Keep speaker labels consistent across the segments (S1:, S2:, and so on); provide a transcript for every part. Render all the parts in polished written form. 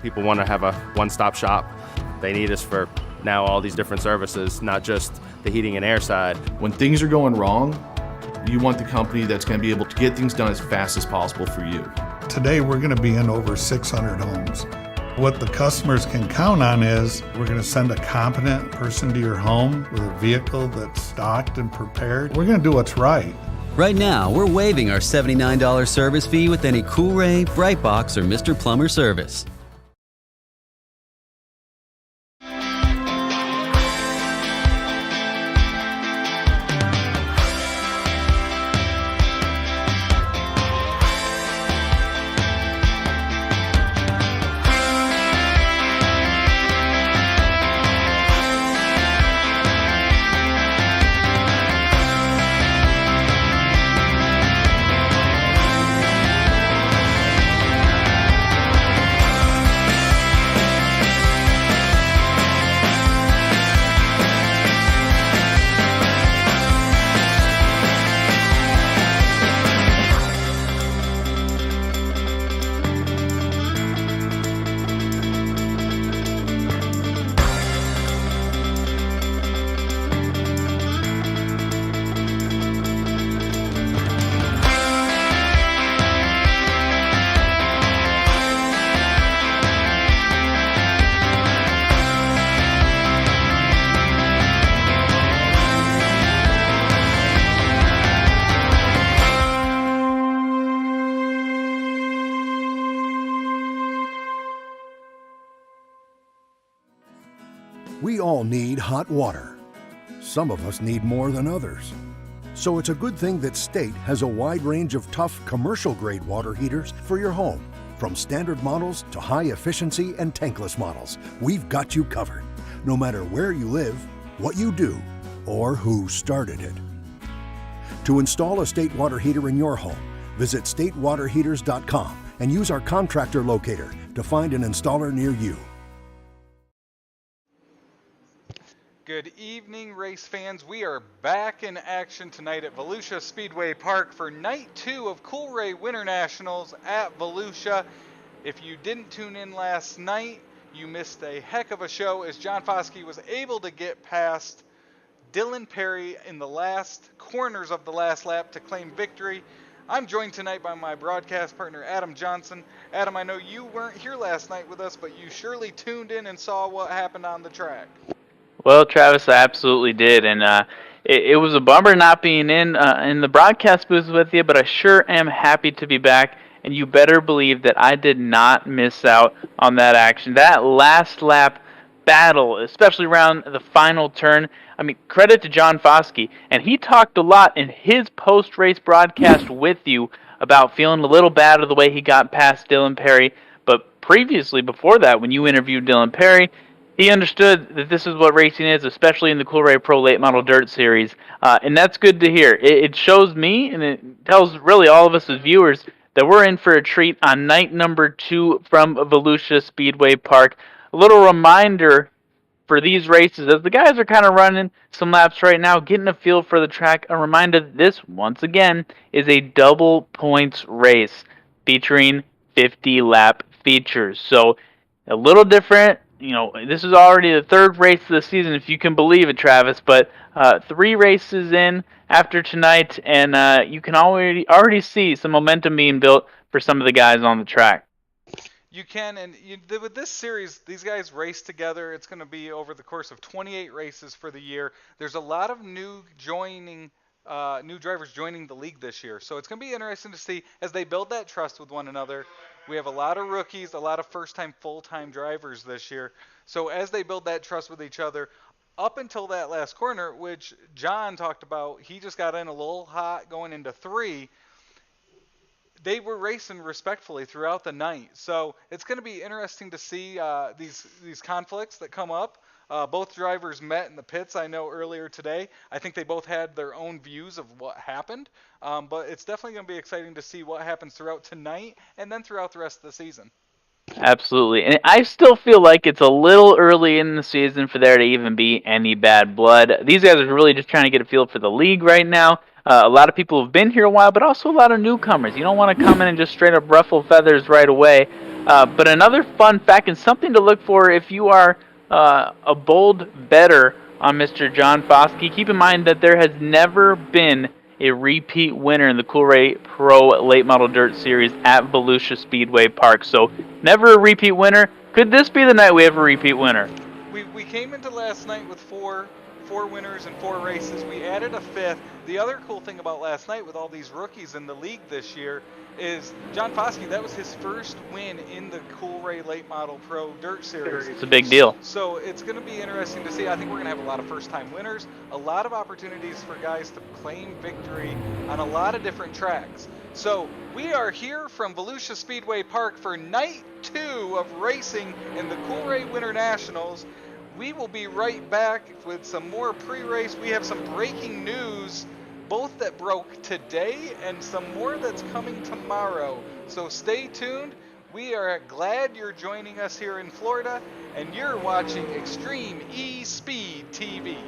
S1: People want to have a one-stop shop. They need us for now all these different services, not just the heating and air side.
S2: When things are going wrong, you want the company that's going to be able to get things done as fast as possible for you.
S3: Today we're going to be in over 600 homes. What the customers can count on is we're going to send a competent person to your home with a vehicle that's stocked and prepared. We're going to do what's right.
S4: Right now, we're waiving our $79 service fee with any Coolray, Brite Box, or Mr. Plumber service.
S5: We all need hot water. Some of us need more than others. So it's a good thing that State has a wide range of tough commercial-grade water heaters for your home. From standard models to high-efficiency and tankless models, we've got you covered, no matter where you live, what you do, or who started it. To install a State water heater in your home, visit statewaterheaters.com and use our contractor locator to find an installer near you.
S6: Good evening, race fans. We are back in action tonight at Volusia Speedway Park for night 2 of Coolray WinterNationals at Volusia. If you didn't tune in last night, you missed a heck of a show as John Foskey was able to get past Dylan Perry in the last corners of the last lap to claim victory. I'm joined tonight by my broadcast partner, Adam Johnson. Adam, I know you weren't here last night with us, but you surely tuned in and saw what happened on the track.
S7: Well, Travis, I absolutely did, and it was a bummer not being in the broadcast booth with you, but I sure am happy to be back, and you better believe that I did not miss out on that action. That last lap battle, especially around the final turn, I mean, credit to John Foskey, and he talked a lot in his post-race broadcast with you about feeling a little bad of the way he got past Dylan Perry, but previously, before that, when you interviewed Dylan Perry, he understood that this is what racing is, especially in the Coolray Pro Late Model Dirt Series, and that's good to hear. It shows me, and it tells really all of us as viewers, that we're in for a treat on night number 2 from Volusia Speedway Park. A little reminder for these races, as the guys are kind of running some laps right now, getting a feel for the track, a reminder that this, once again, is a double points race featuring 50-lap features. So a little different. You know, this is already the 3rd race of the season, if you can believe it, Travis, but 3 races in after tonight, and you can already see some momentum being built for some of the guys on the track.
S6: You can, and with this series, these guys race together. It's going to be over the course of 28 races for the year. There's a lot of new drivers joining the league this year, so it's going to be interesting to see as they build that trust with one another. We have a lot of rookies, a lot of first-time, full-time drivers this year. So as they build that trust with each other, up until that last corner, which John talked about, he just got in a little hot going into 3. They were racing respectfully throughout the night. So it's going to be interesting to see these conflicts that come up. Both drivers met in the pits, I know, earlier today. I think they both had their own views of what happened. But it's definitely going to be exciting to see what happens throughout tonight and then throughout the rest of the season.
S7: Absolutely. And I still feel like it's a little early in the season for there to even be any bad blood. These guys are really just trying to get a feel for the league right now. A lot of people have been here a while, but also a lot of newcomers. You don't want to come in and just straight up ruffle feathers right away. But another fun fact and something to look for if you are a bold bettor on Mr. John Foskey, keep in mind that there has never been a repeat winner in the Coolray Pro Late Model Dirt Series at Volusia Speedway Park. So never a repeat winner. Could this be the night we have a repeat winner?
S6: We came into last night with four winners and 4 races. We added a 5th. The other cool thing about last night with all these rookies in the league this year is John Foskey, that was his first win in the Coolray Late Model Pro Dirt Series.
S7: It's a big deal.
S6: So it's going to be interesting to see. I think we're going to have a lot of first-time winners, a lot of opportunities for guys to claim victory on a lot of different tracks. So we are here from Volusia Speedway Park for night 2 of racing in the Coolray WinterNationals. We will be right back with some more pre-race. We have some breaking news, both that broke today and some more that's coming tomorrow. So stay tuned. We are glad you're joining us here in Florida, and you're watching Extreme eSpeed TV.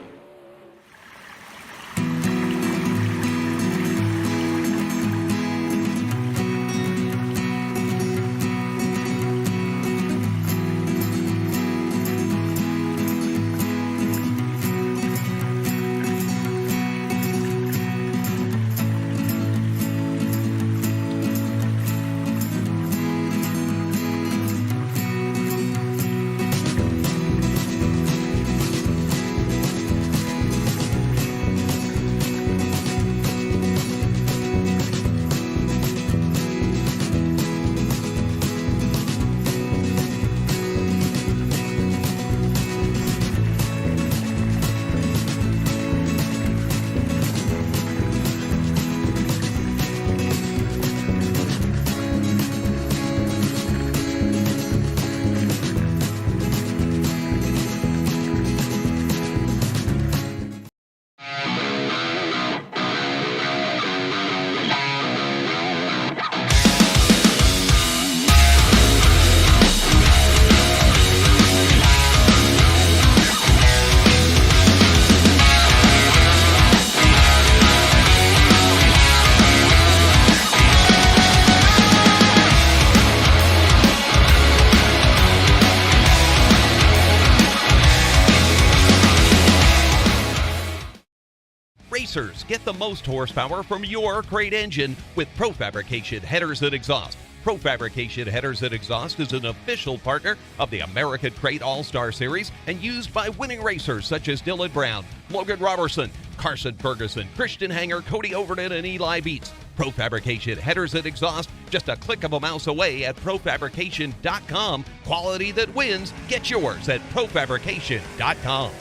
S8: Racers, get the most horsepower from your great engine with ProFabrication Headers and Exhaust. ProFabrication Headers and Exhaust is an official partner of the American Crate All-Star Series and used by winning racers such as Dylan Brown, Logan Robertson, Carson Ferguson, Christian Hanger, Cody Overton, and Eli Beats. ProFabrication Headers and Exhaust, just a click of a mouse away at ProFabrication.com. Quality that wins. Get yours at ProFabrication.com.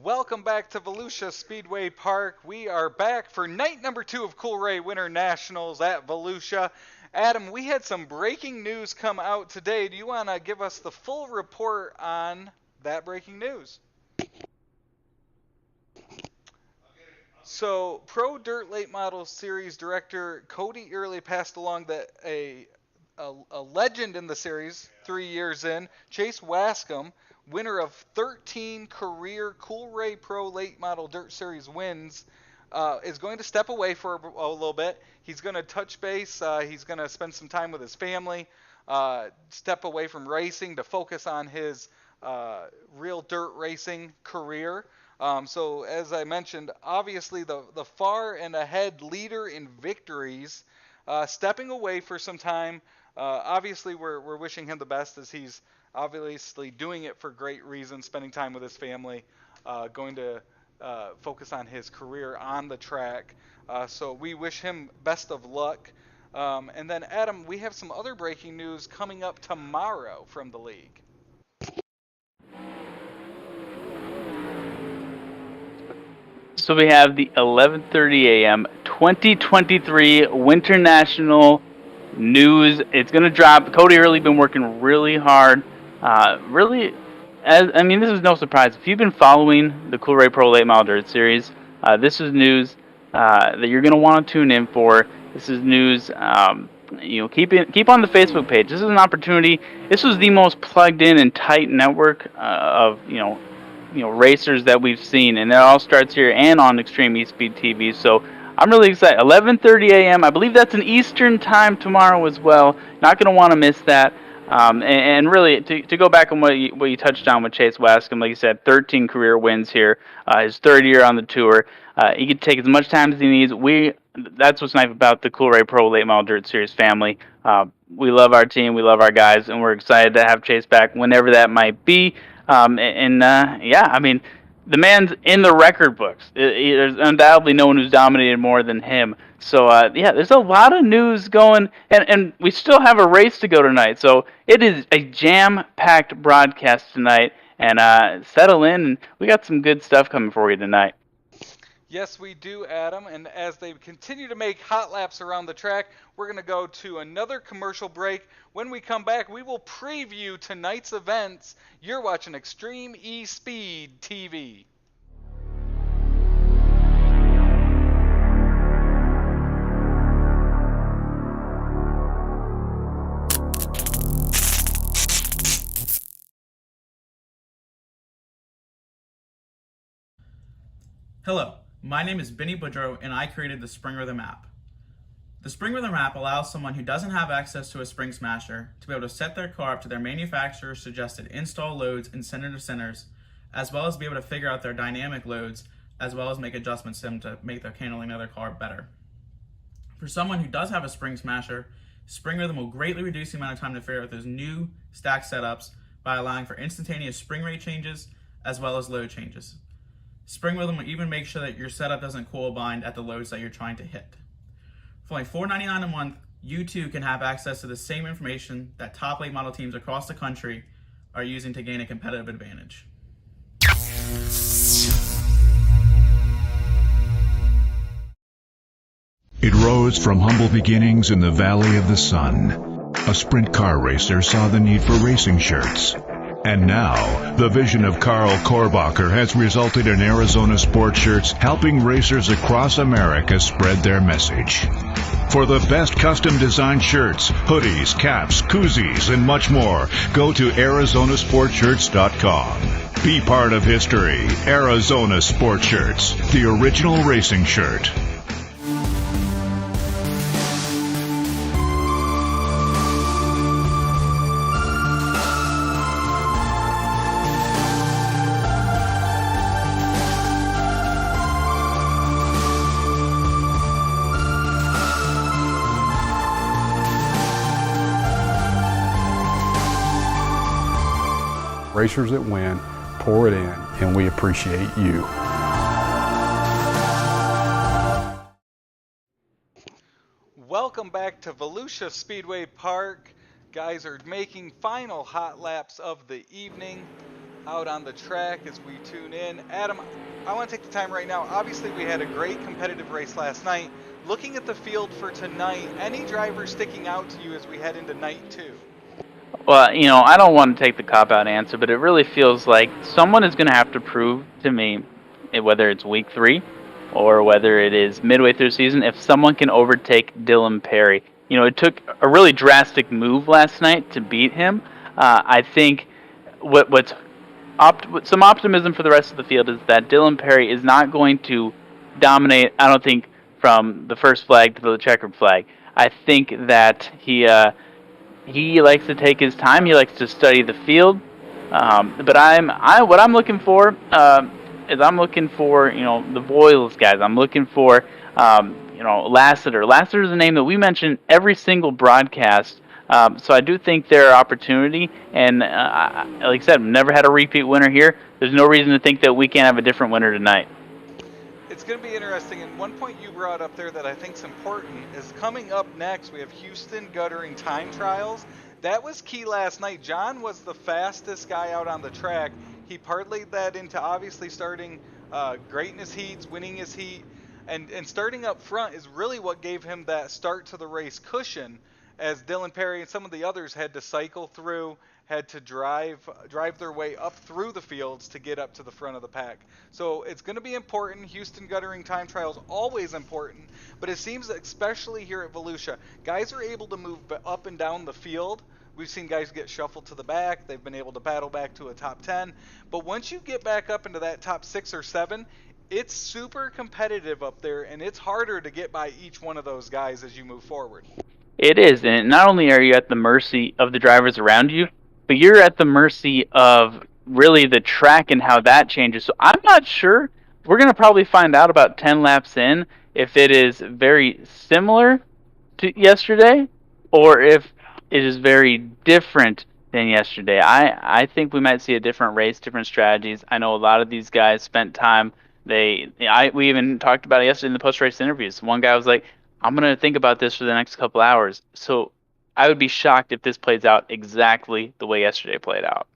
S6: Welcome back to Volusia Speedway Park. We are back for night number 2 of Coolray WinterNationals at Volusia. Adam, we had some breaking news come out today. Do you want to give us the full report on that breaking news? So, Pro Dirt Late Model Series Director Cody Early passed along that a legend in the series, 3 years in, Chase Wascom, winner of 13 career Coolray Pro Late Model Dirt Series wins, is going to step away for a little bit. He's going to touch base. He's going to spend some time with his family, step away from racing to focus on his real dirt racing career. So as I mentioned, obviously the far and ahead leader in victories, stepping away for some time. Obviously we're wishing him the best, as he's obviously doing it for great reasons, spending time with his family, going to focus on his career on the track. So we wish him best of luck. And then, Adam, we have some other breaking news coming up tomorrow from the league.
S7: So we have the 11:30 a.m. 2023 Winter National news. It's going to drop. Cody Early been working really hard. This is no surprise. If you've been following the Coolray Pro Late Model Dirt Series, this is news that you're going to want to tune in for. This is news. Keep on the Facebook page. This is an opportunity. This was the most plugged in and tight network of racers that we've seen, and it all starts here and on Extreme eSpeed TV. So I'm really excited. 11:30 a.m. I believe that's an Eastern time tomorrow as well. Not going to want to miss that. And really, to go back on what you touched on with Chase Wascom, like you said, 13 career wins here, his third year on the tour. He can take as much time as he needs. That's what's nice about the Coolray Pro Late Model Dirt Series family. We love our team, we love our guys, and we're excited to have Chase back whenever that might be. Yeah, I mean, the man's in the record books. There's undoubtedly no one who's dominated more than him. So, yeah, there's a lot of news going, and we still have a race to go tonight. So it is a jam-packed broadcast tonight, and settle in, and we got some good stuff coming for you tonight.
S6: Yes, we do, Adam. And as they continue to make hot laps around the track, we're going to go to another commercial break. When we come back, we will preview tonight's events. You're watching Extreme eSpeed TV.
S9: Hello, my name is Benny Boudreau and I created the Springrthm app. The Springrthm app allows someone who doesn't have access to a Spring Smasher to be able to set their car up to their manufacturer's suggested install loads and center to centers, as well as be able to figure out their dynamic loads, as well as make adjustments to them to make their handling of their car better. For someone who does have a Spring Smasher, Springrthm will greatly reduce the amount of time to figure out those new stack setups by allowing for instantaneous spring rate changes as well as load changes. Springrthm will even make sure that your setup doesn't coil bind at the loads that you're trying to hit. For only $4.99 a month, you too can have access to the same information that top late model teams across the country are using to gain a competitive advantage.
S10: It rose from humble beginnings in the Valley of the Sun. A sprint car racer saw the need for racing shirts. And now, the vision of Carl Korbacher has resulted in Arizona Sport Shirts helping racers across America spread their message. For the best custom designed shirts, hoodies, caps, koozies, and much more, go to ArizonaSportShirts.com. Be part of history. Arizona Sport Shirts, the original racing shirt.
S11: Racers that win, pour it in, and we appreciate you.
S6: Welcome back to Volusia Speedway Park. Guys are making final hot laps of the evening out on the track as we tune in. Adam, I want to take the time right now. Obviously, we had a great competitive race last night. Looking at the field for tonight, any drivers sticking out to you as we head into night two?
S7: Well, you know, I don't want to take the cop-out answer, but it really feels like someone is going to have to prove to me, whether it's week 3 or whether it is midway through the season, if someone can overtake Dylan Perry. You know, it took a really drastic move last night to beat him. I think what's some optimism for the rest of the field is that Dylan Perry is not going to dominate, I don't think, from the first flag to the checkered flag. I think that he likes to take his time. He likes to study the field. But what I'm looking for is I'm looking for, you know, the Voiles guys. I'm looking for, you know, Lassiter. Lassiter is a name that we mention every single broadcast. So I do think there are opportunity. And like I said, never had a repeat winner here. There's no reason to think that we can't have a different winner tonight.
S6: It's going to be interesting, and one point you brought up there that I think is important is coming up next, we have Houston Guttering time trials. That was key last night. John was the fastest guy out on the track. He parlayed that into obviously starting great in his heats, winning his heat, and starting up front is really what gave him that start to the race cushion, as Dylan Perry and some of the others had to cycle through, had to drive their way up through the fields to get up to the front of the pack. So it's going to be important. Houston Guttering time trials always important, but it seems that especially here at Volusia, guys are able to move up and down the field. We've seen guys get shuffled to the back. They've been able to battle back to a top 10. But once you get back up into that top 6 or 7, it's super competitive up there, and it's harder to get by each one of those guys as you move forward.
S7: It is, and not only are you at the mercy of the drivers around you, but you're at the mercy of really the track and how that changes. So I'm not sure. We're going to probably find out about 10 laps in if it is very similar to yesterday or if it is very different than yesterday. I think we might see a different race, different strategies. I know a lot of these guys spent time. We even talked about it yesterday in the post-race interviews. One guy was like, I'm going to think about this for the next couple hours. So I would be shocked if this plays out exactly the way yesterday played out.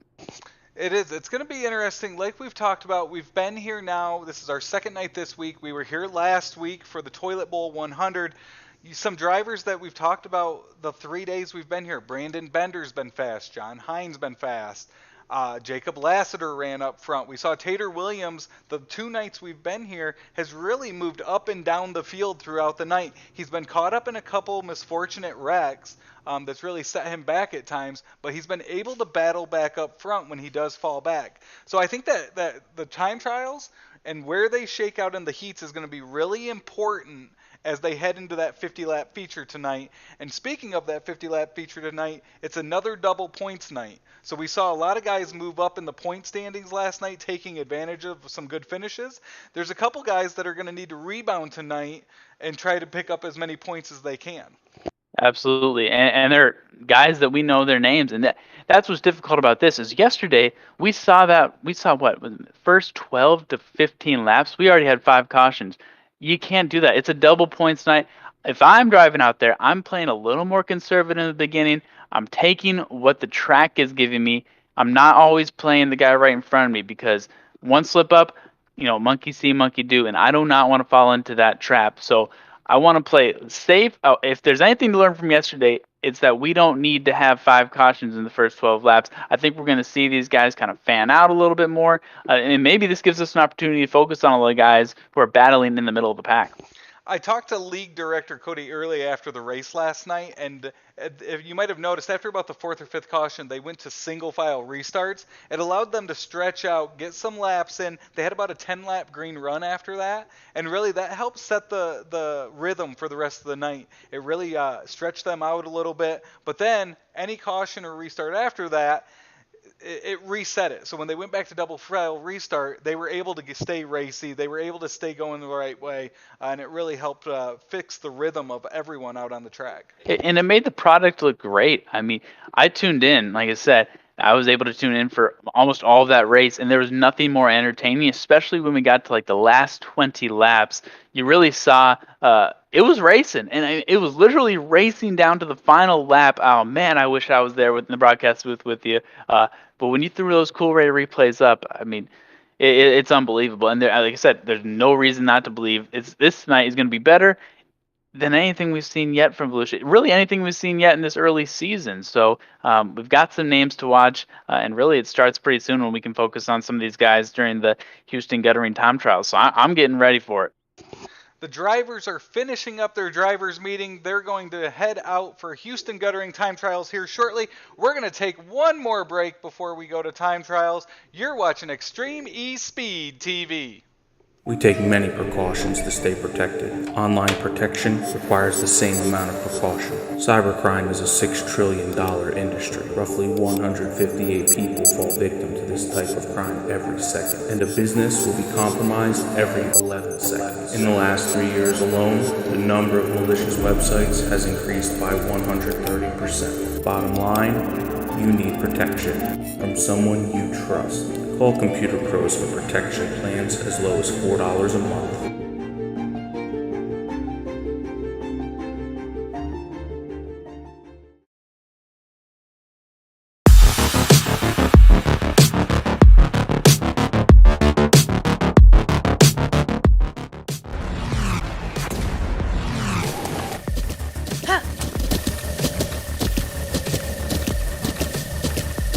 S6: It is. It's going to be interesting. Like we've talked about, we've been here now. This is our second night this week. We were here last week for the Toilet Bowl 100. Some drivers that we've talked about the 3 days we've been here. Brandon Bender's been fast. John Hines been fast. Jacob Lassiter ran up front. We saw Tater Williams, the 2 nights we've been here, has really moved up and down the field throughout the night. He's been caught up in a couple misfortunate wrecks that's really set him back at times, but he's been able to battle back up front when he does fall back. So I think that the time trials and where they shake out in the heats is going to be really important as they head into that 50-lap feature tonight. And speaking of that 50-lap feature tonight, it's another double points night. So we saw a lot of guys move up in the point standings last night, taking advantage of some good finishes. There's a couple guys that are going to need to rebound tonight and try to pick up as many points as they can.
S7: Absolutely, and they're guys that we know their names, and that's what's difficult about this. Is yesterday we saw what was it, first 12 to 15 laps, we already had 5 cautions. You can't do that. It's a double points night. If I'm driving out there, I'm playing a little more conservative in the beginning. I'm taking what the track is giving me. I'm not always playing the guy right in front of me because one slip up, monkey see, monkey do, and I do not want to fall into that trap. So I want to play safe. If there's anything to learn from yesterday, it's that we don't need to have 5 cautions in the first 12 laps. I think we're going to see these guys kind of fan out a little bit more, and maybe this gives us an opportunity to focus on all the guys who are battling in the middle of the pack.
S6: I talked to League Director Cody Early after the race last night, and if you might have noticed, after about the 4th or 5th caution, they went to single-file restarts. It allowed them to stretch out, get some laps in. They had about a 10-lap green run after that, and really that helped set the rhythm for the rest of the night. It really stretched them out a little bit, but then any caution or restart after that, it reset it. So when they went back to double file restart, they were able to stay racy. They were able to stay going the right way, and it really helped fix the rhythm of everyone out on the track.
S7: And it made the product look great. I mean, I tuned in, like I said, I was able to tune in for almost all of that race, and there was nothing more entertaining, especially when we got to like the last 20 laps. You really saw it was racing, and it was literally racing down to the final lap. Oh man, I wish I was there in the broadcast booth with you. But when you threw those Coolray replays up, I mean, it's unbelievable. And like I said, there's no reason not to believe this night is going to be better than anything we've seen yet from Volusia. Really anything we've seen yet in this early season. So we've got some names to watch, and really it starts pretty soon when we can focus on some of these guys during the Houston Guttering time trials. So I'm getting ready for it.
S6: The drivers are finishing up their drivers meeting. They're going to head out for Houston Guttering time trials here shortly. We're going to take one more break before we go to time trials. You're watching Extreme eSpeed TV.
S12: We take many precautions to stay protected. Online protection requires the same amount of precaution. Cybercrime is a $6 trillion industry. Roughly 158 people fall victim to this type of crime every second, and a business will be compromised every 11 seconds. In the last 3 years alone, the number of malicious websites has increased by 130%. Bottom line, you need protection from someone you trust. Call Computer Pros for protection plans as low as $4 a month.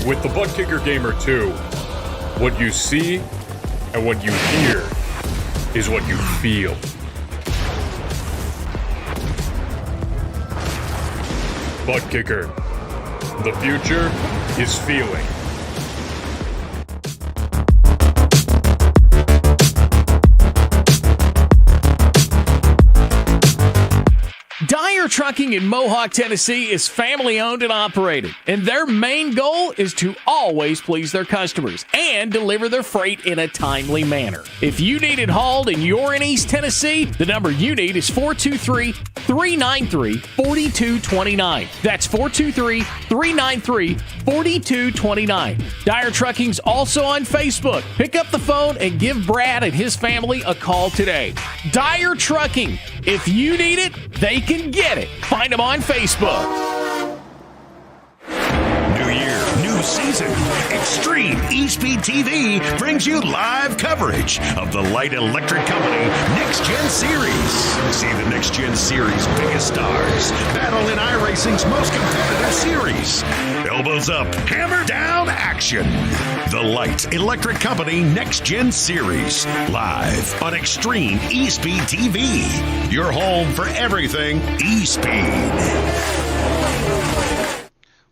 S13: With the ButtKicker Gamer 2, what you see and what you hear is what you feel. ButtKicker. The future is feeling.
S14: Dyer Trucking in Mohawk, Tennessee is family owned and operated, and their main goal is to always please their customers and deliver their freight in a timely manner. If you need it hauled and you're in East Tennessee, the number you need is 423-393-4229. That's 423-393-4229. Dyer Trucking's also on Facebook. Pick up the phone and give Brad and his family a call today. Dyer Trucking. If you need it, they can get it. Find them on Facebook.
S15: New year, new season. Extreme eSpeed TV brings you live coverage of the Light Electric Company Next Gen Series. See the Next Gen Series' biggest stars battle in iRacing's most competitive series. Elbows up, hammer down action. The Light Electric Company Next Gen Series, live on Extreme eSpeed TV. Your home for everything eSpeed.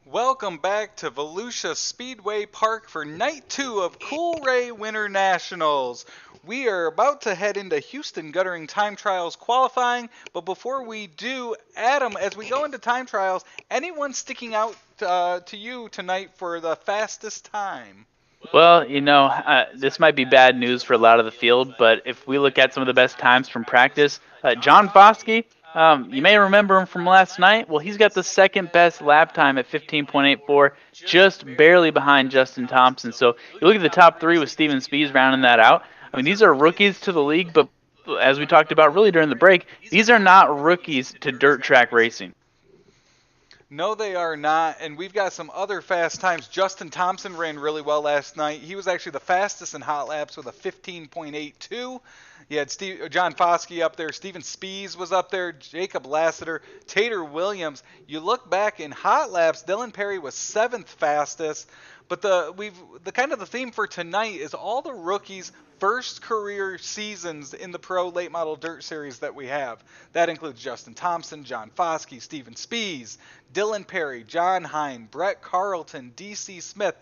S6: Welcome back to Volusia Speedway Park for Night 2 of Coolray WinterNationals. We are about to head into Houston Guttering Time Trials qualifying, but before we do, Adam, as we go into time trials, anyone sticking out to you tonight for the fastest time?
S7: Well, this might be bad news for a lot of the field, but if we look at some of the best times from practice, John Foskey, you may remember him from last night. Well, he's got the second best lap time at 15.84, just barely behind Justin Thompson. So you look at the top three with Steven Spees rounding that out. I mean, these are rookies to the league, but as we talked about really during the break, these are not rookies to dirt track racing.
S6: No, they are not, and we've got some other fast times. Justin Thompson ran really well last night. He was actually the fastest in hot laps with a 15.82. You had John Foskey up there. Steven Spees was up there. Jacob Lassiter. Tater Williams. You look back in hot laps, Dylan Perry was 7th fastest. But the kind of the theme for tonight is all the rookies' first career seasons in the Pro Late Model Dirt Series that we have. That includes Justin Thompson, John Foskey, Steven Spees, Dylan Perry, John Hine, Brett Carlton, DC Smith,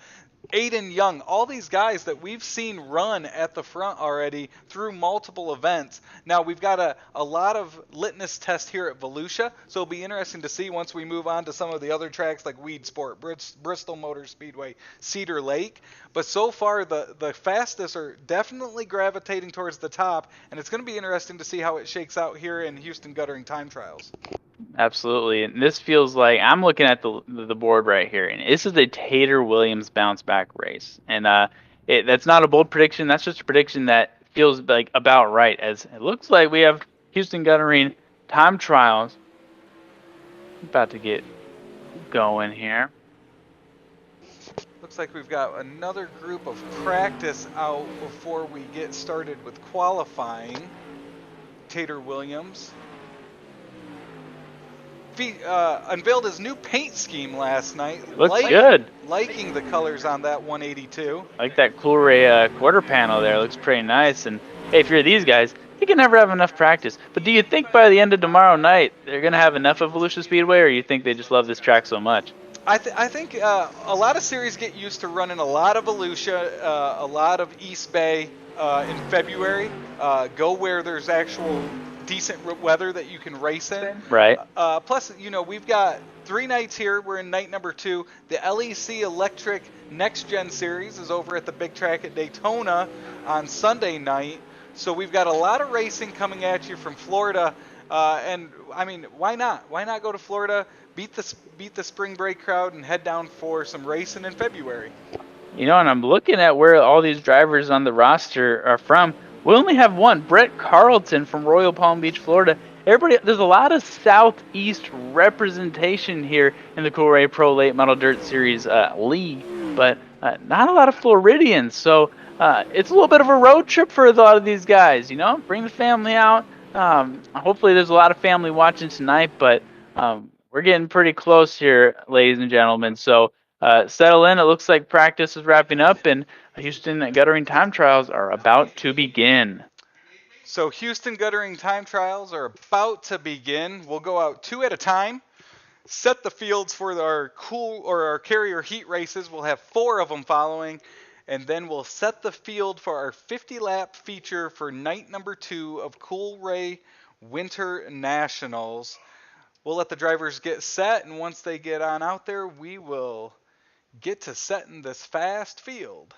S6: Aiden Young, all these guys that we've seen run at the front already through multiple events. Now, we've got a lot of litmus tests here at Volusia, so it'll be interesting to see once we move on to some of the other tracks like Weed Sport, Bristol Motor Speedway, Cedar Lake. But so far, the fastest are definitely gravitating towards the top, and it's going to be interesting to see how it shakes out here in Houston Guttering Time Trials.
S7: Absolutely, and this feels like I'm looking at the board right here, and this is a Tater Williams bounce back race, and that's not a bold prediction. That's just a prediction that feels like about right, as it looks like we have Houston Guttering Time Trials about to get going here.
S6: Looks like we've got another group of practice out before we get started with qualifying. Tater Williams unveiled his new paint scheme last night.
S7: Looks good.
S6: Liking the colors on that 182.
S7: Like that Coolray quarter panel there. Looks pretty nice. And hey, if you're these guys, you can never have enough practice. But do you think by the end of tomorrow night they're going to have enough of Volusia Speedway, or you think they just love this track so much?
S6: I think a lot of series get used to running a lot of Volusia, a lot of East Bay in February. Go where there's actual decent weather that you can race in.
S7: Right.
S6: Plus, we've got 3 nights here. We're in night number 2. The LEC Electric Next Gen Series is over at the big track at Daytona on Sunday night. So we've got a lot of racing coming at you from Florida. And I mean, why not? Why not go to Florida, beat the spring break crowd, and head down for some racing in February?
S7: And I'm looking at where all these drivers on the roster are from. We only have one, Brett Carlton from Royal Palm Beach, Florida. There's a lot of Southeast representation here in the Coolray Pro Late Model Dirt Series league, but not a lot of Floridians. So it's a little bit of a road trip for a lot of these guys. Bring the family out. Hopefully there's a lot of family watching tonight, but we're getting pretty close here, ladies and gentlemen. So settle in. It looks like practice is wrapping up, and Houston Guttering Time Trials are about to begin.
S6: So Houston Guttering Time Trials are about to begin. We'll go out 2 at a time, set the fields for our carrier heat races. We'll have 4 of them following, and then we'll set the field for our 50-lap feature for night number 2 of Coolray WinterNationals. We'll let the drivers get set, and once they get on out there, we will get to setting this fast field.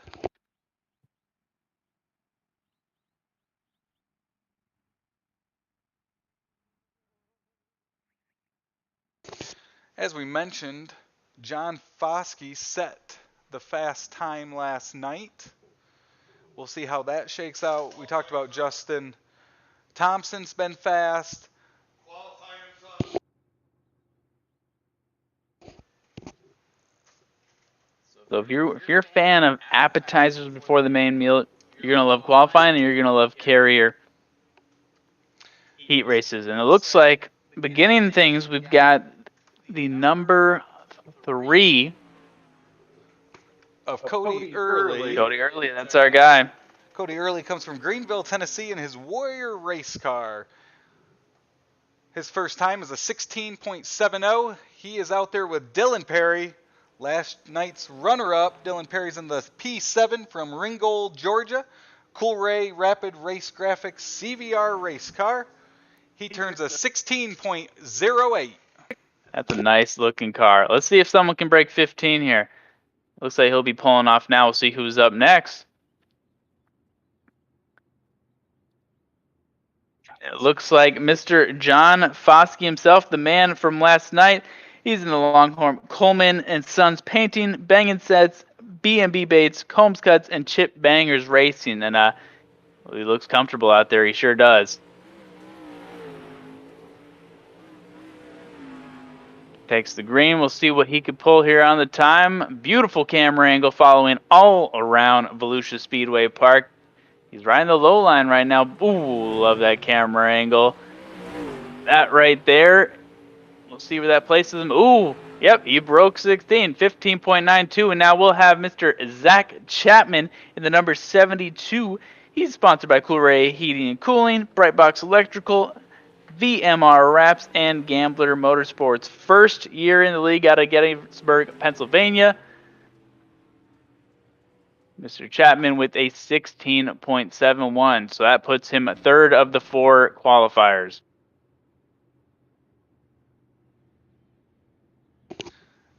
S6: As we mentioned, John Foskey set the fast time last night. We'll see how that shakes out. We talked about Justin Thompson's been fast.
S7: So if you're a fan of appetizers before the main meal, you're gonna love qualifying and you're gonna love carrier heat races. And it looks like beginning things, we've got the number 3
S6: of Cody Early.
S7: Cody Early, that's our guy.
S6: Cody Early comes from Greenville, Tennessee in his Warrior race car. His first time is a 16.70. He is out there with Dylan Perry, last night's runner-up. Dylan Perry's in the P7 from Ringgold, Georgia. Coolray Rapid Race Graphics CVR race car. He turns a 16.08.
S7: That's a nice looking car. Let's see if someone can break 15 here. Looks like he'll be pulling off now. We'll see who's up next. It looks like Mr. John Foskey himself, the man from last night. He's in the Longhorn Coleman and Sons Painting, Bangin' Sets, B&B Baits, Combs Cuts, and Chip Bangers Racing. And he looks comfortable out there. He sure does. Takes the green. We'll see what he could pull here on the time. Beautiful camera angle following all around Volusia Speedway Park. He's riding the low line right now. Ooh, love that camera angle. That right there. We'll see where that places him. Ooh, yep, he broke 16, 15.92. And now we'll have Mr. Zach Chapman in the number 72. He's sponsored by Coolray Heating and Cooling, Brite Box Electrical, VMR Wraps, and Gambler Motorsports. First year in the league out of Gettysburg, Pennsylvania. Mr. Chapman with a 16.71. So that puts him a third of the 4 qualifiers.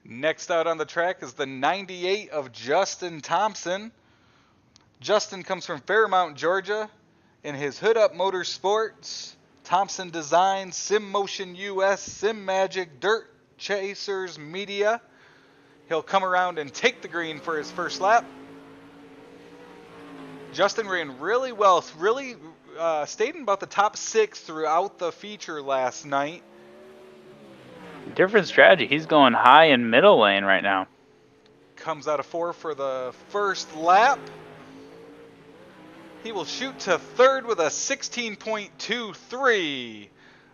S6: Next out on the track is the 98 of Justin Thompson. Justin comes from Fairmount, Georgia in his Hood Up Motorsports. Thompson Designs, Sim Motion US, Sim Magic, Dirt Chasers Media. He'll come around and take the green for his first lap. Justin ran really well, really stayed in about the top 6 throughout the feature last night.
S7: Different strategy. He's going high in middle lane right now.
S6: Comes out of 4 for the first lap. He will shoot to third with a 16.23.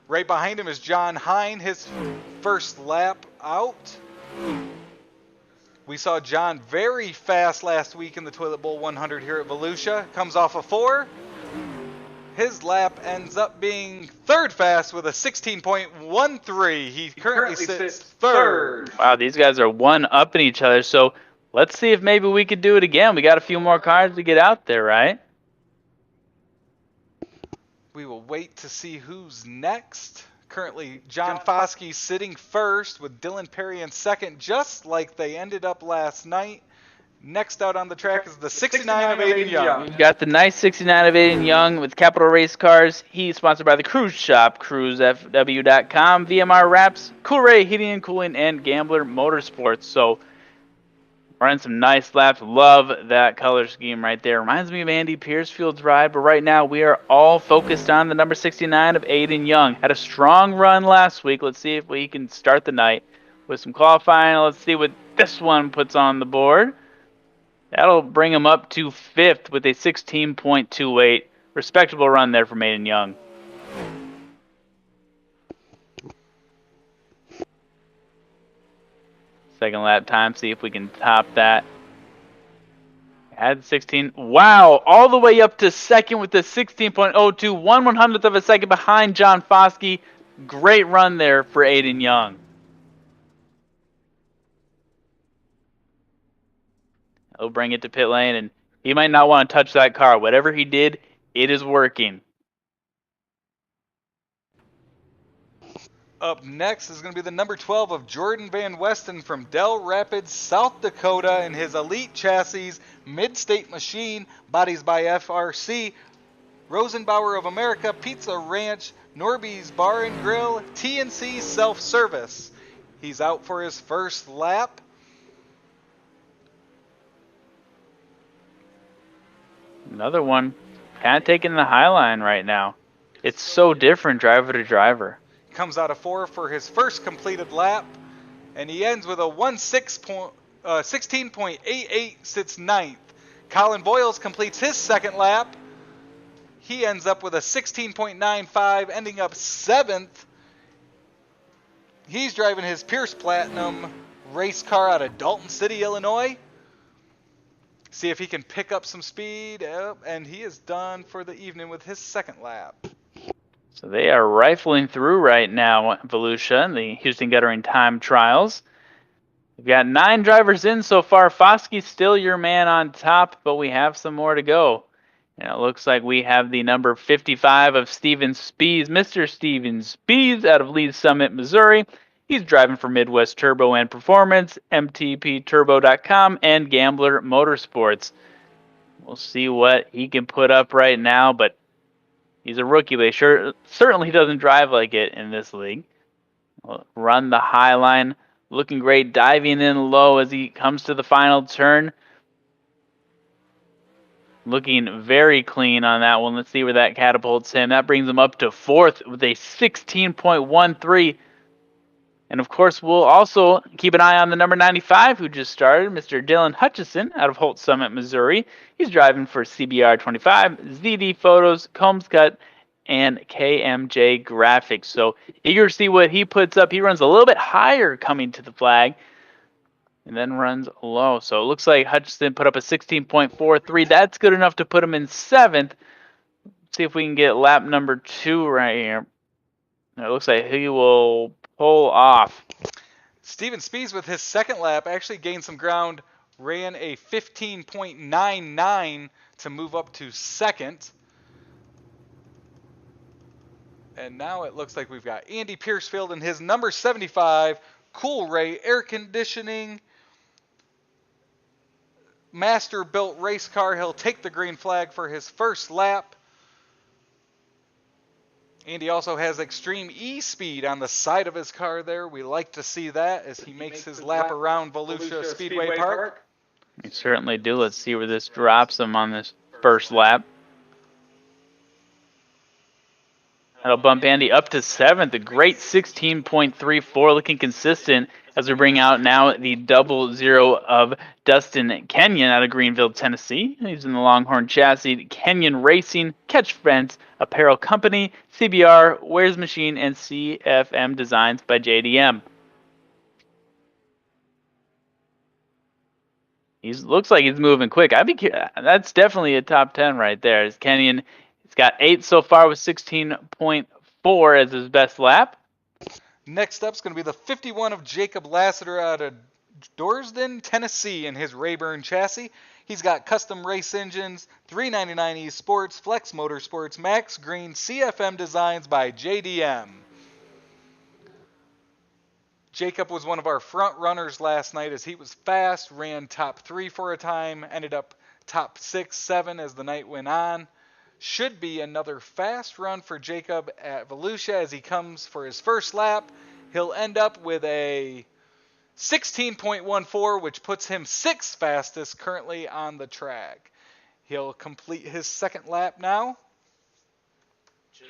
S6: Right behind him is John Hine, his first lap out. We saw John very fast last week in the Toilet Bowl 100 here at Volusia. Comes off a 4. His lap ends up being third fast with a 16.13. He currently sits third.
S7: Wow, these guys are one-upping each other. So let's see if maybe we could do it again. We got a few more cars to get out there, right?
S6: We will wait to see who's next. Currently, John Foskey sitting first with Dylan Perry in second, just like they ended up last night. Next out on the track is the 69 of Aiden Young.
S7: We've got the nice 69 of Aiden Young with Capital Race Cars. He's sponsored by the Cruise Shop, cruisefw.com, VMR Wraps, Coolray Heating and Cooling, and Gambler Motorsports. So, running some nice laps. Love that color scheme right there. Reminds me of Andy Piercefield's ride, but right now we are all focused on the number 69 of Aiden Young. Had a strong run last week. Let's see if we can start the night with some qualifying. Let's see what this one puts on the board. That'll bring him up to 5th with a 16.28. Respectable run there from Aiden Young. Second lap time, see if we can top that. Add 16. Wow, all the way up to second with the 16.02, 1/100th of a second behind John Foskey. Great run there for Aiden Young. He'll bring it to pit lane, and he might not want to touch that car. Whatever he did, it is working.
S6: Up next is going to be the number 12 of Jordan Van Westen from Del Rapids, South Dakota, in his Elite Chassis Mid-State Machine, bodies by FRC, Rosenbauer of America, Pizza Ranch, Norby's Bar and Grill, TNC Self-Service. He's out for his first lap.
S7: Another one kind of taking the high line right now. It's so different driver to driver.
S6: Comes out of 4 for his first completed lap, and he ends with a 16.88, sits 9th. Colin Boyles completes his second lap. He ends up with a 16.95, ending up 7th. He's driving his Pierce Platinum race car out of Dalton City, Illinois. See if he can pick up some speed, and he is done for the evening with his second lap.
S7: So they are rifling through right now, Volusia, in the Houston Guttering time trials. We've got 9 drivers in so far. Foskey's still your man on top, but we have some more to go. And it looks like we have the number 55 of Steven Spees, Mr. Steven Spees out of Lee's Summit, Missouri. He's driving for Midwest Turbo and Performance, MTPTurbo.com, and Gambler Motorsports. We'll see what he can put up right now, but he's a rookie, but he certainly doesn't drive like it in this league. We'll run the high line, looking great, diving in low as he comes to the final turn. Looking very clean on that one. Let's see where that catapults him. That brings him up to 4th with a 16.13. And of course, we'll also keep an eye on the number 95 who just started, Mr. Dylan Hutchison out of Holt Summit, Missouri. He's driving for CBR 25, ZD Photos, Combs Cut, and KMJ Graphics. So eager to see what he puts up. He runs a little bit higher coming to the flag and then runs low. So it looks like Hutchison put up a 16.43. That's good enough to put him in 7th. Let's see if we can get lap number 2 right here. It looks like he will pull off.
S6: Steven Spees with his second lap actually gained some ground, ran a 15.99 to move up to 2nd. And now it looks like we've got Andy Piercefield and his number 75, Coolray Air Conditioning, Masterbuilt race car. He'll take the green flag for his first lap. Andy also has extreme eSpeed on the side of his car there. We like to see that as he makes his lap around Volusia Speedway Park.
S7: We certainly do. Let's see where this drops him on this first lap. That'll bump Andy up to 7th. A great 16.34, looking consistent as we bring out now the 00 of Dustin Kenyon out of Greenville, Tennessee. He's in the Longhorn chassis. Kenyon Racing, Catch Fence Apparel Company, CBR, Wares Machine, and CFM Designs by JDM. He looks like he's moving quick. That's definitely a top 10 right there. As Kenyon, he's got 8 so far with 16.4 as his best lap.
S6: Next up is going to be the 51 of Jacob Lassiter out of Dorsden, Tennessee in his Rayburn chassis. He's got custom race engines, 399 eSports, Flex Motorsports, Max Green, CFM Designs by JDM. Jacob was one of our front runners last night as he was fast, ran top 3 for a time, ended up top 6, 7 as the night went on. Should be another fast run for Jacob at Volusia as he comes for his first lap. He'll end up with a 16.14, which puts him 6th fastest currently on the track. He'll complete his second lap now.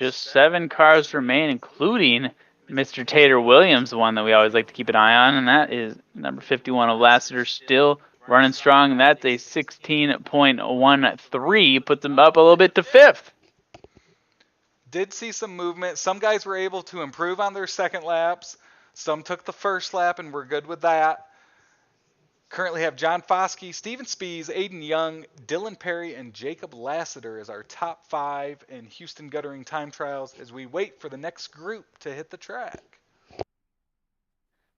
S7: Just 7 cars remain, including Mr. Tater Williams, the one that we always like to keep an eye on, and that is number 51 of Lassiter, still running strong. That's a 16.13, puts him up a little bit to 5th.
S6: Did see some movement. Some guys were able to improve on their second laps. Some took the first lap and were good with that. Currently have John Foskey, Steven Spees, Aiden Young, Dylan Perry, and Jacob Lassiter as our top 5 in Houston Guttering time trials as we wait for the next group to hit the track.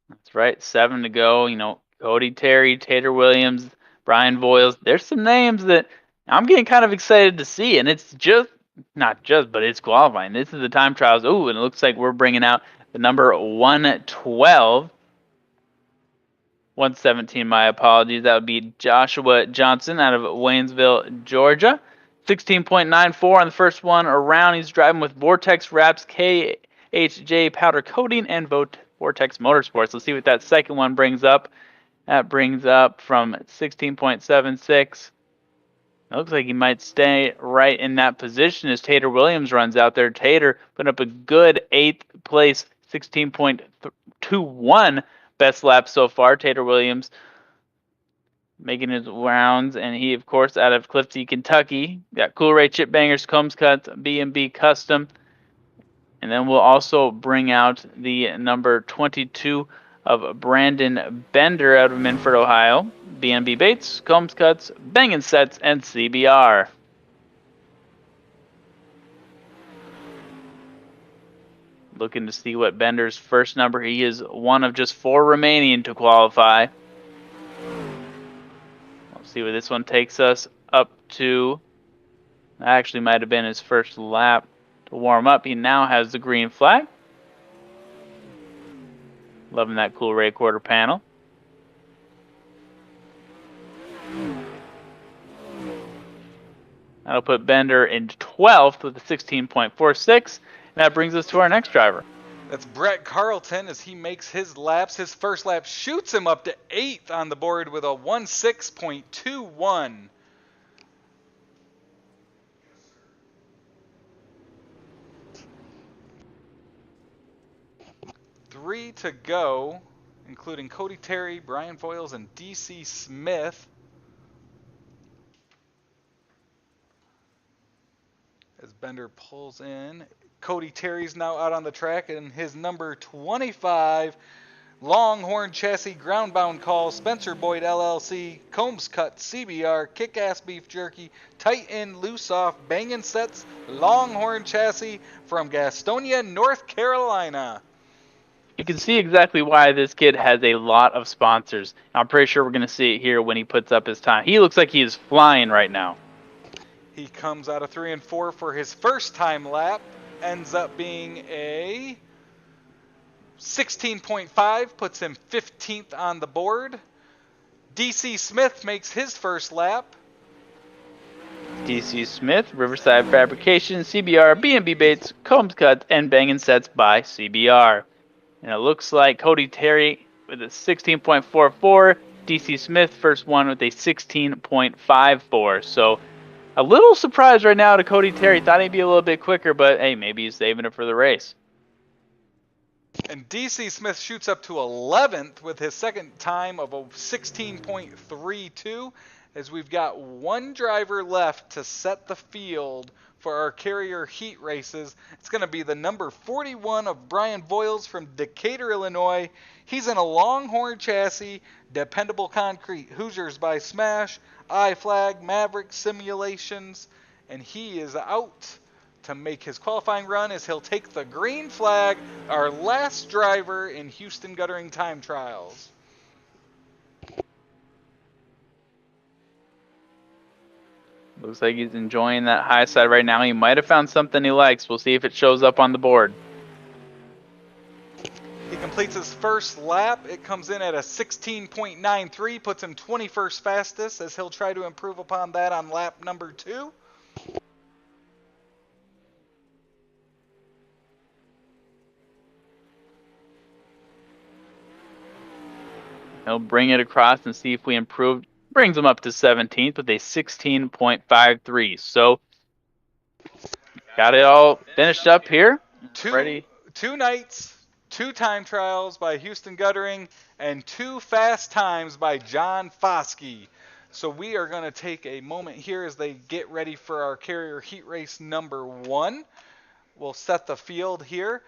S7: That's right, 7 to go. You know, Cody Terry, Tater Williams, Brian Voiles. There's some names that I'm getting kind of excited to see, and it's just, not just, but it's qualifying. This is the time trials. Ooh, and it looks like we're bringing out the number 112. 117, my apologies. That would be Joshua Johnson out of Waynesville, Georgia. 16.94 on the first one around. He's driving with Vortex Wraps, KHJ Powder Coating, and Vortex Motorsports. Let's see what that second one brings up. That brings up from 16.76. It looks like he might stay right in that position as Tater Williams runs out there. Tater put up a good 8th place, 16.21 best lap so far. Tater Williams making his rounds, and he, of course, out of Clifton, Kentucky. Got Coolray Chip Bangers, Combs Cuts, B&B Custom. And then we'll also bring out the number 22 of Brandon Bender out of Minford, Ohio. B&B Baits, Combs Cuts, Bangin' Sets, and CBR. Looking to see what Bender's first number. He is one of just 4 remaining to qualify. Let's see where this one takes us up to. Actually might have been his first lap to warm up. He now has the green flag. Loving that Coolray quarter panel. That'll put Bender in 12th with a 16.46. And that brings us to our next driver.
S6: That's Brett Carlton as he makes his laps. His first lap shoots him up to 8th on the board with a 16.21. Three to go, including Cody Terry, Brian Voiles, and DC Smith. As Bender pulls in, Cody Terry's now out on the track, and his number 25 Longhorn Chassis Groundbound Call, Spencer Boyd LLC, Combs Cut, CBR, Kick-Ass Beef Jerky, Titan, Loose Off, Bangin' Sets, Longhorn Chassis from Gastonia, North Carolina.
S7: You can see exactly why this kid has a lot of sponsors. I'm pretty sure we're going to see it here when he puts up his time. He looks like he is flying right now.
S6: He comes out of 3 and 4 for his first time lap. Ends up being a 16.5, puts him 15th on the board. DC Smith makes his first lap.
S7: DC Smith, Riverside Fabrication, CBR, B&B Baits, Combs Cuts, and Bangin' Sets by CBR. And it looks like Cody Terry with a 16.44. DC Smith, first one with a 16.54. So a little surprise right now to Cody Terry. Thought he'd be a little bit quicker, but hey, maybe he's saving it for the race.
S6: And DC Smith shoots up to 11th with his second time of a 16.32, as we've got one driver left to set the field for our carrier heat races. It's going to be the number 41 of Brian Voiles from Decatur, Illinois. He's in a Longhorn chassis, dependable concrete, Hoosiers by Smash, iFlag, Maverick Simulations, and he is out to make his qualifying run as he'll take the green flag, our last driver in Houston Guttering time trials.
S7: Looks like he's enjoying that high side right now. He might have found something he likes. We'll see if it shows up on the board.
S6: He completes his first lap. It comes in at a 16.93, puts him 21st fastest, as he'll try to improve upon that on lap number 2.
S7: He'll bring it across and see if we improve. Brings him up to 17th with a 16.53. So, got it all finished up here. Ready?
S6: 2 nights, 2 time trials by Houston Guttering, and 2 fast times by John Foskey. So we are going to take a moment here as they get ready for our carrier heat race number 1. We'll set the field here.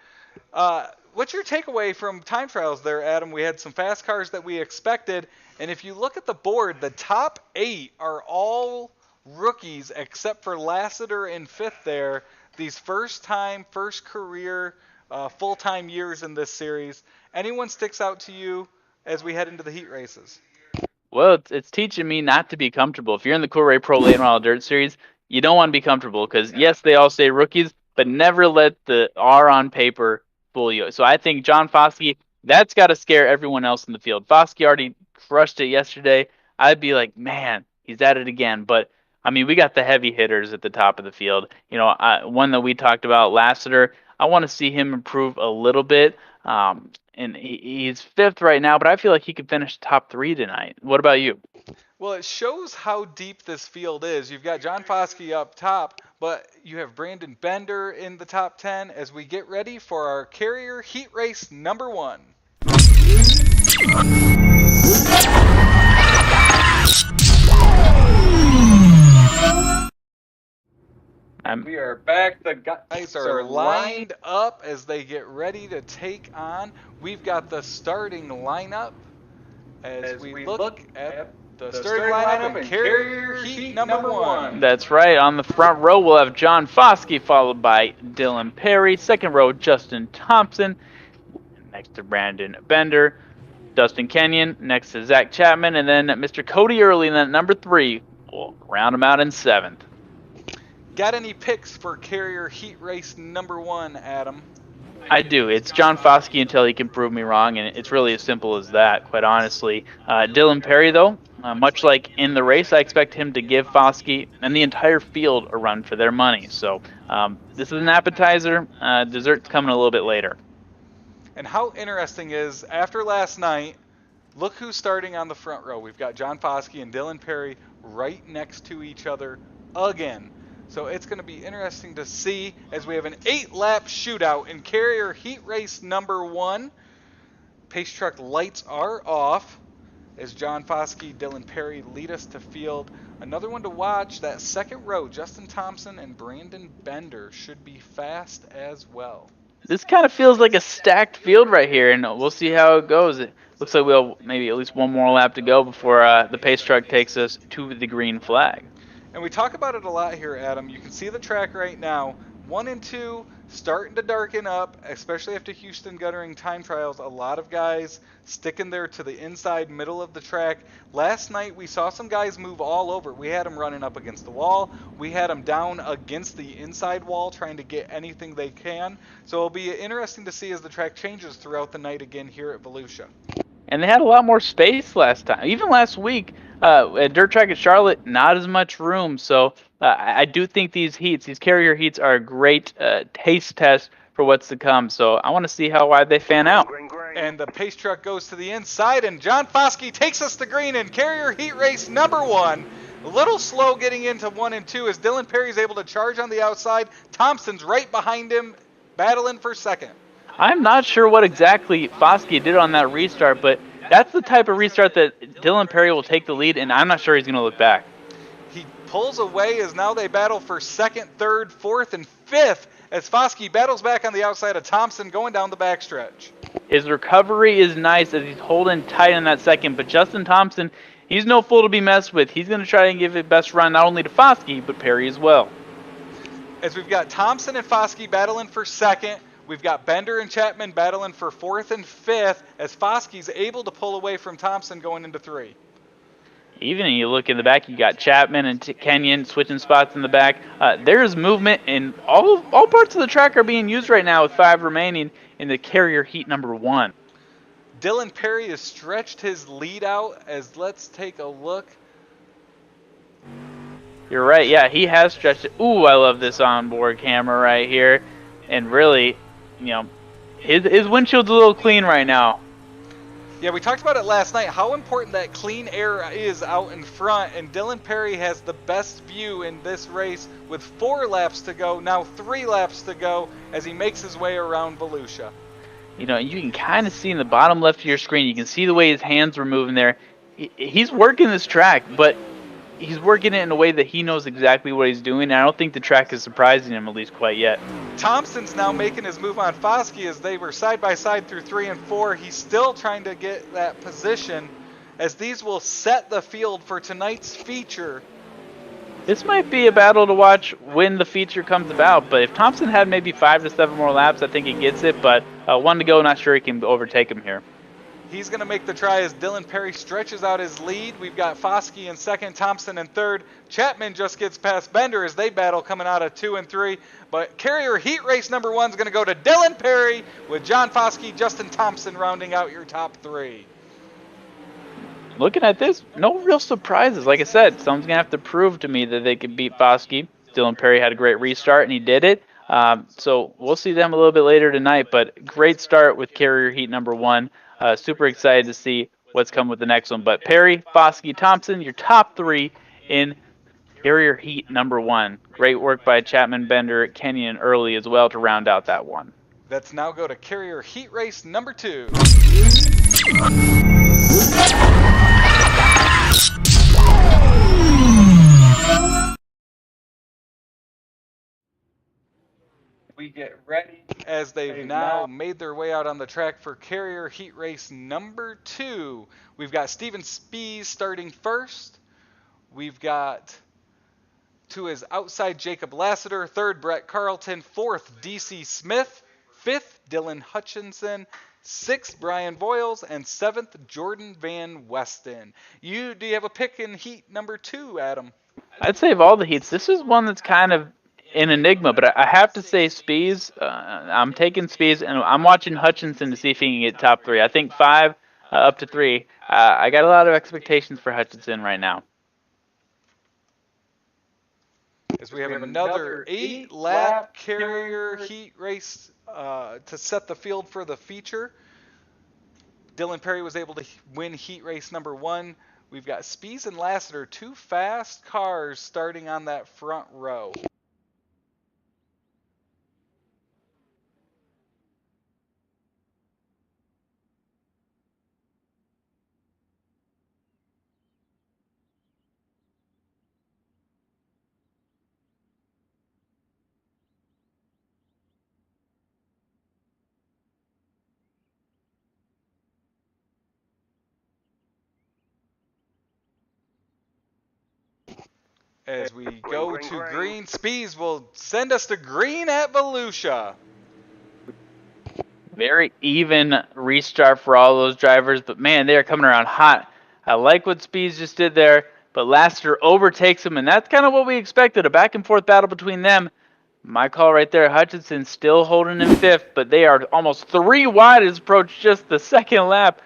S6: What's your takeaway from time trials there, Adam? We had some fast cars that we expected, and if you look at the board, the top 8 are all rookies except for Lassiter in 5th there. These first career, full-time years in this series. Anyone sticks out to you as we head into the heat races?
S7: Well, it's teaching me not to be comfortable. If you're in the Coolray Pro Late Model Dirt Series, you don't want to be comfortable because, yes, they all say rookies, but never let the R on paper fool you. So I think John Foskey, that's got to scare everyone else in the field. Foskey already crushed it yesterday. I'd be like, man, he's at it again. But I mean, we got the heavy hitters at the top of the field. One that we talked about, Lassiter. I want to see him improve a little bit. And he's 5th right now, but I feel like he could finish top 3 tonight. What about you?
S6: Well, it shows how deep this field is. You've got John Foskey up top, but you have Brandon Bender in the top 10 as we get ready for our Carrier Heat Race number 1. We are back. The guys are lined up as they get ready to take on. We've got the starting lineup as we look at the starting lineup in Carrier Heat number 1.
S7: That's right. On the front row, we'll have John Foskey, followed by Dylan Perry. Second row, Justin Thompson. Next to Brandon Bender. Dustin Kenyon. Next to Zach Chapman. And then Mr. Cody Early in that number 3. We'll round him out in 7th.
S6: Got any picks for Carrier Heat Race number 1, Adam?
S7: I do. It's John Foskey until he can prove me wrong, and it's really as simple as that, quite honestly. Dylan Perry, though, much like in the race, I expect him to give Foskey and the entire field a run for their money. So this is an appetizer. Dessert's coming a little bit later.
S6: And how interesting is, after last night, look who's starting on the front row. We've got John Foskey and Dylan Perry right next to each other again. So it's going to be interesting to see as we have an 8-lap shootout in Carrier Heat Race number 1. Pace truck lights are off as John Foskey, Dylan Perry lead us to field. Another one to watch, that second row, Justin Thompson and Brandon Bender should be fast as well.
S7: This kind of feels like a stacked field right here, and we'll see how it goes. It looks like we'll maybe at least one more lap to go before the pace truck takes us to the green flag.
S6: And we talk about it a lot here, Adam. You can see the track right now. 1 and 2 starting to darken up, especially after Houston Guttering time trials. A lot of guys sticking there to the inside middle of the track. Last night we saw some guys move all over. We had them running up against the wall. We had them down against the inside wall trying to get anything they can. So it'll be interesting to see as the track changes throughout the night again here at Volusia.
S7: And they had a lot more space last time. Even last week, at Dirt Track at Charlotte, not as much room. So I do think these Carrier heats are a great taste test for what's to come. So I want to see how wide they fan out.
S6: And the pace truck goes to the inside, and John Foskey takes us to green in Carrier Heat Race number 1. A little slow getting into 1 and 2 as Dylan Perry's able to charge on the outside. Thompson's right behind him, battling for second.
S7: I'm not sure what exactly Foskey did on that restart, but that's the type of restart that Dylan Perry will take the lead, and I'm not sure he's going to look back.
S6: He pulls away as now they battle for 2nd, 3rd, 4th, and 5th as Foskey battles back on the outside of Thompson going down the backstretch.
S7: His recovery is nice as he's holding tight in that second, but Justin Thompson, he's no fool to be messed with. He's going to try and give it best run not only to Foskey, but Perry as well.
S6: As we've got Thompson and Foskey battling for 2nd, we've got Bender and Chapman battling for 4th and 5th as Foskey's able to pull away from Thompson going into 3.
S7: Even when you look in the back, you got Chapman and Kenyon switching spots in the back. There's movement, and all parts of the track are being used right now with 5 remaining in the Carrier Heat number 1.
S6: Dylan Perry has stretched his lead out as let's take a look.
S7: You're right, yeah, he has stretched it. Ooh, I love this onboard camera right here. And really, his windshield's a little clean right now.
S6: Yeah, we talked about it last night, how important that clean air is out in front, and Dylan Perry has the best view in this race with 4 laps to go, now 3 laps to go, as he makes his way around Volusia.
S7: You can kind of see in the bottom left of your screen, you can see the way his hands were moving there. He's working this track, but he's working it in a way that he knows exactly what he's doing, and I don't think the track is surprising him, at least quite yet.
S6: Thompson's now making his move on Foskey as they were side by side through 3 and 4. He's still trying to get that position as these will set the field for tonight's feature.
S7: This might be a battle to watch when the feature comes about, but if Thompson had maybe 5 to 7 more laps, I think he gets it, but 1 to go, not sure he can overtake him here.
S6: He's going to make the try as Dylan Perry stretches out his lead. We've got Foskey in second, Thompson in third. Chapman just gets past Bender as they battle coming out of 2 and 3. But Carrier Heat Race number 1 is going to go to Dylan Perry with John Foskey, Justin Thompson rounding out your top 3.
S7: Looking at this, no real surprises. Like I said, someone's going to have to prove to me that they can beat Foskey. Dylan Perry had a great restart, and he did it. So we'll see them a little bit later tonight. But great start with Carrier Heat number 1. Super excited to see what's come with the next one. But Perry, Foskey, Thompson, your top 3 in Carrier Heat number 1. Great work by Chapman, Bender, Kenyon early as well to round out that one.
S6: Let's now go to Carrier Heat Race number 2.
S7: We get ready
S6: as they've now made their way out on the track for Carrier Heat Race number 2. We've got Steven Spees starting first. We've got to his outside Jacob Lassiter, third Brett Carlton, fourth DC Smith, fifth Dylan Hutchinson, sixth Brian Voiles, and seventh Jordan Van Westen. Do you have a pick in heat number 2, Adam?
S7: I'd say of all the heats, this is one that's kind of an enigma, but I have to say Spees. I'm taking Spees, and I'm watching Hutchinson to see if he can get top 3. I think 5 up to 3. I got a lot of expectations for Hutchinson right now.
S6: As we have another 8-lap Carrier Heat Race to set the field for the feature. Dylan Perry was able to win Heat Race number 1. We've got Spees and Lassiter, 2 fast cars starting on that front row. As we go to green, Spees will send us to green at Volusia.
S7: Very even restart for all those drivers, but man, they're coming around hot. I like what Spees just did there, but Lassiter overtakes him, and that's kind of what we expected, a back-and-forth battle between them. My call right there, Hutchinson still holding in 5th, but they are almost 3 wide as approach just the second lap.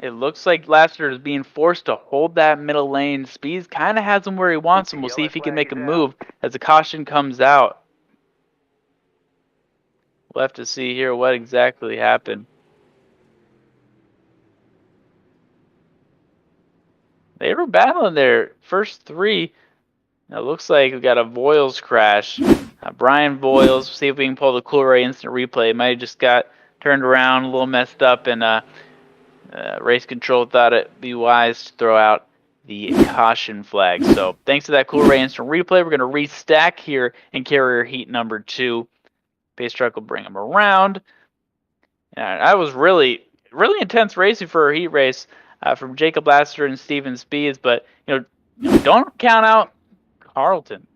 S7: It looks like Lassiter is being forced to hold that middle lane. Spees kind of has him where he wants him. We'll see if he can make a move as the caution comes out. We'll have to see here what exactly happened. They were battling their first 3. It looks like we got a Voiles crash. Brian Voiles, see if we can pull the Coolray instant replay. It might have just got turned around, a little messed up, and race control thought it'd be wise to throw out the caution flag. So thanks to that Coolray instant replay, we're going to restack here in Carrier Heat number 2. Pace truck will bring them around. That was really intense racing for a heat race from Jacob Lassiter and Steven Spees, but don't count out Carlton.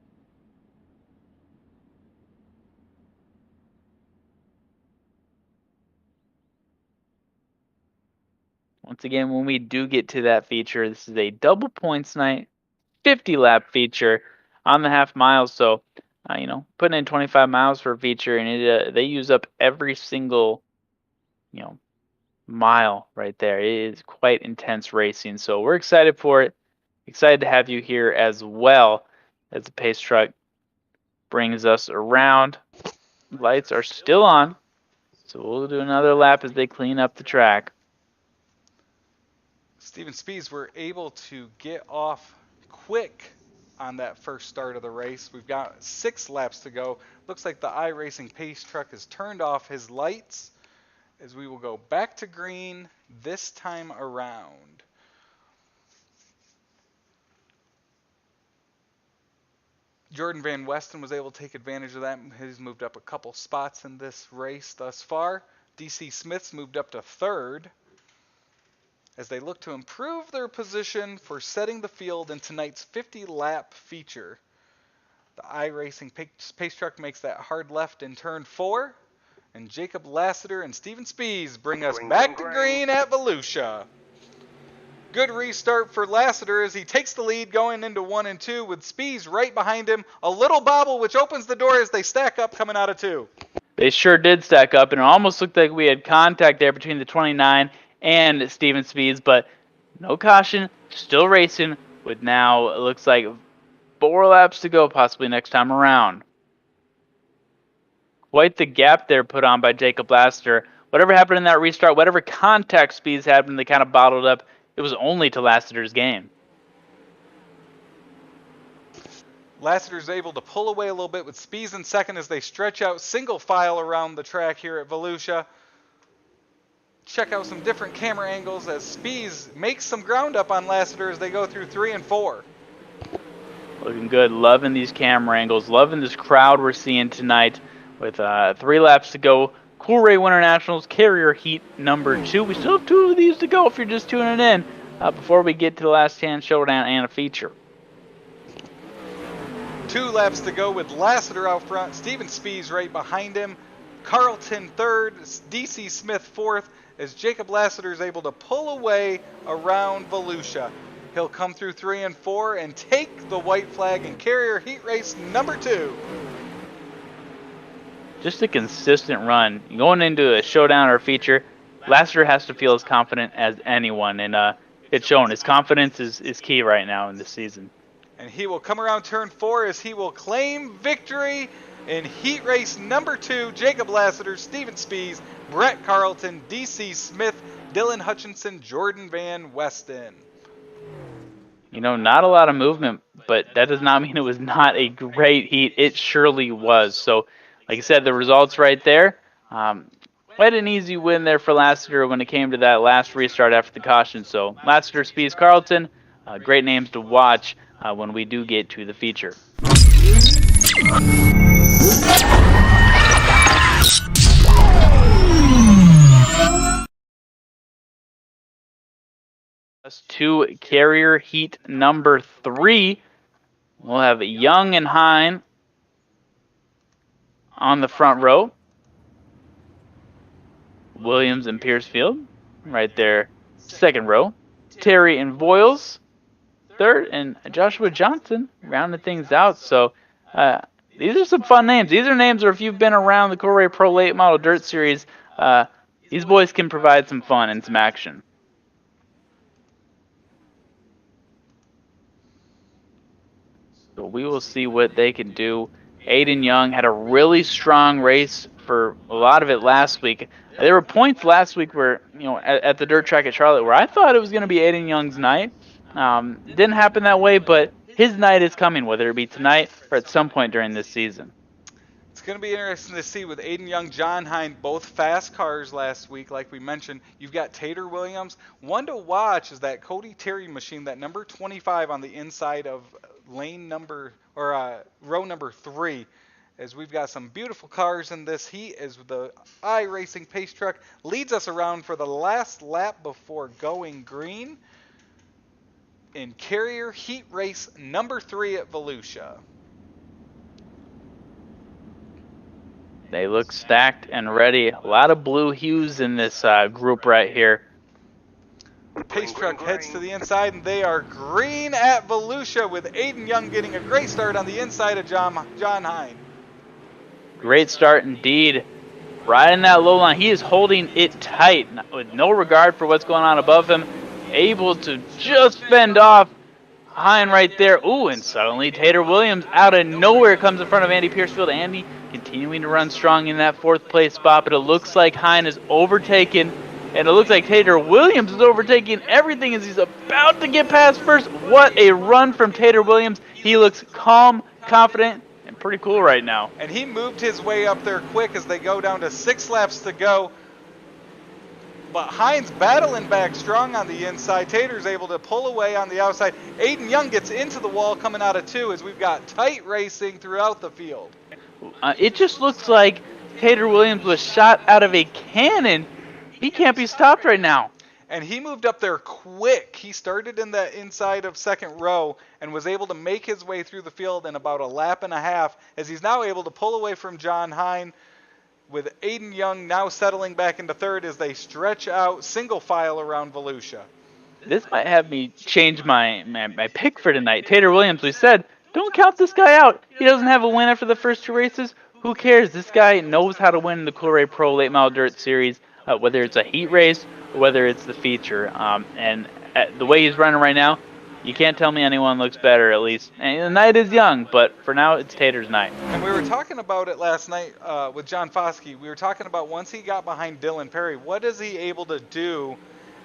S7: Once again, when we do get to that feature, this is a double points night, 50-lap feature on the half mile. So, putting in 25 miles for a feature, and they use up every single, mile right there. It is quite intense racing. So we're excited for it. Excited to have you here as well as the pace truck brings us around. Lights are still on. So we'll do another lap as they clean up the track.
S6: Steven Spees were able to get off quick on that first start of the race. We've got 6 laps to go. Looks like the iRacing pace truck has turned off his lights as we will go back to green this time around. Jordan Van Westen was able to take advantage of that. He's moved up a couple spots in this race thus far. DC Smith's moved up to 3rd as they look to improve their position for setting the field in tonight's 50-lap feature. The iRacing pace truck makes that hard left in turn 4, And Jacob Lassiter and Steven Spies bring us back to green at Volusia. Good restart for Lassiter as he takes the lead going into 1 and 2 with Spies right behind him. A little bobble which opens the door as they stack up coming out of 2.
S7: They sure did stack up, and it almost looked like we had contact there between the 29 and Steven Spies, but no caution, still racing with now, it looks like 4 laps to go possibly next time around. Quite the gap there put on by Jacob Lassiter. Whatever happened in that restart, whatever contact Spies had when they kind of bottled up, it was only to Lassiter's game.
S6: Lassiter's able to pull away a little bit with Spies in second as they stretch out single file around the track here at Volusia. Check out some different camera angles as Spies makes some ground up on Lassiter as they go through 3 and 4.
S7: Looking good, loving these camera angles, loving this crowd we're seeing tonight with 3 laps to go. Coolray WinterNationals Carrier Heat number 2. We still have 2 of these to go if you're just tuning in before we get to the last chance showdown and a feature.
S6: 2 laps to go with Lassiter out front, Steven Spies right behind him, Carlton third, DC Smith fourth, as Jacob Lassiter is able to pull away around Volusia. He'll come through 3 and 4 and take the white flag in Carrier Heat Race number 2.
S7: Just a consistent run. Going into a showdown or a feature, Lassiter has to feel as confident as anyone, and it's shown. His confidence is key right now in this season.
S6: And he will come around turn 4 as he will claim victory in Heat Race number 2. Jacob Lassiter, Steven Spies, Brett Carlton, DC Smith, Dylan Hutchinson, Jordan Van Westen.
S7: You know, not a lot of movement, but that does not mean it was not a great heat. It surely was. So, like I said, the results right there. Quite an easy win there for Lassiter when it came to that last restart after the caution. So, Lassiter, Spies, Carlton, great names to watch when we do get to the feature. To Carrier Heat number 3. We'll have Young and Hine on the front row. Williams and Piercefield right there, second row. Terry and Voiles, third, and Joshua Johnson rounding things out. So these are some fun names. These are names where if you've been around the Coolray Pro Late Model Dirt Series, these boys can provide some fun and some action. So we will see what they can do. Aiden Young had a really strong race for a lot of it last week. There were points last week where, you know, at the dirt track at Charlotte where I thought it was going to be Aiden Young's night. Didn't happen that way, but his night is coming, whether it be tonight or at some point during this season.
S6: It's going to be interesting to see with Aiden Young, John Hine, both fast cars last week, like we mentioned. You've got Tater Williams. One to watch is that Cody Terry machine, that number 25 on the inside of lane number, or row number 3. As we've got some beautiful cars in this heat, as the iRacing Pace Truck leads us around for the last lap before going green in Carrier Heat Race number 3 at Volusia.
S7: They look stacked and ready. A lot of blue hues in this group right here.
S6: The Pace Truck heads to the inside, and they are green at Volusia with Aiden Young getting a great start on the inside of John Hine.
S7: Great start indeed. Right in that low line. He is holding it tight with no regard for what's going on above him. Able to just fend off Hine right there. Ooh, and suddenly Tater Williams out of nowhere comes in front of Andy Piercefield. Andy continuing to run strong in that 4th place spot, but it looks like Hine is overtaken, and it looks like Tater Williams is overtaking everything as he's about to get past first. What a run from Tater Williams. He looks calm, confident, and pretty cool right now.
S6: And he moved his way up there quick as they go down to 6 laps to go. But Hine's battling back strong on the inside. Tater's able to pull away on the outside. Aiden Young gets into the wall coming out of 2 as we've got tight racing throughout the field.
S7: It just looks like Tater Williams was shot out of a cannon. He can't be stopped right now.
S6: And he moved up there quick. He started in the inside of 2nd row and was able to make his way through the field in about a lap and a half as he's now able to pull away from John Hine. with Aiden Young now settling back into third as they stretch out single file around Volusia.
S7: This might have me change my pick for tonight. Tater Williams, we said, don't count this guy out. He doesn't have a win after the first 2 races. Who cares? This guy knows how to win the Coolray Pro Late Model Dirt Series, whether it's a heat race or whether it's the feature. And the way he's running right now, you can't tell me anyone looks better, at least. And the night is young, but for now, it's Tater's night.
S6: And we were talking about it last night with John Foskey. We were talking about once he got behind Dylan Perry, what is he able to do?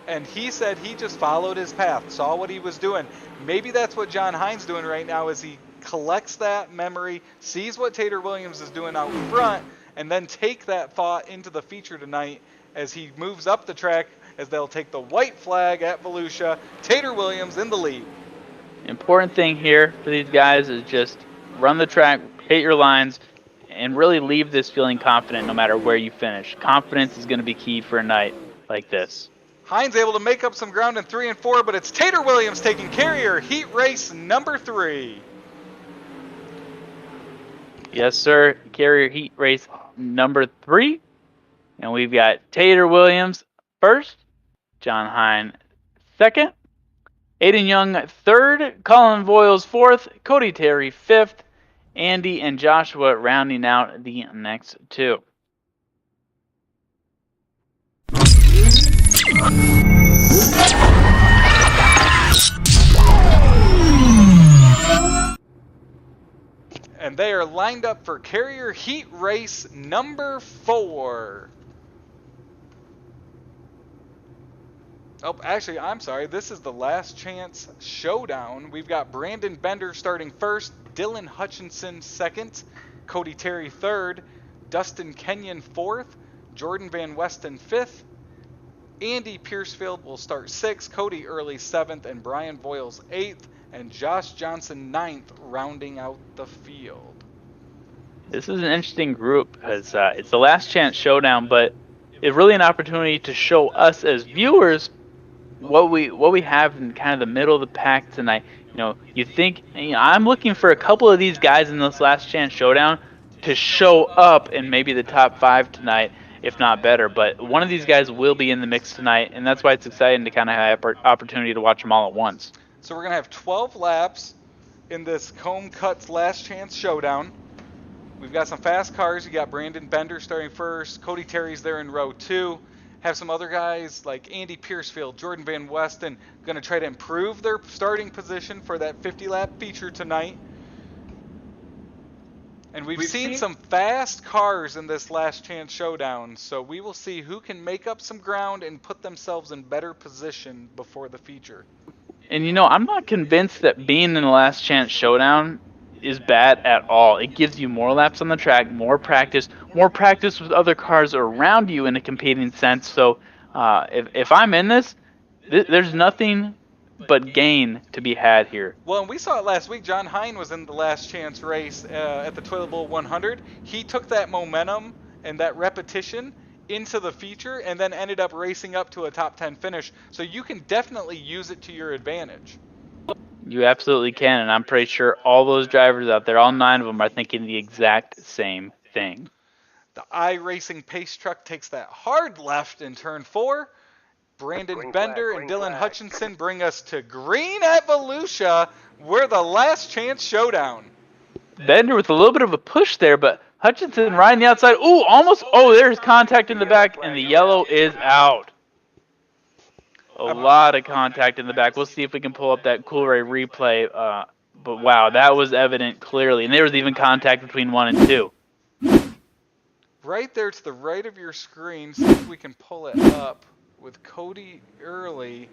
S6: And he said he just followed his path, saw what he was doing. Maybe that's what John Hines doing right now is he collects that memory, sees what Tater Williams is doing out front, and then take that thought into the feature tonight as he moves up the track as they'll take the white flag at Volusia. Tater Williams in the lead.
S7: Important thing here for these guys is just run the track, hit your lines, and really leave this feeling confident no matter where you finish. Confidence is going to be key for a night like this.
S6: Hines able to make up some ground in 3 and 4, but it's Tater Williams taking carrier heat race number 3.
S7: Yes, sir. Carrier heat race number 3. And we've got Tater Williams first, John Hine second, Aiden Young third, Colin Voiles fourth, Cody Terry fifth, Andy and Joshua rounding out the next 2.
S6: And they are lined up for carrier heat race number 4. Oh, actually, I'm sorry. This is the last chance showdown. We've got Brandon Bender starting first, Dylan Hutchinson second, Cody Terry third, Dustin Kenyon fourth, Jordan Van Westen fifth, Andy Piercefield will start 6th, Cody Early 7th, and Brian Voiles 8th, and Josh Johnson 9th, rounding out the field.
S7: This is an interesting group because it's the last chance showdown, but it's really an opportunity to show us as viewers what we have in kind of the middle of the pack tonight. You know, I'm looking for a couple of these guys in this last chance showdown to show up in maybe the top 5 tonight, if not better. But one of these guys will be in the mix tonight, and that's why it's exciting to kind of have opportunity to watch them all at once.
S6: So we're going to have 12 laps in this Comb Cuts Last Chance Showdown. We've got some fast cars. You got Brandon Bender starting first. Cody Terry's there in row 2. Have some other guys like Andy Piercefield, Jordan Van Westen, going to try to improve their starting position for that 50-lap feature tonight. And we've seen some fast cars in this last chance showdown, so we will see who can make up some ground and put themselves in better position before the feature.
S7: And you know, I'm not convinced that being in the last chance showdown is bad at all. It gives you more laps on the track, more practice with other cars around you in a competing sense. So if I'm in this, there's nothing but gain to be had here.
S6: Well, and we saw it last week. John Hine was in the last chance race at the Toilet Bowl 100. He took that momentum and that repetition into the feature and then ended up racing up to a top 10 finish. So you can definitely use it to your advantage.
S7: You absolutely can, and I'm pretty sure all those drivers out there, all 9 of them, are thinking the exact same thing.
S6: The iRacing pace truck takes that hard left in turn 4. Brandon Bender and Dylan Hutchinson bring us to green at Volusia. We're the last chance showdown.
S7: Bender with a little bit of a push there, but Hutchinson riding the outside. Ooh, almost. Oh, there's contact in the back, and the yellow is out. A lot of contact in the back. We'll see if we can pull up that Coolray replay. But wow, that was evident clearly. And there was even contact between 1 and 2.
S6: Right there to the right of your screen, see if we can pull it up with Cody Early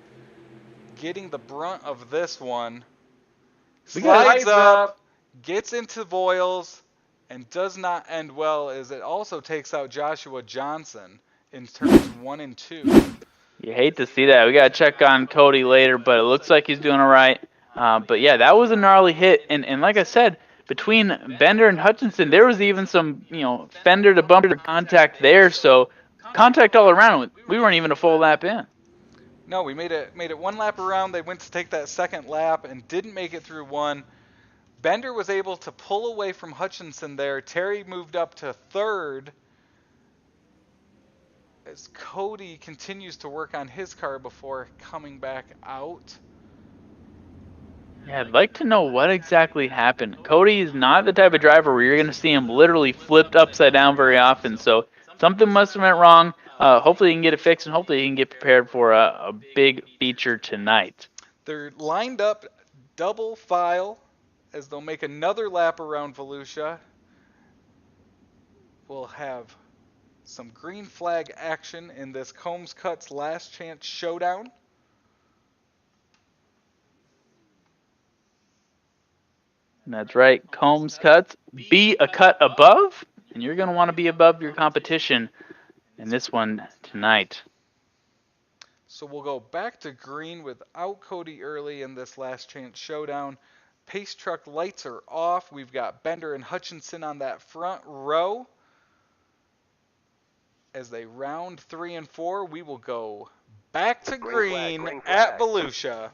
S6: getting the brunt of this one. Slides up, gets into Voiles, and does not end well as it also takes out Joshua Johnson in turns 1 and 2.
S7: You hate to see that. We got to check on Cody later, but it looks like he's doing all right. But yeah, that was a gnarly hit. And like I said, between Bender and Hutchinson, there was even some, fender to bumper contact there. So contact all around. We weren't even a full lap in.
S6: No, we made it 1 lap around. They went to take that second lap and didn't make it through 1. Bender was able to pull away from Hutchinson there. Terry moved up to 3rd. as Cody continues to work on his car before coming back out.
S7: Yeah, I'd like to know what exactly happened. Cody is not the type of driver where you're going to see him literally flipped upside down very often, so something must have went wrong. Hopefully he can get it fixed, and hopefully he can get prepared for a big feature tonight.
S6: They're lined up double file as they'll make another lap around Volusia. We'll have some green flag action in this Combs Cuts Last Chance Showdown.
S7: And that's right, Combs Cuts, be a cut above, and you're going to want to be above your competition in this one tonight.
S6: So we'll go back to green without Cody early in this Last Chance Showdown. Pace truck lights are off. We've got Bender and Hutchinson on that front row. As they round 3 and 4, we will go back to green at Volusia.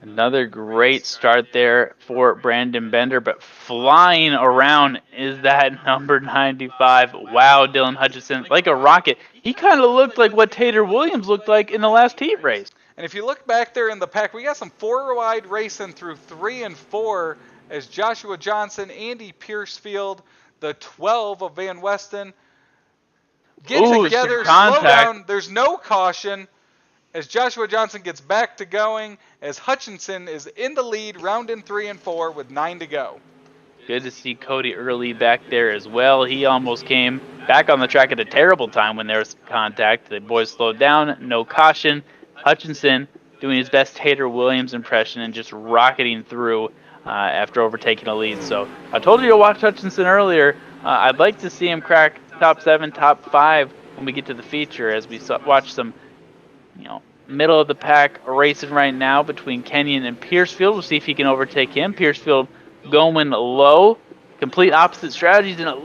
S7: Another great start there for Brandon Bender, but flying around is that number 95. Wow, Dylan Hutchinson, like a rocket. He kind of looked like what Tater Williams looked like in the last heat race.
S6: And if you look back there in the pack, we got some 4-wide racing through 3 and 4 as Joshua Johnson, Andy Piercefield, the 12 of Van Westen get together, slow down. There's no caution as Joshua Johnson gets back to going, as Hutchinson is in the lead, rounding 3 and 4 with 9 to go.
S7: Good to see Cody early back there as well. He almost came back on the track at a terrible time when there was contact. The boys slowed down, no caution. Hutchinson doing his best Tater Williams impression and just rocketing through after overtaking a lead. So I told you to watch Hutchinson earlier. I'd like to see him crack top 7, top 5 when we get to the feature, as we watch some, middle of the pack racing right now between Kenyon and Piercefield. We'll see if he can overtake him. Piercefield going low, complete opposite strategies, and it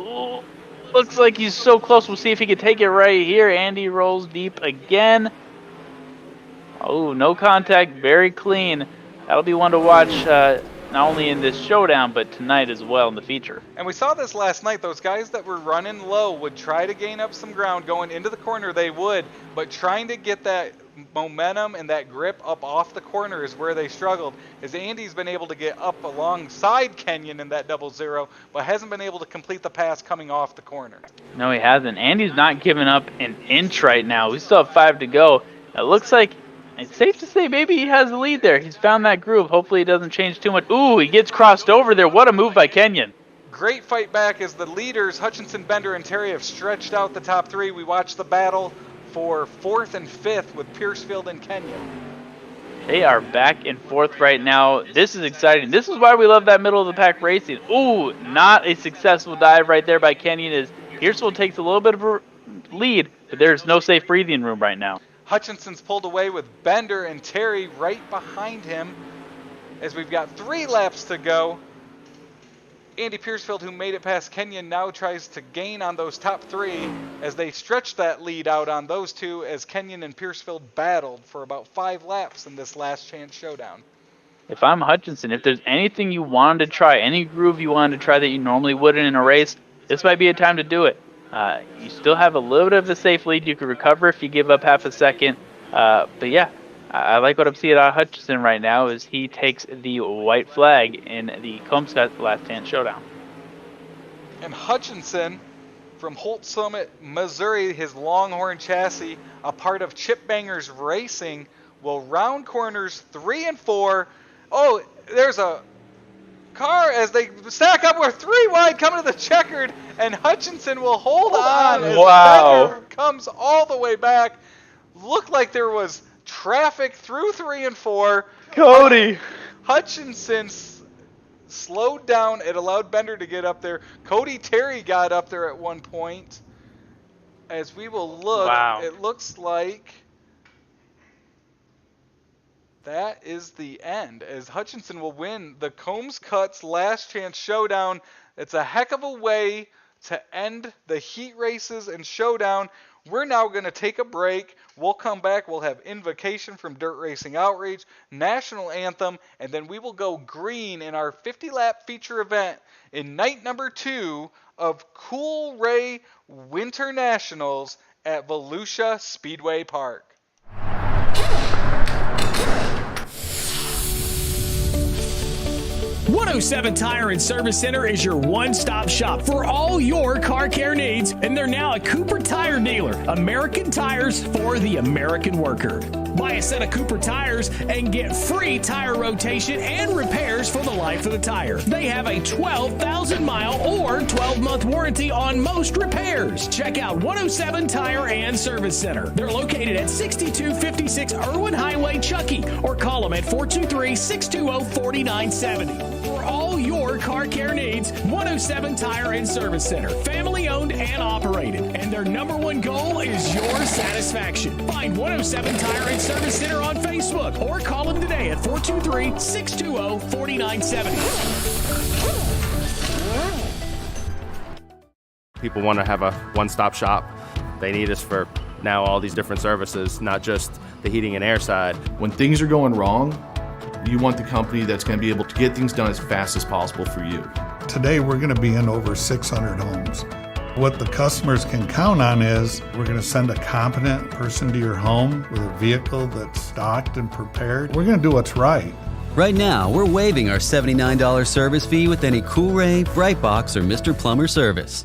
S7: looks like he's so close. We'll see if he can take it right here. Andy rolls deep again. Oh, no contact, very clean. That'll be one to watch not only in this showdown, but tonight as well in the feature.
S6: And we saw this last night. Those guys that were running low would try to gain up some ground going into the corner. They would, but trying to get that momentum and that grip up off the corner is where they struggled, as Andy's been able to get up alongside Kenyon in that 00, but hasn't been able to complete the pass coming off the corner.
S7: No, he hasn't. Andy's not giving up an inch right now. We still have 5 to go. It looks like it's safe to say maybe he has the lead there. He's found that groove. Hopefully it doesn't change too much. Ooh, he gets crossed over there. What a move by Kenyon.
S6: Great fight back as the leaders, Hutchinson, Bender, and Terry, have stretched out the top 3. We watched the battle for 4th and 5th with Piercefield and Kenyon.
S7: They are back and forth right now. This is exciting. This is why we love that middle of the pack racing. Ooh, not a successful dive right there by Kenyon, as Piercefield takes a little bit of a lead, but there's no safe breathing room right now.
S6: Hutchinson's pulled away with Bender and Terry right behind him as we've got 3 laps to go. Andy Piercefield, who made it past Kenyon, now tries to gain on those top 3 as they stretch that lead out on those 2, as Kenyon and Piercefield battled for about 5 laps in this Last Chance Showdown.
S7: If I'm Hutchinson, if there's anything you wanted to try, any groove you wanted to try that you normally wouldn't in a race, this might be a time to do it. You still have a little bit of a safe lead. You can recover if you give up half a second. But yeah, I like what I'm seeing out of Hutchinson right now, as he takes the white flag in the Combs Cuts Last Chance Showdown.
S6: And Hutchinson from Holt Summit, Missouri, his Longhorn chassis, a part of Chip Bangers Racing, will round corners 3 and 4. Oh, there's a car as they stack up. We're 3 wide coming to the checkered, and Hutchinson will hold on as Bender comes all the way back. Looked like there was traffic through 3 and 4.
S7: Cody!
S6: Hutchinson slowed down. It allowed Bender to get up there. Cody Terry got up there at one point. As we will look, it looks like that is the end, as Hutchinson will win the Combs Cuts Last Chance Showdown. It's a heck of a way to end the heat races and showdown. We're now going to take a break. We'll come back. We'll have Invocation from Dirt Racing Outreach, National Anthem, and then we will go green in our 50-lap feature event in night number 2 of Coolray WinterNationals at Volusia Speedway Park.
S14: .107 Tire and Service Center is your one-stop shop for all your car care needs, and they're now a Cooper Tire dealer. American tires for the American worker. Buy a set of Cooper tires and get free tire rotation and repairs for the life of the tire. They have a 12,000-mile or 12-month warranty on most repairs. Check out 107 Tire and Service Center. They're located at 6256 Irwin Highway, Chuckey, or call them at 423-620-4970. For all your car care needs, 107 Tire and Service Center. Family owned and operated. And their number one goal is your satisfaction. Find 107 Tire and Service Center on Facebook or call them today at 423-620-4970.
S1: People want to have a one-stop shop. They need us for now all these different services, not just the heating and air side.
S2: When things are going wrong, you want the company that's going to be able to get things done as fast as possible for you.
S3: Today we're going to be in over 600 homes. What the customers can count on is we're going to send a competent person to your home with a vehicle that's stocked and prepared. We're going to do what's right.
S4: Right now, we're waiving our $79 service fee with any Coolray, Brite Box, or Mr. Plumber service.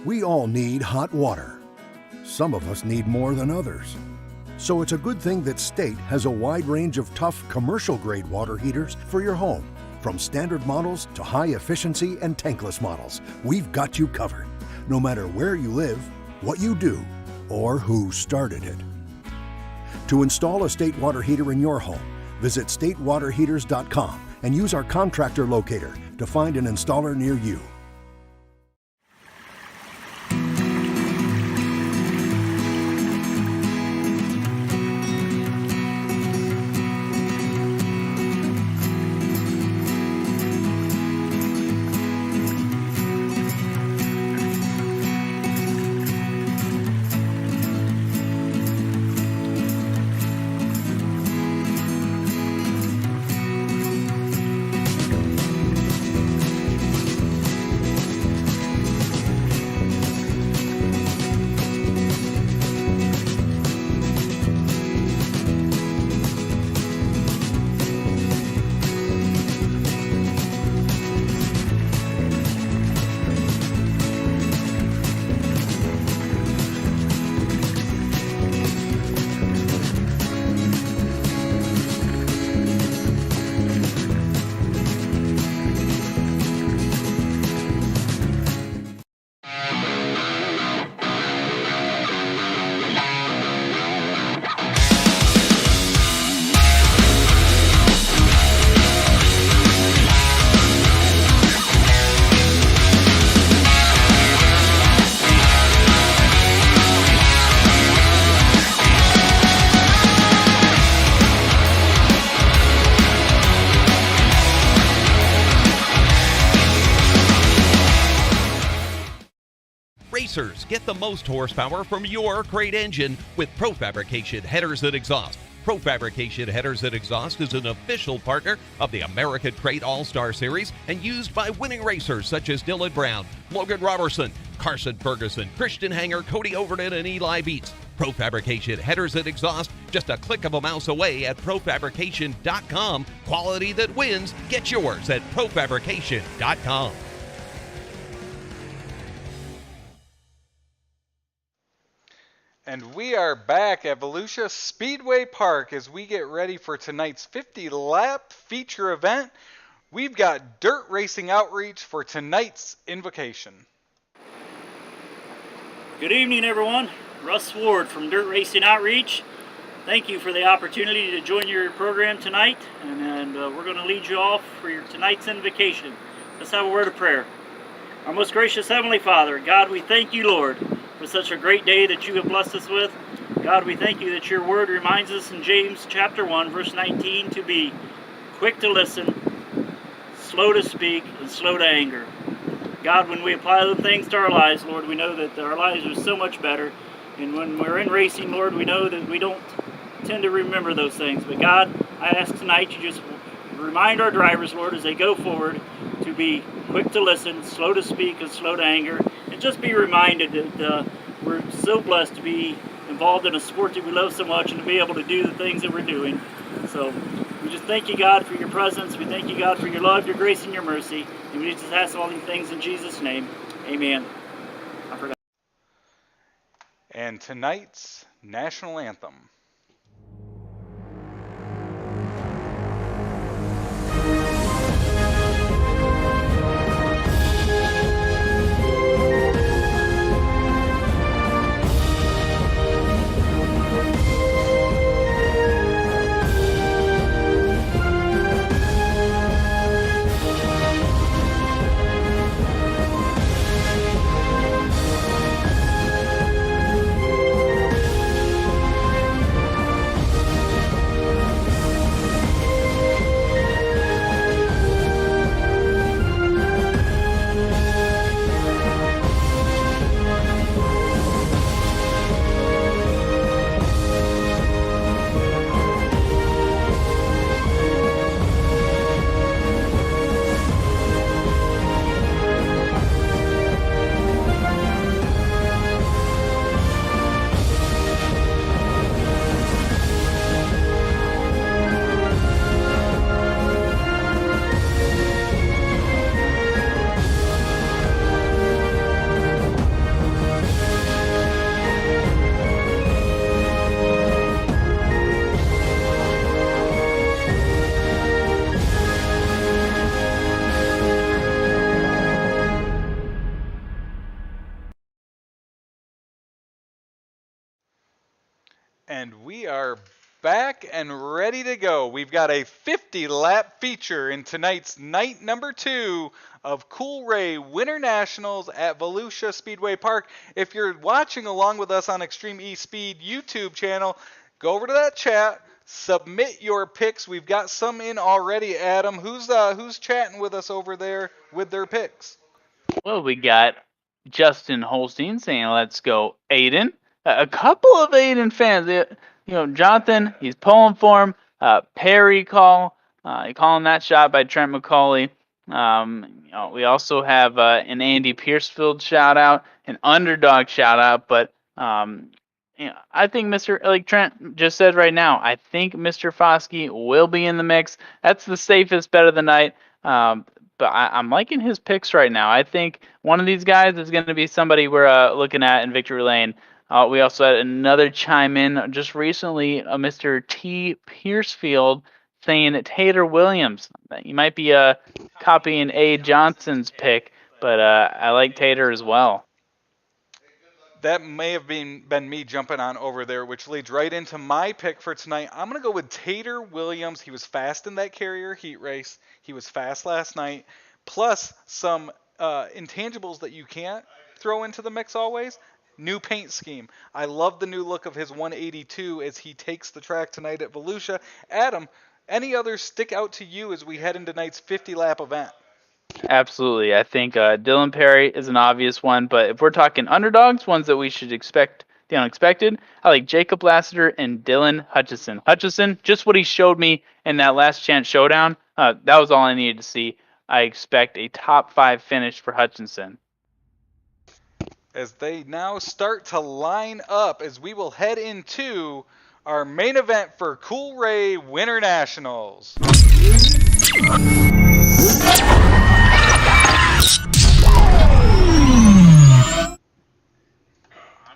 S5: We all need hot water. Some of us need more than others. So it's a good thing that State has a wide range of tough commercial-grade water heaters for your home. From standard models to high-efficiency and tankless models, we've got you covered, no matter where you live, what you do, or who started it. To install a State water heater in your home, visit statewaterheaters.com and use our contractor locator to find an installer near you.
S8: Racers, get the most horsepower from your great engine with ProFabrication headers and exhaust. ProFabrication Headers and Exhaust is an official partner of the American Crate All-Star Series and used by winning racers such as Dylan Brown, Logan Robertson, Carson Ferguson, Christian Hanger, Cody Overton, and Eli Beats. ProFabrication Headers and Exhaust, just a click of a mouse away at ProFabrication.com. Quality that wins. Get yours at ProFabrication.com.
S6: And we are back at Volusia Speedway Park as we get ready for tonight's 50-lap feature event. We've got dirt racing outreach for tonight's invocation.
S16: Good evening, everyone. Russ Ward from Dirt Racing Outreach. Thank you for the opportunity to join your program tonight, and we're going to lead you off for your tonight's invocation. Let's have a word of prayer. Our most gracious Heavenly Father, God, we thank you, Lord, for such a great day that you have blessed us with. God, we thank you that your word reminds us in James chapter 1, verse 19, to be quick to listen, slow to speak, and slow to anger. God, when we apply those things to our lives, Lord, we know that our lives are so much better. And when we're in racing, Lord, we know that we don't tend to remember those things. But God, I ask tonight you just remind our drivers, Lord, as they go forward, to be quick to listen, slow to speak, and slow to anger. And just be reminded that we're so blessed to be involved in a sport that we love so much and to be able to do the things that we're doing. So we just thank you, God, for your presence. We thank you, God, for your love, your grace, and your mercy. And we just ask all these things in Jesus' name. Amen. I forgot.
S6: And tonight's national anthem. And we are back and ready to go. We've got a 50-lap feature in tonight's night number 2 of Coolray WinterNationals at Volusia Speedway Park. If you're watching along with us on Extreme eSpeed YouTube channel, go over to that chat, submit your picks. We've got some in already, Adam. Who's chatting with us over there with their picks?
S7: Well, we got Justin Holstein saying, let's go, Aiden. A couple of Aiden fans. Jonathan, he's pulling for him. Perry calling that shot by Trent McCauley. We also have an Andy Piercefield shout out, an underdog shout out, but I think like Trent just said right now, I think Mr. Foskey will be in the mix. That's the safest bet of the night. But I'm liking his picks right now. I think one of these guys is going to be somebody we're looking at in victory lane. We also had another chime in just recently, Mr. T. Piercefield saying Tater Williams. You might be copying A. Johnson's pick, but I like Tater as well.
S6: That may have been me jumping on over there, which leads right into my pick for tonight. I'm going to go with Tater Williams. He was fast in that Carrier heat race. He was fast last night. Plus some intangibles that you can't throw into the mix always. New paint scheme. I love the new look of his 182 as he takes the track tonight at Volusia. Adam, any others stick out to you as we head into tonight's 50-lap event?
S7: Absolutely. I think Dylan Perry is an obvious one, but if we're talking underdogs, ones that we should expect the unexpected, I like Jacob Lassiter and Dylan Hutchison. Hutchison, just what he showed me in that last chance showdown, that was all I needed to see. I expect a top 5 finish for Hutchinson.
S6: As they now start to line up, as we will head into our main event for Coolray WinterNationals.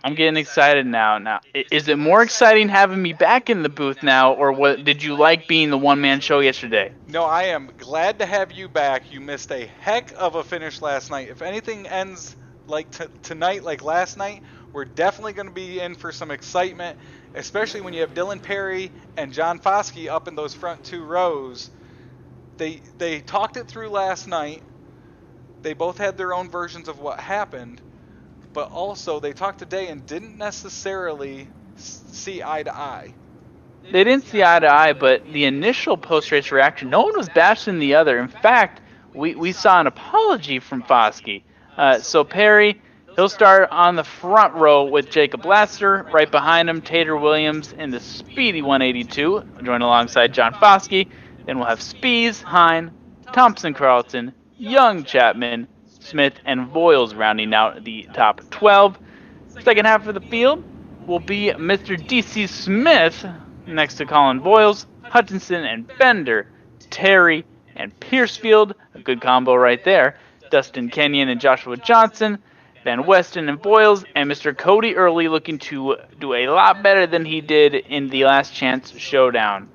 S7: I'm getting excited now. Now, is it more exciting having me back in the booth now, or what? Did you like being the one-man show yesterday?
S6: No, I am glad to have you back. You missed a heck of a finish last night. If anything ends like tonight, like last night, we're definitely going to be in for some excitement, especially when you have Dylan Perry and John Foskey up in those front 2 rows. They talked it through last night. They both had their own versions of what happened. But also, they talked today and didn't necessarily see eye to eye.
S7: They didn't see eye to eye, but the initial post-race reaction, no one was bashing the other. In fact, we saw an apology from Foskey. So Perry, he'll start on the front row with Jacob Lassiter. Right behind him, Tater Williams in the speedy 182, joined alongside John Foskey. Then we'll have Spees, Hine, Thompson Carlton, Young Chapman, Smith, and Voiles rounding out the top 12. Second half of the field will be Mr. D.C. Smith next to Colin Voiles, Hutchinson and Bender, Terry and Piercefield, a good combo right there, Dustin Kenyon and Joshua Johnson, Van Weston and Voiles, and Mr. Cody Early looking to do a lot better than he did in the last chance showdown.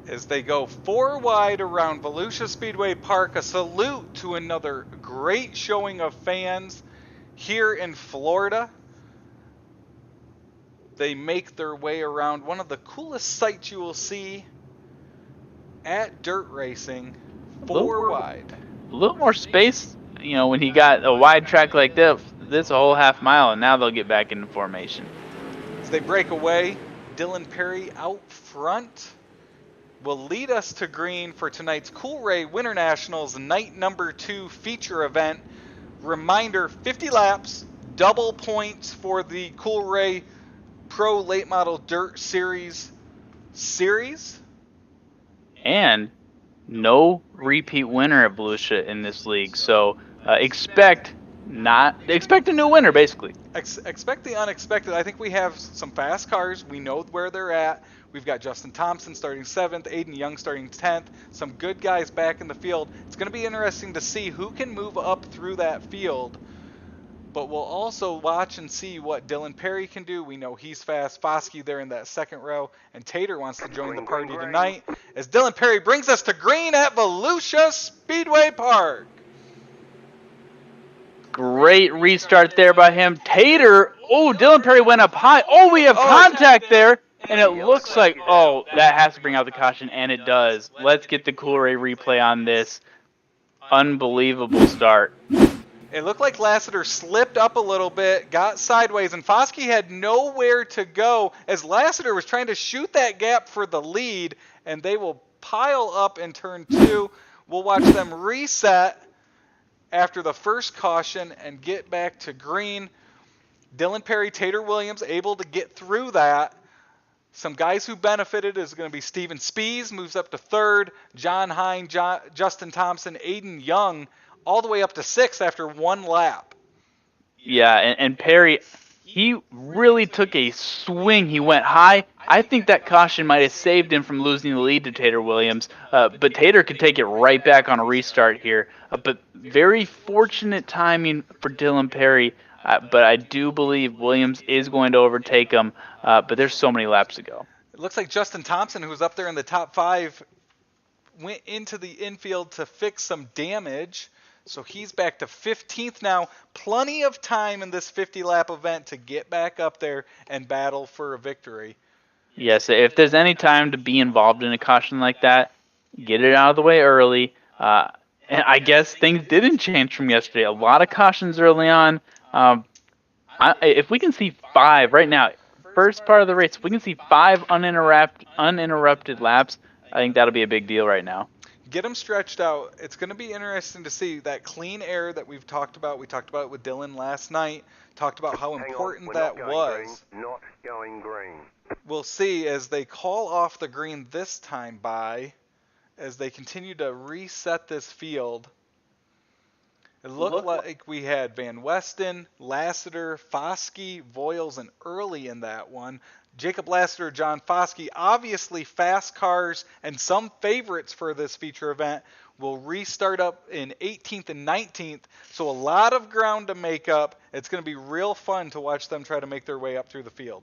S6: As they go 4 wide around Volusia Speedway Park, a salute to another great showing of fans here in Florida. They make their way around one of the coolest sights you will see at dirt racing, 4 wide.
S7: A little more space, you know, when he got a wide track like this a whole half mile, and now they'll get back into formation.
S6: As they break away, Dylan Perry out front will lead us to green for tonight's Coolray WinterNationals night number 2 feature event. Reminder, 50 laps, double points for the Coolray Pro Late Model Dirt Series.
S7: And no repeat winner at Volusia in this league, so expect a new winner, basically.
S6: Expect the unexpected. I think we have some fast cars. We know where they're at. We've got Justin Thompson starting 7th, Aiden Young starting 10th. Some good guys back in the field. It's going to be interesting to see who can move up through that field. But we'll also watch and see what Dylan Perry can do. We know he's fast. Foskey there in that second row. And Tater wants to join the party tonight as Dylan Perry brings us to green at Volusia Speedway Park.
S7: Great restart there by him. Tater, Dylan Perry went up high. We have contact there. And it looks like, that has to bring out the caution, and it does. Let's get the Coolray replay on this. Unbelievable start.
S6: It looked like Lassiter slipped up a little bit, got sideways, and Foskey had nowhere to go as Lassiter was trying to shoot that gap for the lead, and they will pile up in turn 2. We'll watch them reset after the first caution and get back to green. Dylan Perry, Tater Williams able to get through that. Some guys who benefited is going to be Steven Spees, moves up to 3rd, John Hine, Justin Thompson, Aiden Young, all the way up to 6th after 1 lap.
S7: Yeah, and Perry, he really took a swing. He went high. I think that caution might have saved him from losing the lead to Tater Williams, but Tater could take it right back on a restart here. But very fortunate timing for Dylan Perry. But I do believe Williams is going to overtake him, but there's so many laps to go.
S6: It looks like Justin Thompson, who was up there in the top 5, went into the infield to fix some damage. So he's back to 15th now. Plenty of time in this 50-lap event to get back up there and battle for a victory.
S7: Yes, if there's any time to be involved in a caution like that, get it out of the way early. And I guess things didn't change from yesterday. A lot of cautions early on. If we can see 5 right now, first part of the race, if we can see 5 uninterrupted laps, I think that'll be a big deal right now.
S6: get them stretched out. It's going to be interesting to see that clean air that we've talked about. We talked about it with Dylan last night. Talked about how important that was.
S17: Not going green.
S6: We'll see as they call off the green this time as they continue to reset this field. It looked like we had Van Westen, Lassiter, Foskey, Voiles, and Early in that one. Jacob Lassiter, John Foskey, obviously fast cars and some favorites for this feature event, will restart up in 18th and 19th. So a lot of ground to make up. It's going to be real fun to watch them try to make their way up through the field.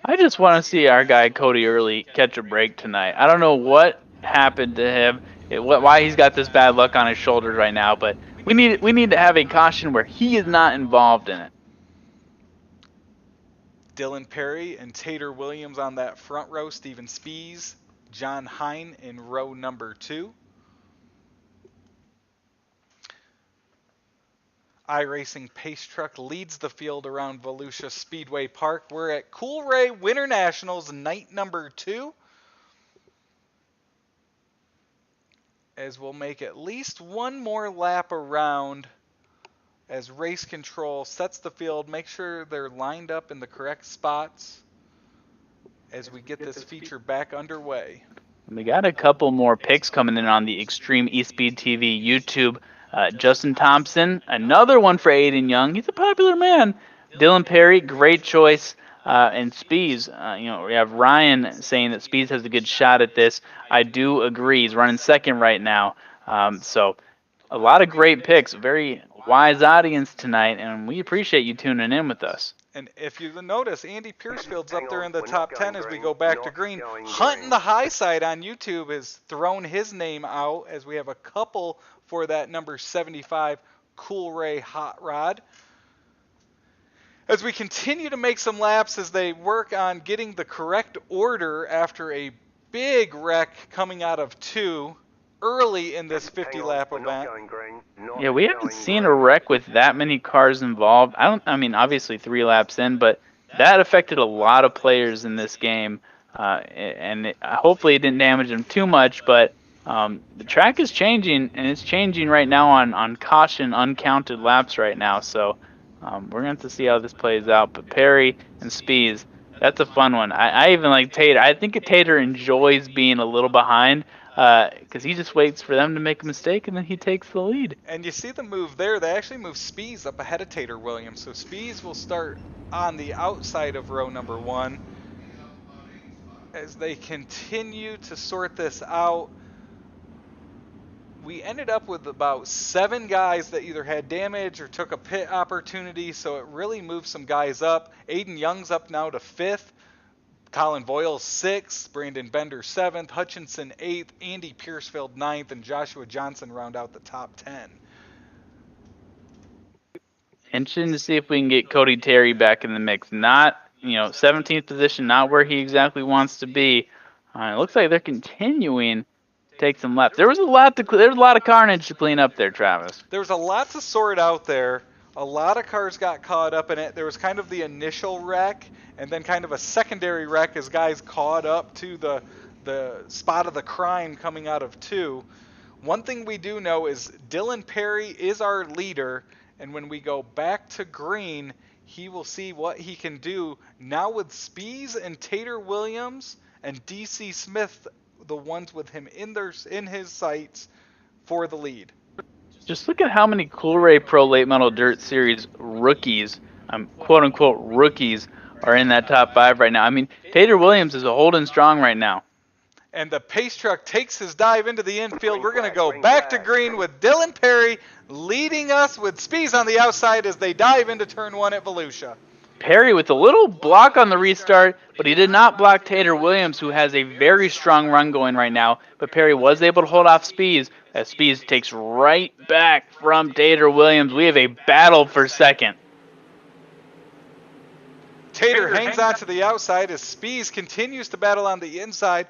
S7: I just want to see our guy Cody Early catch a break tonight. I don't know what happened to him, why he's got this bad luck on his shoulders right now, but we need to have a caution where he is not involved in it.
S6: Dylan Perry and Tater Williams on that front row. Steven Spies, John Hine in row number 2. iRacing Pace Truck leads the field around Volusia Speedway Park. We're at Coolray WinterNationals night number 2. As we'll make at least one more lap around as race control sets the field, make sure they're lined up in the correct spots as we get this feature back underway.
S7: We got a couple more picks coming in on the Extreme eSpeed TV YouTube. Justin Thompson, another one for Aiden Young. He's a popular man. Dylan Perry, great choice. And Spies, we have Ryan saying that Spies has a good shot at this. I do agree. He's running second right now. So a lot of great picks. Very wise audience tonight, and we appreciate you tuning in with us.
S6: And if you notice, Andy Piercefield's up there in the top 10 as we go back to green. Hunting the high side on YouTube has thrown his name out as we have a couple for that number 75 Coolray Hot Rod. As we continue to make some laps as they work on getting the correct order after a big wreck coming out of 2 early in this 50-lap event.
S7: Yeah, we haven't seen a wreck with that many cars involved. I mean, obviously 3 laps in, but that affected a lot of players in this game, and hopefully it didn't damage them too much. But the track is changing, and it's changing right now on caution, uncounted laps right now. So we're going to have to see how this plays out. But Perry and Spies, that's a fun one. I even like Tater. I think Tater enjoys being a little behind, because he just waits for them to make a mistake, and then he takes the lead.
S6: And you see the move there. They actually move Spies up ahead of Tater Williams. So Spies will start on the outside of row number 1 as they continue to sort this out. We ended up with about 7 guys that either had damage or took a pit opportunity, so it really moved some guys up. Aiden Young's up now to 5th. Colin Voiles 6th, Brandon Bender 7th, Hutchinson 8th, Andy Piercefield 9th, and Joshua Johnson round out the top 10.
S7: Interesting to see if we can get Cody Terry back in the mix. Not, 17th position, not where he exactly wants to be. It looks like they're continuing to take some laps. There was a lot of carnage to clean up there, Travis.
S6: There was a lot to sort out there. A lot of cars got caught up in it. There was kind of the initial wreck, and then kind of a secondary wreck as guys caught up to the spot of the crime coming out of 2. One thing we do know is Dylan Perry is our leader, and when we go back to green, he will see what he can do. Now with Spies and Tater Williams and DC Smith, the ones with him in his sights for the lead.
S7: Just look at how many Coolray Pro Late Model Dirt Series rookies, quote-unquote rookies, are in that top 5 right now. I mean, Tater Williams is holding strong right now.
S6: And the pace truck takes his dive into the infield. We're going to go back to green with Dylan Perry leading us with Spies on the outside as they dive into turn 1 at Volusia.
S7: Perry with a little block on the restart, but he did not block Tater Williams, who has a very strong run going right now. But Perry was able to hold off Spies, as Spies takes right back from Tater Williams. We have a battle for second.
S6: Tater hangs on to the outside as Spies continues to battle on the inside.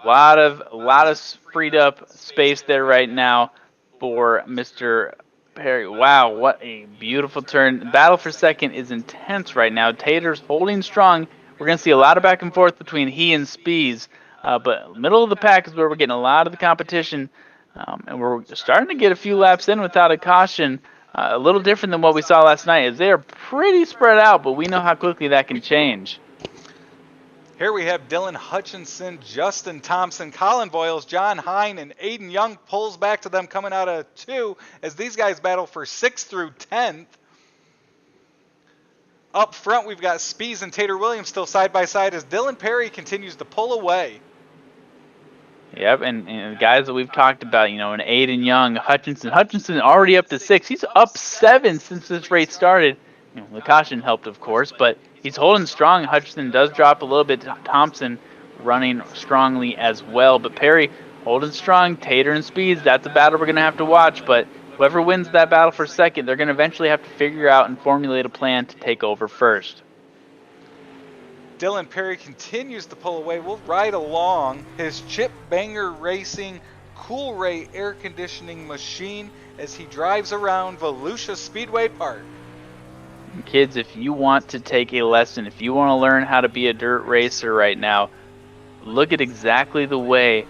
S7: A lot of freed up space there right now for Mr. Perry. Wow, what a beautiful turn. The battle for second is intense right now. Tater's holding strong. We're going to see a lot of back and forth between he and Spies. but middle of the pack is where we're getting a lot of the competition, and we're starting to get a few laps in without a caution. A little different than what we saw last night, as they're pretty spread out, but we know how quickly that can change.
S6: Here we have Dylan Hutchinson, Justin Thompson, Colin Voiles, John Hine, and Aiden Young pulls back to them coming out of 2 as these guys battle for 6th through 10th. Up front, we've got Spees and Tater Williams still side by side as Dylan Perry continues to pull away.
S7: Yep, and the guys that we've talked about, and Aiden Young, Hutchinson already up to 6. He's up 7 since this race started. The caution helped, of course, but he's holding strong. Hutchinson does drop a little bit. Thompson running strongly as well, but Perry holding strong. Tater and Speeds, that's a battle we're going to have to watch, but whoever wins that battle for second, they're going to eventually have to figure out and formulate a plan to take over first.
S6: Dylan Perry continues to pull away. We'll ride along his Chip Banger Racing Coolray air conditioning machine as he drives around Volusia Speedway Park.
S7: Kids, if you want to take a lesson, if you want to learn how to be a dirt racer right now, look at exactly the way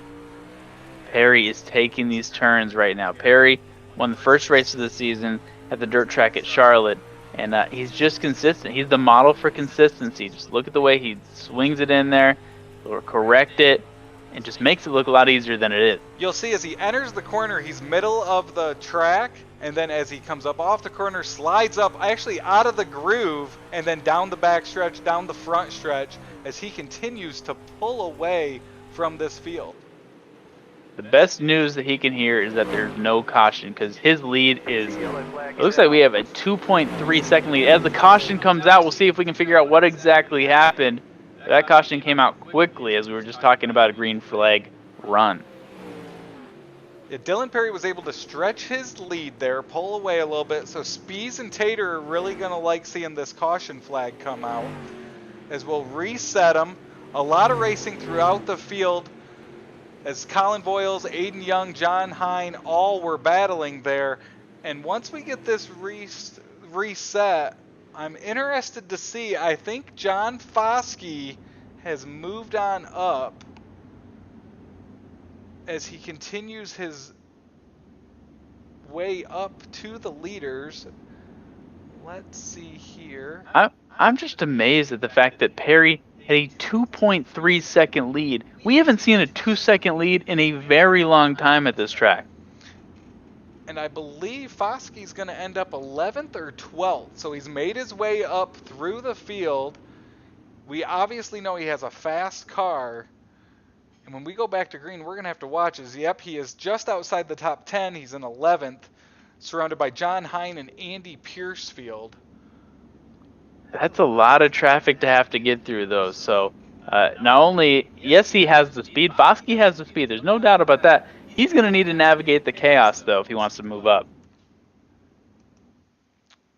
S7: Perry is taking these turns right now. Perry won the first race of the season at the dirt track at Charlotte, and he's just consistent. He's the model for consistency. Just look at the way he swings it in there, or correct it, and just makes it look a lot easier than it is.
S6: You'll see as he enters the corner, he's middle of the track, and then as he comes up off the corner, slides up actually out of the groove, and then down the back stretch, down the front stretch, as he continues to pull away from this field.
S7: The best news that he can hear is that there's no caution, because his lead is, it looks like we have a 2.3 second lead. As the caution comes out, we'll see if we can figure out what exactly happened. That caution came out quickly, as we were just talking about a green flag run.
S6: Yeah, Dylan Perry was able to stretch his lead there, pull away a little bit, so Spees and Tater are really going to like seeing this caution flag come out, as we'll reset them. A lot of racing throughout the field, as Colin Voiles, Aiden Young, John Hine, all were battling there. And once we get this reset, I'm interested to see, I think John Foskey has moved on up as he continues his way up to the leaders. Let's see here.
S7: I'm just amazed at the fact that Perry had a 2.3 second lead. We haven't seen a 2 second lead in a very long time at this track.
S6: And I believe Foskey's going to end up 11th or 12th. So he's made his way up through the field. We obviously know he has a fast car. And when we go back to green, we're going to have to watch as, yep, he is just outside the top 10. He's in 11th, surrounded by John Hine and Andy Piercefield.
S7: That's a lot of traffic to have to get through, though. So not only, yes, he has the speed. Foskey has the speed. There's no doubt about that. He's going to need to navigate the chaos, though, if he wants to move up.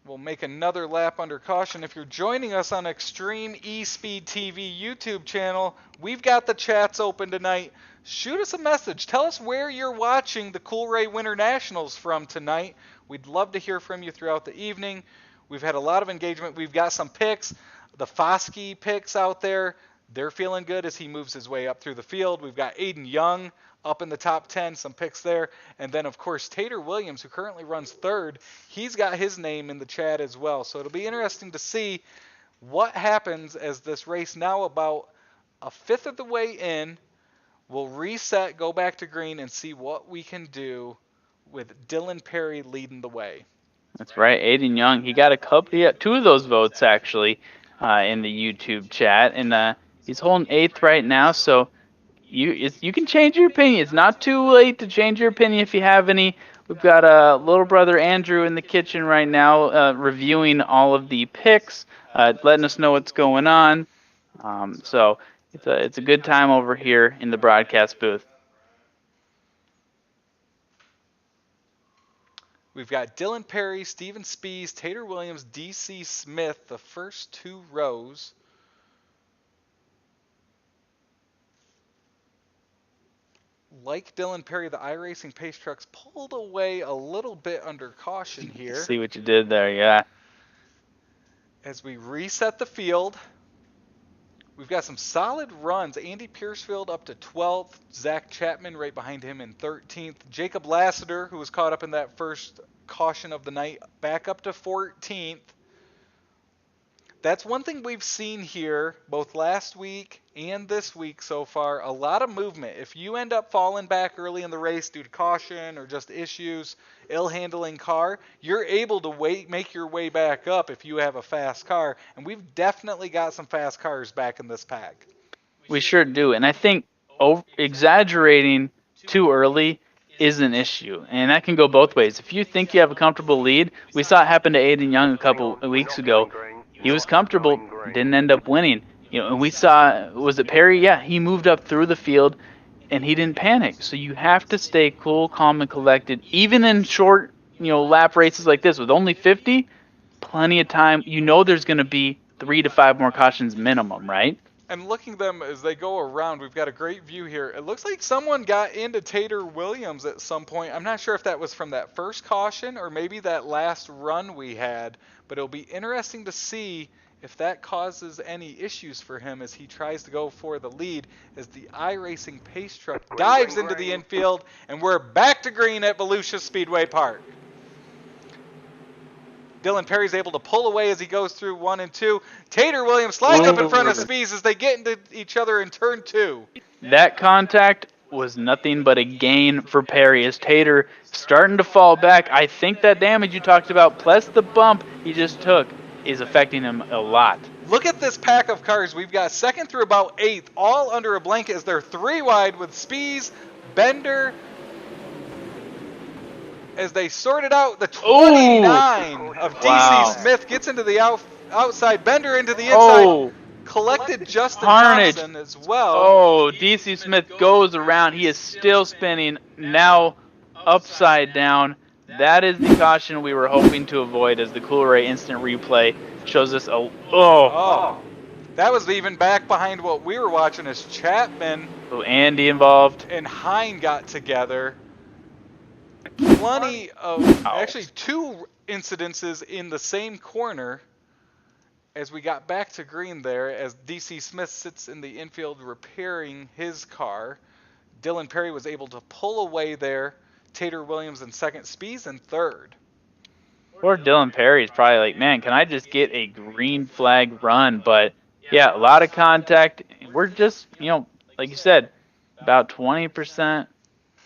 S6: We'll make another lap under caution. If you're joining us on Extreme eSpeed TV YouTube channel, we've got the chats open tonight. Shoot us a message. Tell us where you're watching the Coolray WinterNationals from tonight. We'd love to hear from you throughout the evening. We've had a lot of engagement. We've got some picks. The Foskey picks out there, they're feeling good as he moves his way up through the field. We've got Aiden Young up in the top 10, some picks there. And then, of course, Tater Williams, who currently runs third, he's got his name in the chat as well. So it'll be interesting to see what happens as this race, now about a fifth of the way in, will reset, go back to green, and see what we can do with Dylan Perry leading the way.
S7: That's right, Aiden Young. He got two of those votes, actually, in the YouTube chat. And he's holding 8th right now, so you can change your opinion. It's not too late to change your opinion if you have any. We've got little brother Andrew in the kitchen right now reviewing all of the picks, letting us know what's going on. So it's a good time over here in the broadcast booth.
S6: We've got Dylan Perry, Steven Spees, Tater Williams, DC Smith, the first two rows. Like Dylan Perry, the iRacing pace trucks pulled away a little bit under caution here.
S7: See what you did there, yeah.
S6: As we reset the field. We've got some solid runs. Andy Piercefield up to 12th. Zach Chapman right behind him in 13th. Jacob Lassiter, who was caught up in that first caution of the night, back up to 14th. That's one thing we've seen here, both last week and this week so far, a lot of movement. If you end up falling back early in the race due to caution or just issues, ill-handling car, you're able to make your way back up if you have a fast car. And we've definitely got some fast cars back in this pack.
S7: We sure do. And I think exaggerating too early is an issue. And that can go both ways. If you think you have a comfortable lead, we saw it happen to Aiden Young a couple of weeks ago. He was comfortable, didn't end up winning. And we saw, was it Perry? Yeah, he moved up through the field, and he didn't panic. So you have to stay cool, calm, and collected. Even in short, lap races like this with only 50, plenty of time. There's going to be 3 to 5 more cautions minimum, right?
S6: And looking at them as they go around, we've got a great view here. It looks like someone got into Tater Williams at some point. I'm not sure if that was from that first caution or maybe that last run we had, but it'll be interesting to see if that causes any issues for him as he tries to go for the lead as the iRacing pace truck dives into the infield, and we're back to green at Volusia Speedway Park. Dylan Perry's able to pull away as he goes through 1 and 2. Tater Williams slides up in front of Spees as they get into each other in turn 2.
S7: That contact was nothing but a gain for Perry as Tater starting to fall back. I think that damage you talked about, plus the bump he just took, is affecting him a lot.
S6: Look at this pack of cars. We've got 2nd through about 8th, all under a blanket as they're 3 wide with Spees, Bender, as they sorted out the 29 of DC Smith gets into the outside, Bender into the inside, collected Justin Thompson as well.
S7: Oh, DC Smith goes around. He is still spinning, now upside down. That is the caution we were hoping to avoid as the Coolray instant replay shows us
S6: that was even back behind what we were watching as Chapman.
S7: So Andy involved.
S6: And Hine got together. Plenty of, actually 2 incidences in the same corner as we got back to green there as DC Smith sits in the infield repairing his car. Dylan Perry was able to pull away there. Tater Williams in 2nd, Spees in 3rd.
S7: Poor Dylan Perry is probably like, man, can I just get a green flag run? But yeah, a lot of contact. We're just, like you said, about 20%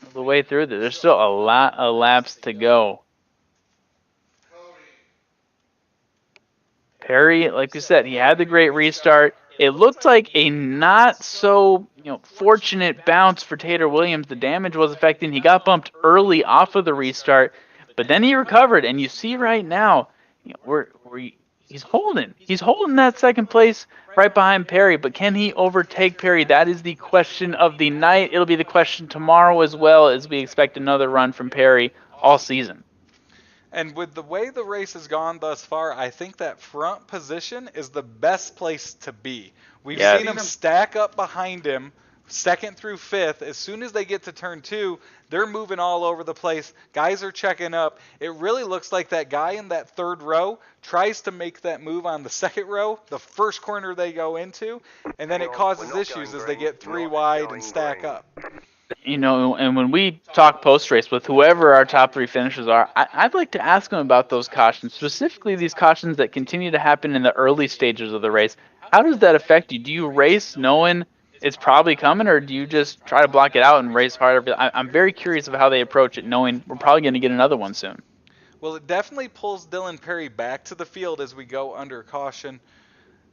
S7: of the way through this. There's still a lot of laps to go. Perry, like we said, he had the great restart. It looked like a not so fortunate bounce for Tater Williams. The damage was affecting. He got bumped early off of the restart, but then he recovered. And you see right now, he's holding that 2nd place right behind Perry. But can he overtake Perry? That is the question of the night. It'll be the question tomorrow as well, as we expect another run from Perry all season.
S6: And with the way the race has gone thus far, I think that front position is the best place to be. We've seen them stack up behind him, 2nd through 5th. As soon as they get to turn 2, they're moving all over the place. Guys are checking up. It really looks like that guy in that 3rd row tries to make that move on the 2nd row, the first corner they go into, and then it causes issues as they get 3 wide and stack up.
S7: And when we talk post-race with whoever our top 3 finishers are, I'd like to ask them about those cautions, specifically these cautions that continue to happen in the early stages of the race. How does that affect you? Do you race knowing it's probably coming, or do you just try to block it out and race harder? I'm very curious of how they approach it, knowing we're probably going to get another one soon.
S6: Well, it definitely pulls Dylan Perry back to the field as we go under caution.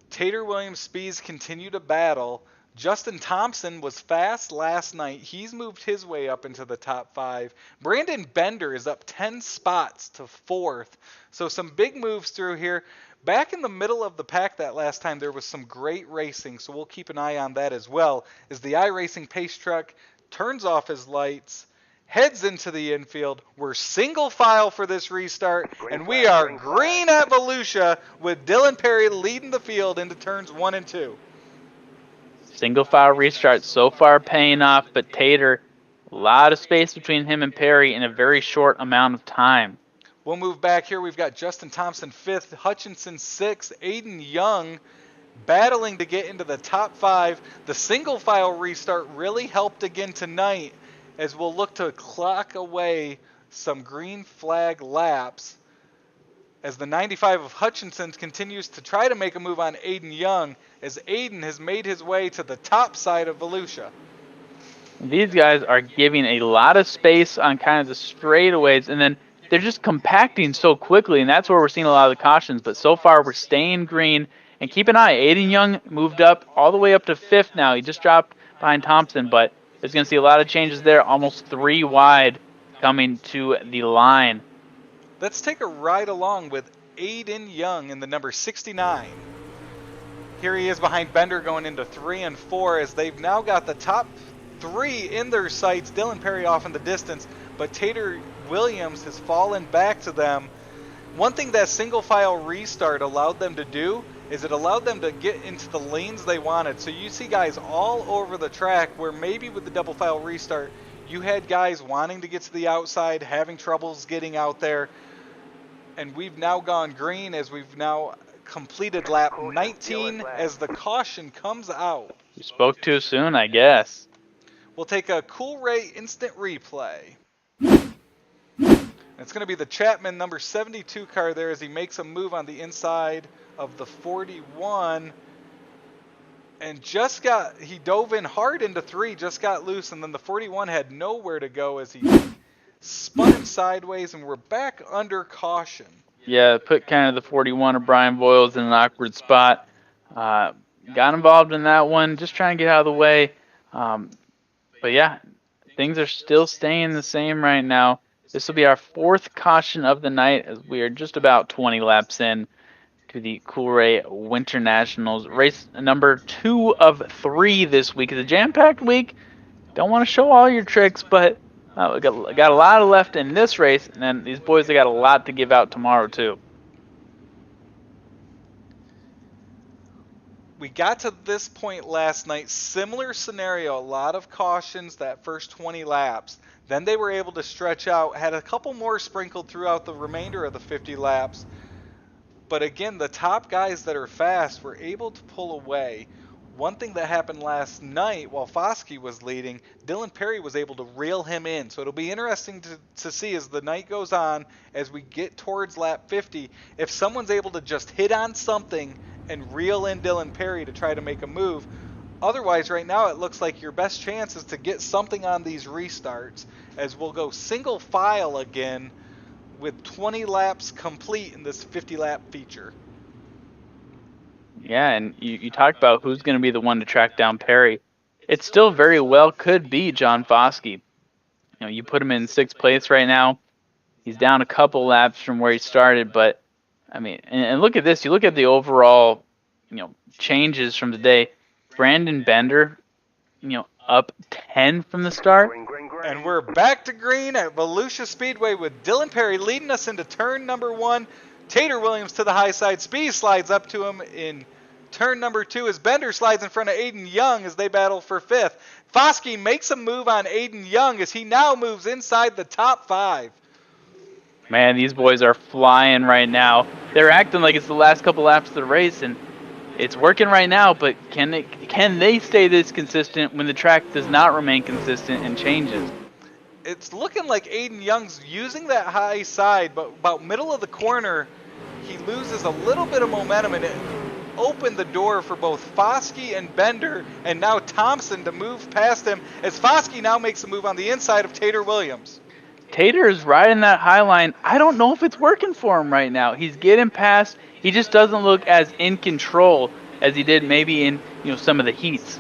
S6: Tater Williams Spees continue to battle. Justin Thompson was fast last night. He's moved his way up into the top 5. Brandon Bender is up 10 spots to 4th. So some big moves through here. Back in the middle of the pack that last time, there was some great racing, so we'll keep an eye on that as well. As the iRacing pace truck turns off his lights, heads into the infield. We're single file for this restart, and we are green at Volusia with Dylan Perry leading the field into turns 1 and 2.
S7: Single file restart so far paying off, but Tater, a lot of space between him and Perry in a very short amount of time.
S6: We'll move back here. We've got Justin Thompson 5th, Hutchinson 6th, Aiden Young battling to get into the top 5. The single file restart really helped again tonight, as we'll look to clock away some green flag laps as the 95 of Hutchinson continues to try to make a move on Aiden Young, as Aiden has made his way to the top side of Volusia.
S7: These guys are giving a lot of space on kind of the straightaways, and then they're just compacting so quickly, and that's where we're seeing a lot of the cautions. But so far, we're staying green. And keep an eye, Aiden Young moved up all the way up to 5th now. He just dropped behind Thompson, but there's going to see a lot of changes there, almost 3 wide coming to the line.
S6: Let's take a ride along with Aiden Young in the number 69. Here he is behind Bender going into 3 and 4, as they've now got the top 3 in their sights. Dylan Perry off in the distance, but Tater Williams has fallen back to them. One thing that single file restart allowed them to do is it allowed them to get into the lanes they wanted. So you see guys all over the track, where maybe with the double file restart, you had guys wanting to get to the outside, having troubles getting out there. And we've now gone green, as we've now completed lap 19 as the caution comes out.
S7: You spoke too soon, I guess.
S6: We'll take a Coolray instant replay. It's going to be the Chapman number 72 car there, as he makes a move on the inside of the 41. And he dove in hard into 3, just got loose, and then the 41 had nowhere to go as he spun him sideways, and we're back under caution.
S7: Yeah, put kind of the 41 of Brian Boyles in an awkward spot. Got involved in that one, just trying to get out of the way. But yeah, things are still staying the same right now. This will be our 4th caution of the night, as we are just about 20 laps in to the Coolray WinterNationals. Race number 2 of 3 this week. It's a jam-packed week. Don't want to show all your tricks, but we got a lot left in this race, and then these boys, they got a lot to give out tomorrow too.
S6: We got to this point last night, similar scenario, a lot of cautions that first 20 laps. Then they were able to stretch out, had a couple more sprinkled throughout the remainder of the 50 laps. But again, the top guys that are fast were able to pull away. One thing that happened last night while Foskey was leading, Dylan Perry was able to reel him in. So it'll be interesting to see as the night goes on, as we get towards lap 50, if someone's able to just hit on something and reel in Dylan Perry to try to make a move. Otherwise, right now, it looks like your best chance is to get something on these restarts, as we'll go single file again with 20 laps complete in this 50-lap feature.
S7: Yeah, and you talked about who's going to be the one to track down Perry. It still very well could be John Foskey. You put him in 6th place right now. He's down a couple laps from where he started, but I mean, and look at this. You look at the overall, changes from today. Brandon Bender, up 10 from the start.
S6: And we're back to green at Volusia Speedway with Dylan Perry leading us into turn number 1. Tater Williams to the high side. Speed slides up to him in turn number 2 as Bender slides in front of Aiden Young as they battle for 5th. Foskey makes a move on Aiden Young as he now moves inside the top 5.
S7: Man, these boys are flying right now. They're acting like it's the last couple laps of the race, and it's working right now, but can they stay this consistent when the track does not remain consistent and changes?
S6: It's looking like Aiden Young's using that high side, but about middle of the corner, he loses a little bit of momentum, and it opened the door for both Foskey and Bender, and now Thompson to move past him, as Foskey now makes a move on the inside of Tater Williams.
S7: Tater is riding that high line. I don't know if it's working for him right now. He's getting past. He just doesn't look as in control as he did maybe in some of the heats.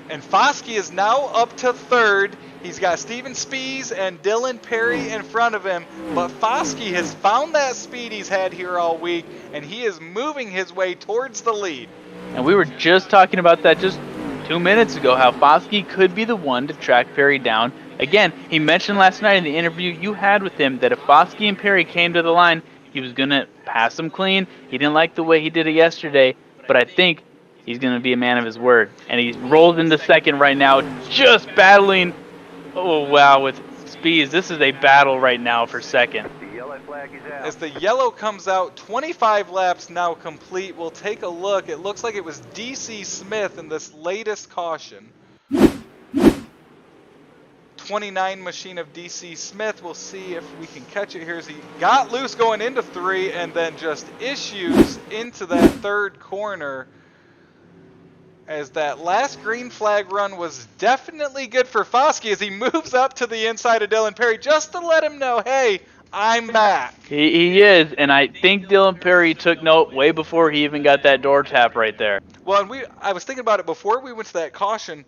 S6: And Foskey is now up to 3rd. He's got Steven Spies and Dylan Perry in front of him, but Foskey has found that speed he's had here all week, and he is moving his way towards the lead.
S7: And we were just talking about that just 2 minutes ago, how Foskey could be the one to track Perry down. Again, he mentioned last night in the interview you had with him that if Foskey and Perry came to the line, he was going to pass them clean. He didn't like the way he did it yesterday, but I think he's going to be a man of his word. And he's rolled into 2nd right now, just battling. Oh, wow, with Speeds. This is a battle right now for 2nd.
S6: As the yellow comes out, 25 laps now complete. We'll take a look. It looks like it was DC Smith in this latest caution. 29 machine of DC Smith. We'll see if we can catch it here as he got loose going into 3 and then just issues into that third corner. As that last green flag run was definitely good for Foskey as he moves up to the inside of Dylan Perry just to let him know, hey, I'm back.
S7: He is, and I think Dylan Perry took note way before he even got that door tap right there.
S6: Well, and I was thinking about it before we went to that caution.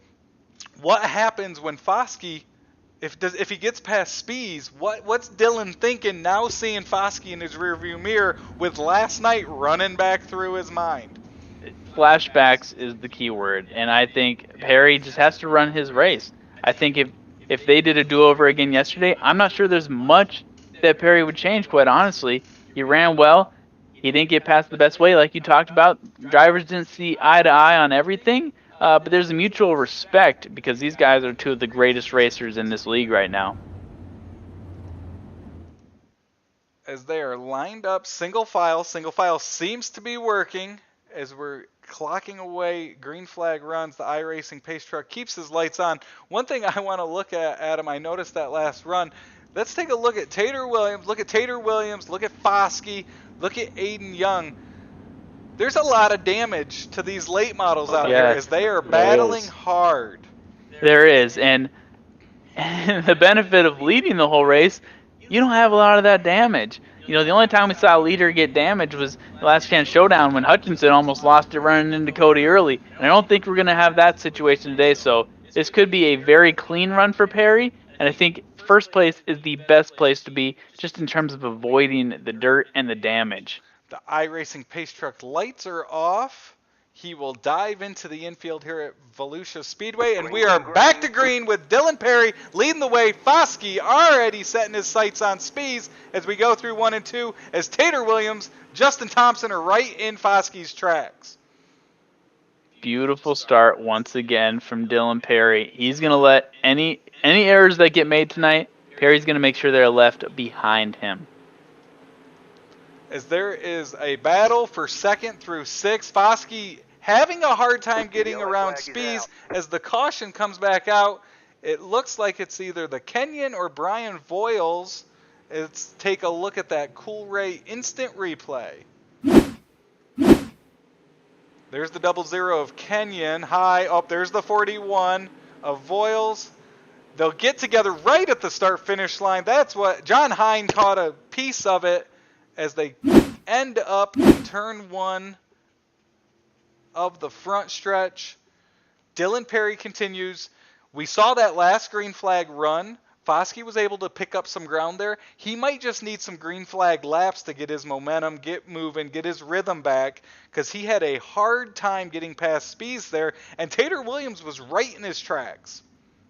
S6: What happens when Foskey, if he gets past Spees, what's Dylan thinking now seeing Foskey in his rearview mirror with last night running back through his mind?
S7: Flashbacks is the key word, and I think Perry just has to run his race. I think if they did a do-over again yesterday, I'm not sure there's much that Perry would change, quite honestly. He ran well. He didn't get past the best way like you talked about. Drivers didn't see eye to eye on everything, but there's a mutual respect because these guys are two of the greatest racers in this league right now.
S6: As they are lined up single file seems to be working as we're clocking away green flag runs. The iRacing pace truck keeps his lights on. One thing I want to look at, Adam, I noticed that last run. Let's take a look at Tater Williams. Look at Tater Williams. Look at Foskey. Look at Aiden Young. There's a lot of damage to these late models out here as they are battling hard.
S7: There is, and the benefit of leading the whole race, you don't have a lot of that damage. You know, the only time we saw a leader get damaged was the Last Chance Showdown when Hutchinson almost lost it running into Cody early. And I don't think we're going to have that situation today, so this could be a very clean run for Perry, and I think first place is the best place to be just in terms of avoiding the dirt and the damage.
S6: The iRacing pace truck lights are off. He will dive into the infield here at Volusia Speedway, and we are back to green with Dylan Perry leading the way. Foskey already setting his sights on Spees as we go through 1 and 2, as Tater Williams, Justin Thompson are right in Foskey's tracks.
S7: Beautiful start once again from Dylan Perry. He's going to let any errors that get made tonight, Perry's going to make sure they're left behind him.
S6: As there is a battle for 2nd through 6, Foskey having a hard time getting around Spees as the caution comes back out. It looks like it's either the Kenyon or Brian Voiles. Let's take a look at that Coolray instant replay. There's the 00 of Kenyon. High up, there's the 41 of Voiles. They'll get together right at the start-finish line. That's what John Hine caught a piece of it as they end up in turn 1 of the front stretch. Dylan Perry continues. We saw that last green flag run. Foskey was able to pick up some ground there. He might just need some green flag laps to get his momentum, get moving, get his rhythm back, because he had a hard time getting past Spees there, and Tater Williams was right in his tracks.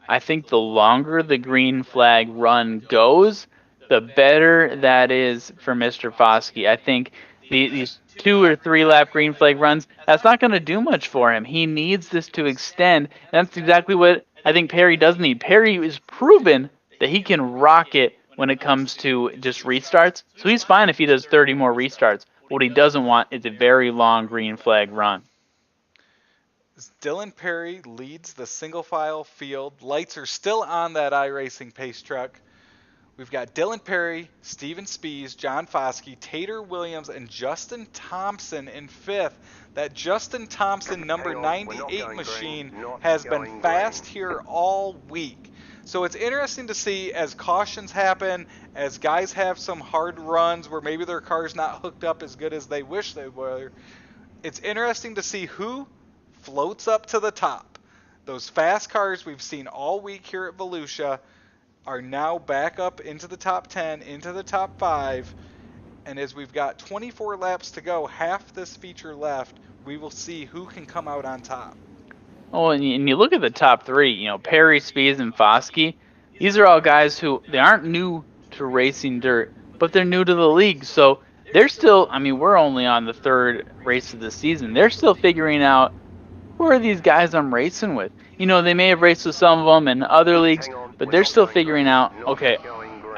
S7: I think the longer the green flag run goes, the better that is for Mr. Foskey. I think these 2 or 3 lap green flag runs, that's not going to do much for him. He needs this to extend. And that's exactly what I think Perry does need. Perry is proven that he can rock it when it comes to just restarts. So he's fine if he does 30 more restarts. What he doesn't want is a very long green flag run.
S6: Dylan Perry leads the single file field. Lights are still on that iRacing pace truck. We've got Dylan Perry, Steven Spees, John Foskey, Tater Williams, and Justin Thompson in 5th. That Justin Thompson number 98 machine has been fast here all week. So it's interesting to see as cautions happen, as guys have some hard runs where maybe their car's not hooked up as good as they wish they were. It's interesting to see who floats up to the top. Those fast cars we've seen all week here at Volusia are now back up into the top 10, into the top 5, and as we've got 24 laps to go, half this feature left, we will see who can come out on top.
S7: Oh, and you look at the top 3, you know, Perry, Spees, and Foskey. These are all guys who, they aren't new to racing dirt, but they're new to the league, so they're still, I mean, we're only on the 3rd race of the season. They're still figuring out, who are these guys I'm racing with? You know, they may have raced with some of them in other leagues, but they're still figuring out, okay,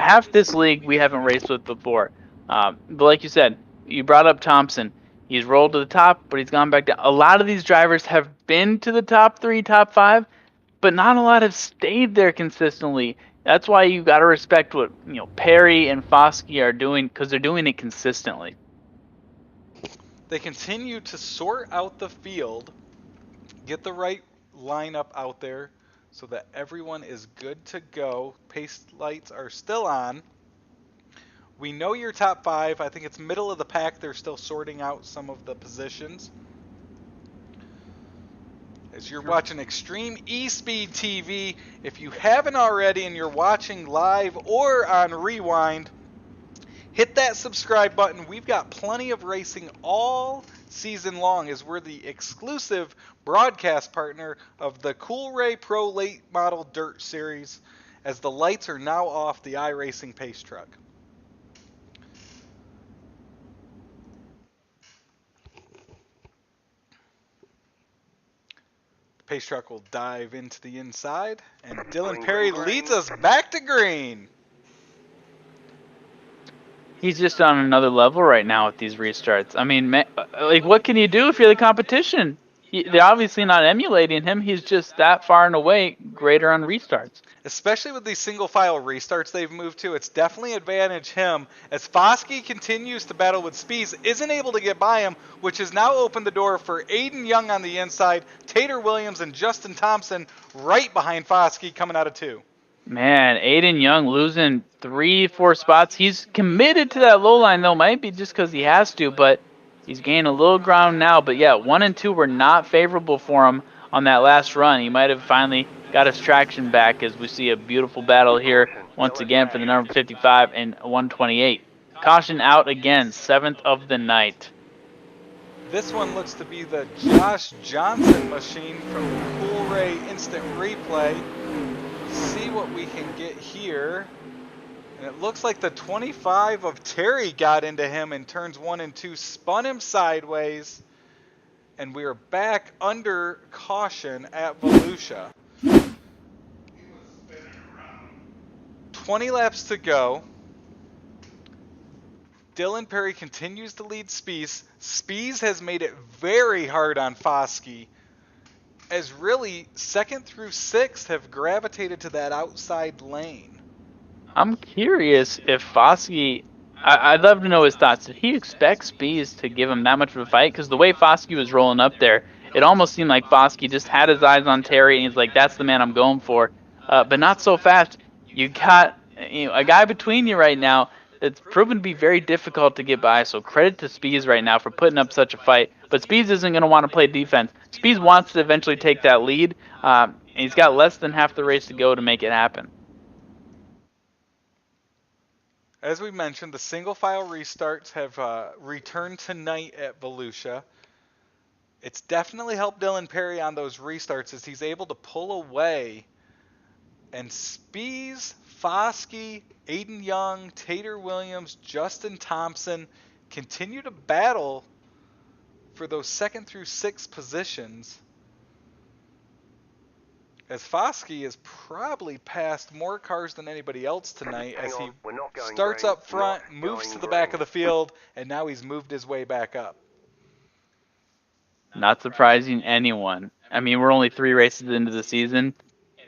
S7: half this league we haven't raced with before. But like you said, you brought up Thompson. He's rolled to the top, but he's gone back down. A lot of these drivers have been to the top 3, top 5, but not a lot have stayed there consistently. That's why you got to respect what Perry and Foskey are doing, because they're doing it consistently.
S6: They continue to sort out the field, get the right lineup out there so that everyone is good to go. Pace lights are still on. We know your top 5. I think it's middle of the pack. They're still sorting out some of the positions. As you're watching Extreme eSpeed TV, if you haven't already and you're watching live or on rewind, hit that subscribe button. We've got plenty of racing all season long, as we're the exclusive broadcast partner of the Coolray Pro Late Model Dirt Series, as the lights are now off the iRacing Pace Truck. The Pace Truck will dive into the inside, and Dylan Perry leads us back to green.
S7: He's just on another level right now with these restarts. I mean, like, what can you do if you're the competition? They're obviously not emulating him. He's just that far and away greater on restarts.
S6: Especially with these single file restarts they've moved to, it's definitely advantage him, as Foskey continues to battle with Spees, isn't able to get by him, which has now opened the door for Aiden Young on the inside, Tater Williams and Justin Thompson right behind Foskey coming out of 2.
S7: Man, Aiden Young losing 3-4 spots. He's committed to that low line, though. Might be just because he has to, but he's gaining a little ground now. But yeah, 1 and 2 were not favorable for him on that last run. He might have finally got his traction back, as we see a beautiful battle here once again for the number 55 and 128. Caution out again, 7th of the night.
S6: This one looks to be the Josh Johnson machine from Coolray Instant Replay. See what we can get here. And it looks like the 25 of Terry got into him in turns 1 and 2, spun him sideways, and we are back under caution at Volusia. 20 laps to go. Dylan Perry continues to lead Spees. Spees has made it very hard on Foskey, as really 2nd through 6th have gravitated to that outside lane.
S7: I'm curious if Foskey, I'd love to know his thoughts. Did he expect Spees to give him that much of a fight? Because the way Foskey was rolling up there, it almost seemed like Foskey just had his eyes on Terry, and he's like, that's the man I'm going for. But not so fast. You got a guy between you right now. It's proven to be very difficult to get by, so credit to Spees right now for putting up such a fight. But Spees isn't going to want to play defense. Spees wants to eventually take that lead. And he's got less than half the race to go to make it happen.
S6: As we mentioned, the single file restarts have returned tonight at Volusia. It's definitely helped Dylan Perry on those restarts, as he's able to pull away. And Spees, Foskey, Aiden Young, Tater Williams, Justin Thompson continue to battle for those 2nd through 6th positions, as Foskey has probably passed more cars than anybody else tonight, as he starts up front, moves to the back of the field, and now he's moved his way back up.
S7: Not surprising anyone. I mean, we're only 3 races into the season,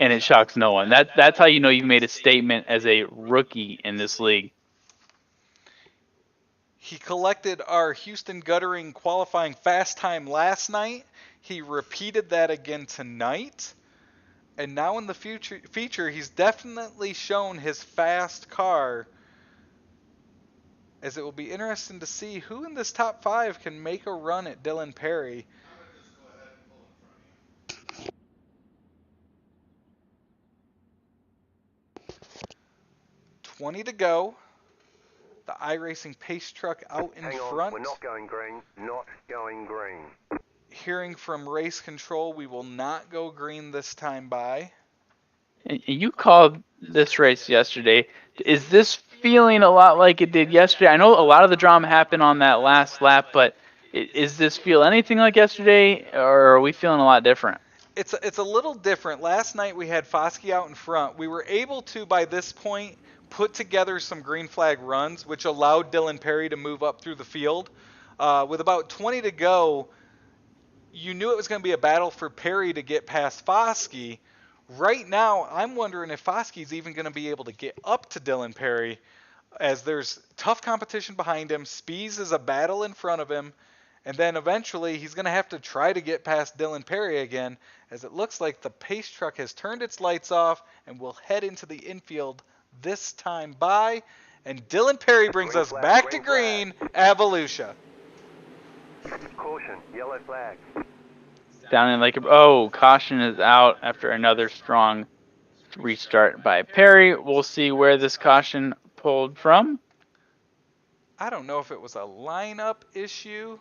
S7: and it shocks no one. That's how you know you've made a statement as a rookie in this league.
S6: He collected our Houston Guttering qualifying fast time last night. He repeated that again tonight. And now in the feature, he's definitely shown his fast car, as it will be interesting to see who in this top 5 can make a run at Dylan Perry. $20 to go. The iRacing Pace Truck out in front.
S17: We're not going green. Not going green.
S6: Hearing from race control, we will not go green this time by.
S7: You called this race yesterday. Is this feeling a lot like it did yesterday? I know a lot of the drama happened on that last lap, but is this feel anything like yesterday, or are we feeling a lot different?
S6: It's a little different. Last night we had Foskey out in front. We were able to, by this point, put together some green flag runs, which allowed Dylan Perry to move up through the field. With about 20 to go, you knew it was going to be a battle for Perry to get past Foskey. Right now, I'm wondering if Foskey's even going to be able to get up to Dylan Perry, as there's tough competition behind him. Spees is a battle in front of him, and then eventually he's going to have to try to get past Dylan Perry again, as it looks like the pace truck has turned its lights off and will head into the infield this time by, and Dylan Perry brings us back to green at Volusia.
S17: Caution, yellow flag.
S7: Down in Lake. Oh, caution is out after another strong restart by Perry. We'll see where this caution pulled from.
S6: I don't know if it was a lineup issue.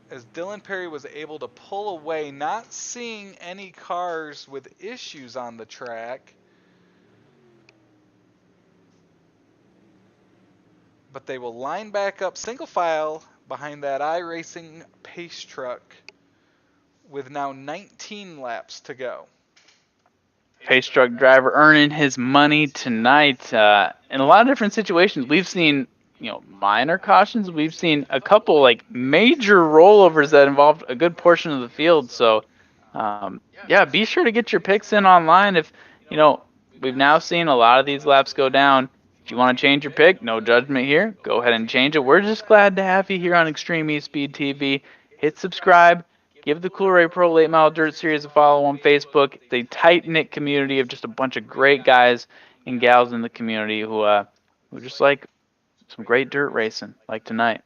S6: As Dylan Perry was able to pull away, not seeing any cars with issues on the track. But they will line back up single file behind that iRacing pace truck with now 19 laps to go.
S7: Pace truck driver earning his money tonight. In a lot of different situations, we've seen, minor cautions. We've seen a couple major rollovers that involved a good portion of the field. So, be sure to get your picks in online. If we've now seen a lot of these laps go down. If you want to change your pick, no judgment here. Go ahead and change it. We're just glad to have you here on Extreme eSpeed TV. Hit subscribe. Give the Coolray Pro Late Model Dirt Series a follow on Facebook. It's a tight-knit community of just a bunch of great guys and gals in the community who just like some great dirt racing, like tonight.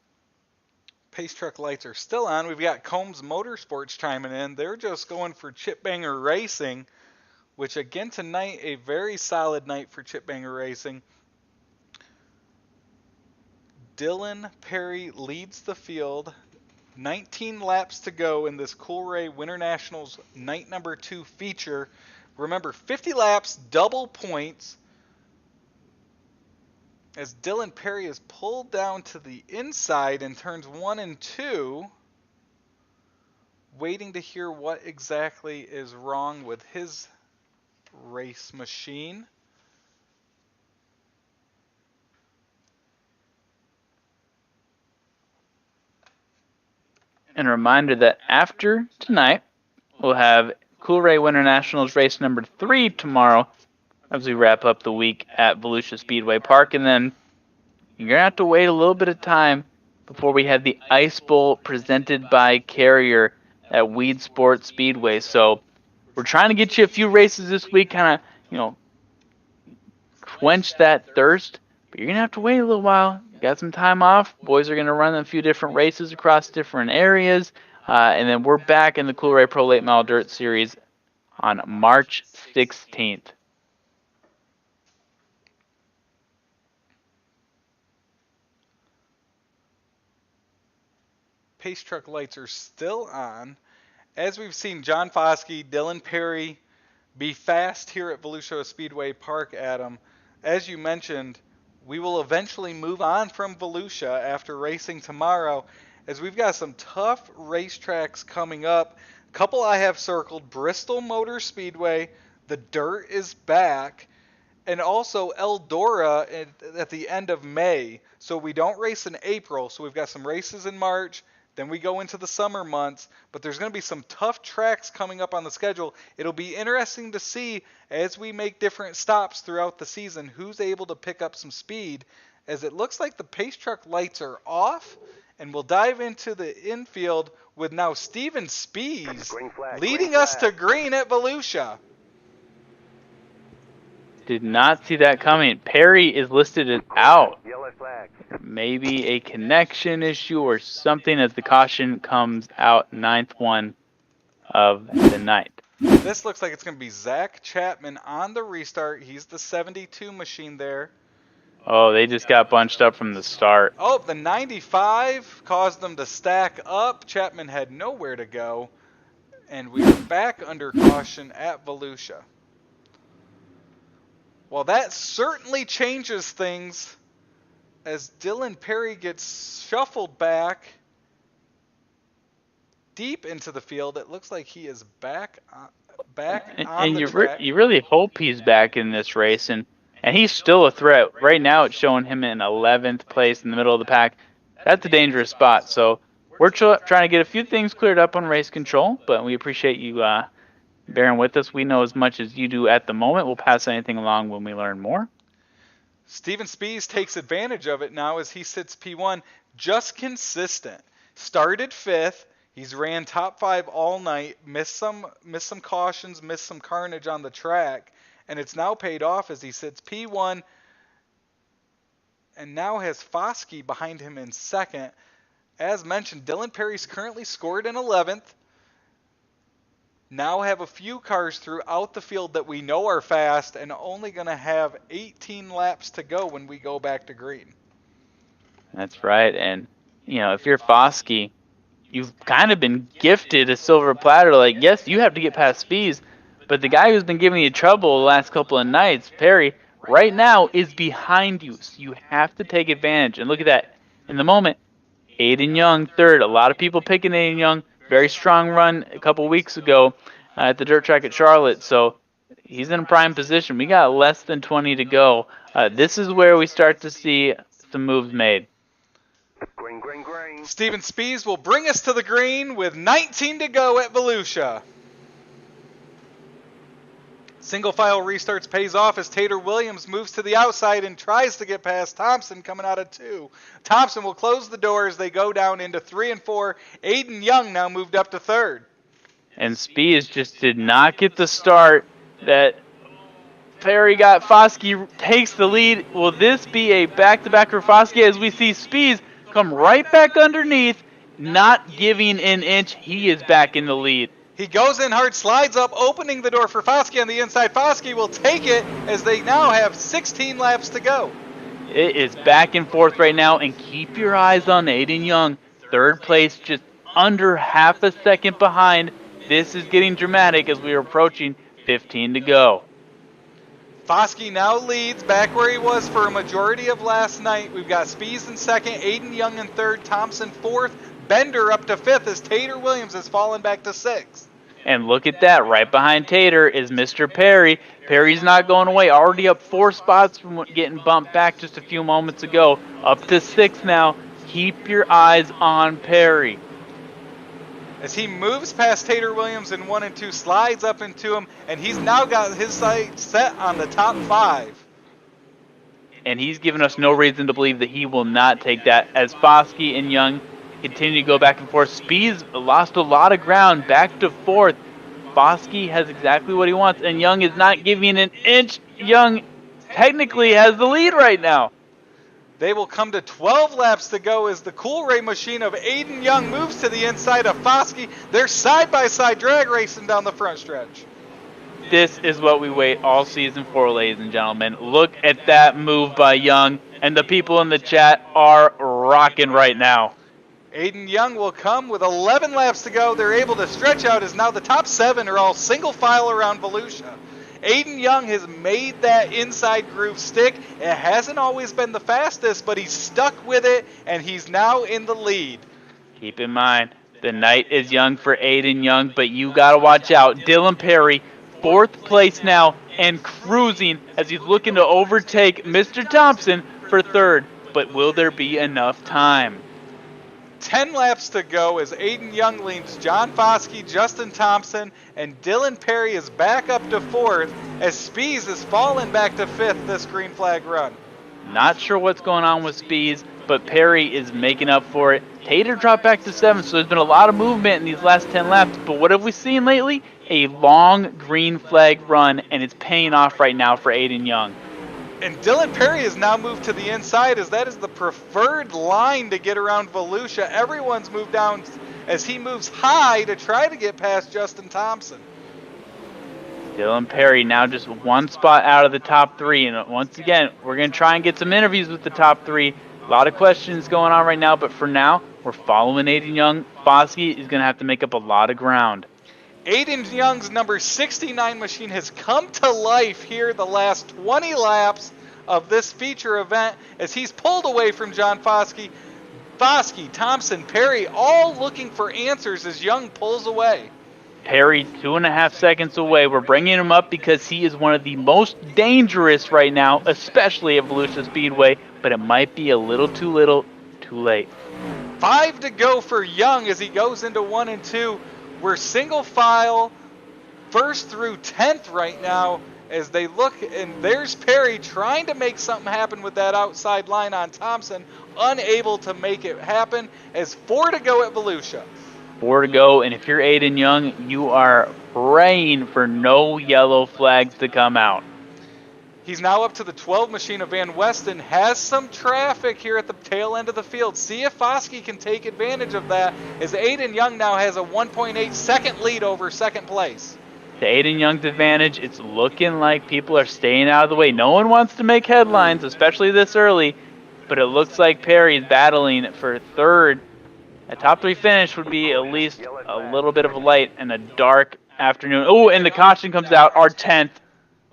S6: Pace truck lights are still on. We've got Combs Motorsports chiming in. They're just going for Chip Banger Racing, which again tonight, a very solid night for Chip Banger Racing. Dylan Perry leads the field. 19 laps to go in this Coolray WinterNationals Night number 2 feature. Remember, 50 laps, double points. As Dylan Perry is pulled down to the inside in turns 1 and 2. Waiting to hear what exactly is wrong with his race machine.
S7: And a reminder that after tonight, we'll have Coolray WinterNationals race number 3 tomorrow as we wrap up the week at Volusia Speedway Park. And then you're going to have to wait a little bit of time before we have the Ice Bowl presented by Carrier at Weed Sports Speedway. So we're trying to get you a few races this week, kind of, quench that thirst. But you're going to have to wait a little while. Got some time off. Boys are going to run a few different races across different areas. And then we're back in the Coolray Pro Late Model Dirt Series on March 16th.
S6: Pace truck lights are still on. As we've seen John Foskey, Dylan Perry be fast here at Volusia Speedway Park, Adam. As you mentioned, we will eventually move on from Volusia after racing tomorrow, as we've got some tough racetracks coming up. A couple I have circled: Bristol Motor Speedway, the dirt is back, and also Eldora at the end of May. So we don't race in April, so we've got some races in March. Then we go into the summer months, but there's going to be some tough tracks coming up on the schedule. It'll be interesting to see as we make different stops throughout the season who's able to pick up some speed, as it looks like the pace truck lights are off, and we'll dive into the infield with now Steven Spees leading us to green at Volusia.
S7: Did not see that coming. Perry is listed as out. Maybe a connection issue or something as the caution comes out, 9th one of the night.
S6: This looks like it's going to be Zach Chapman on the restart. He's the 72 machine there.
S7: Oh, they just got bunched up from the start.
S6: Oh, the 95 caused them to stack up. Chapman had nowhere to go. And we are back under caution at Volusia. Well, that certainly changes things as Dylan Perry gets shuffled back deep into the field. It looks like he is back back on
S7: And
S6: the
S7: you
S6: track.
S7: you really hope he's back in this race, and he's still a threat. Right now it's showing him in 11th place in the middle of the pack. That's a dangerous spot. So we're trying to get a few things cleared up on race control, but we appreciate you bearing with us. We know as much as you do at the moment. We'll pass anything along when we learn more.
S6: Steven Spies takes advantage of it now as he sits P1, just consistent. Started 5th. He's ran top 5 all night, missed some cautions, missed some carnage on the track, and it's now paid off as he sits P1 and now has Foskey behind him in 2nd. As mentioned, Dylan Perry's currently scored in 11th. Now have a few cars throughout the field that we know are fast and only going to have 18 laps to go when we go back to green.
S7: That's right. And, if you're Foskey, you've kind of been gifted a silver platter. Like, yes, you have to get past Spies, but the guy who's been giving you trouble the last couple of nights, Perry, right now is behind you. So you have to take advantage. And look at that. In the moment, Aiden Young, 3rd. A lot of people picking Aiden Young. Very strong run a couple weeks ago at the dirt track at Charlotte. So he's in a prime position. We got less than 20 to go. This is where we start to see some moves made.
S17: Green, green, green.
S6: Steven Spies will bring us to the green with 19 to go at Volusia. Single file restarts pays off as Tater Williams moves to the outside and tries to get past Thompson coming out of 2. Thompson will close the door as they go down into 3 and 4. Aiden Young now moved up to 3rd.
S7: And Spies just did not get the start that Perry got. Foskey takes the lead. Will this be a back-to-back for Foskey as we see Spies come right back underneath, not giving an inch? He is back in the lead.
S6: He goes in hard, slides up, opening the door for Foskey on the inside. Foskey will take it as they now have 16 laps to go.
S7: It is back and forth right now, and keep your eyes on Aiden Young. 3rd place, just under half a second behind. This is getting dramatic as we are approaching 15 to go.
S6: Foskey now leads back where he was for a majority of last night. We've got Spies in 2nd, Aiden Young in 3rd, Thompson 4th, Bender up to 5th as Tater Williams has fallen back to 6th.
S7: And look at that, right behind Tater is Mr. Perry. Perry's not going away, already up 4 spots from getting bumped back just a few moments ago. Up to 6th now. Keep your eyes on Perry.
S6: As he moves past Tater Williams in 1 and 2, slides up into him, and he's now got his sights set on the top 5.
S7: And he's given us no reason to believe that he will not take that as Foskey and Young continue to go back and forth. Spies lost a lot of ground, back to 4th. Foskey has exactly what he wants, and Young is not giving an inch. Young technically has the lead right now.
S6: They will come to 12 laps to go as the Coolray machine of Aiden Young moves to the inside of Foskey. They're side-by-side drag racing down the front stretch.
S7: This is what we wait all season for, ladies and gentlemen. Look at that move by Young, and the people in the chat are rocking right now.
S6: Aiden Young will come with 11 laps to go. They're able to stretch out as now the top 7 are all single file around Volusia. Aiden Young has made that inside groove stick. It hasn't always been the fastest, but he's stuck with it, and he's now in the lead.
S7: Keep in mind, the night is young for Aiden Young, but you got to watch out. Dylan Perry, 4th place now, and cruising as he's looking to overtake Mr. Thompson for 3rd. But will there be enough time?
S6: 10 laps to go as Aiden Young leads John Foskey, Justin Thompson, and Dylan Perry is back up to 4th as Spies has fallen back to 5th this green flag run.
S7: Not sure what's going on with Spies, but Perry is making up for it. Tater dropped back to 7th, so there's been a lot of movement in these last 10 laps. But what have we seen lately? A long green flag run, and it's paying off right now for Aiden Young.
S6: And Dylan Perry has now moved to the inside as that is the preferred line to get around Volusia. Everyone's moved down as he moves high to try to get past Justin Thompson.
S7: Dylan Perry now just 1 spot out of the top 3. And once again, we're going to try and get some interviews with the top 3. A lot of questions going on right now, but for now, we're following Aiden Young. Foskey is going to have to make up a lot of ground.
S6: Aiden Young's number 69 machine has come to life here the last 20 laps of this feature event as he's pulled away from John Foskey. Foskey, Thompson, Perry, all looking for answers as Young pulls away.
S7: Perry 2.5 seconds away. We're bringing him up because he is one of the most dangerous right now, especially at Volusia Speedway, but it might be a little, too late.
S6: 5 to go for Young as he goes into 1 and 2. We're single file, 1st through 10th right now as they look, and there's Perry trying to make something happen with that outside line on Thompson, unable to make it happen as 4 to go at Volusia.
S7: 4 to go, and if you're Aiden Young, you are praying for no yellow flags to come out.
S6: He's now up to the 12 machine of Van Westen, has some traffic here at the tail end of the field. See if Foskey can take advantage of that, as Aiden Young now has a 1.8 second lead over second place.
S7: To Aiden Young's advantage, it's looking like people are staying out of the way. No one wants to make headlines, especially this early, but it looks like Perry's battling for third. A top 3 finish would be at least a little bit of a light and a dark afternoon. Oh, and the caution comes out, our 10th.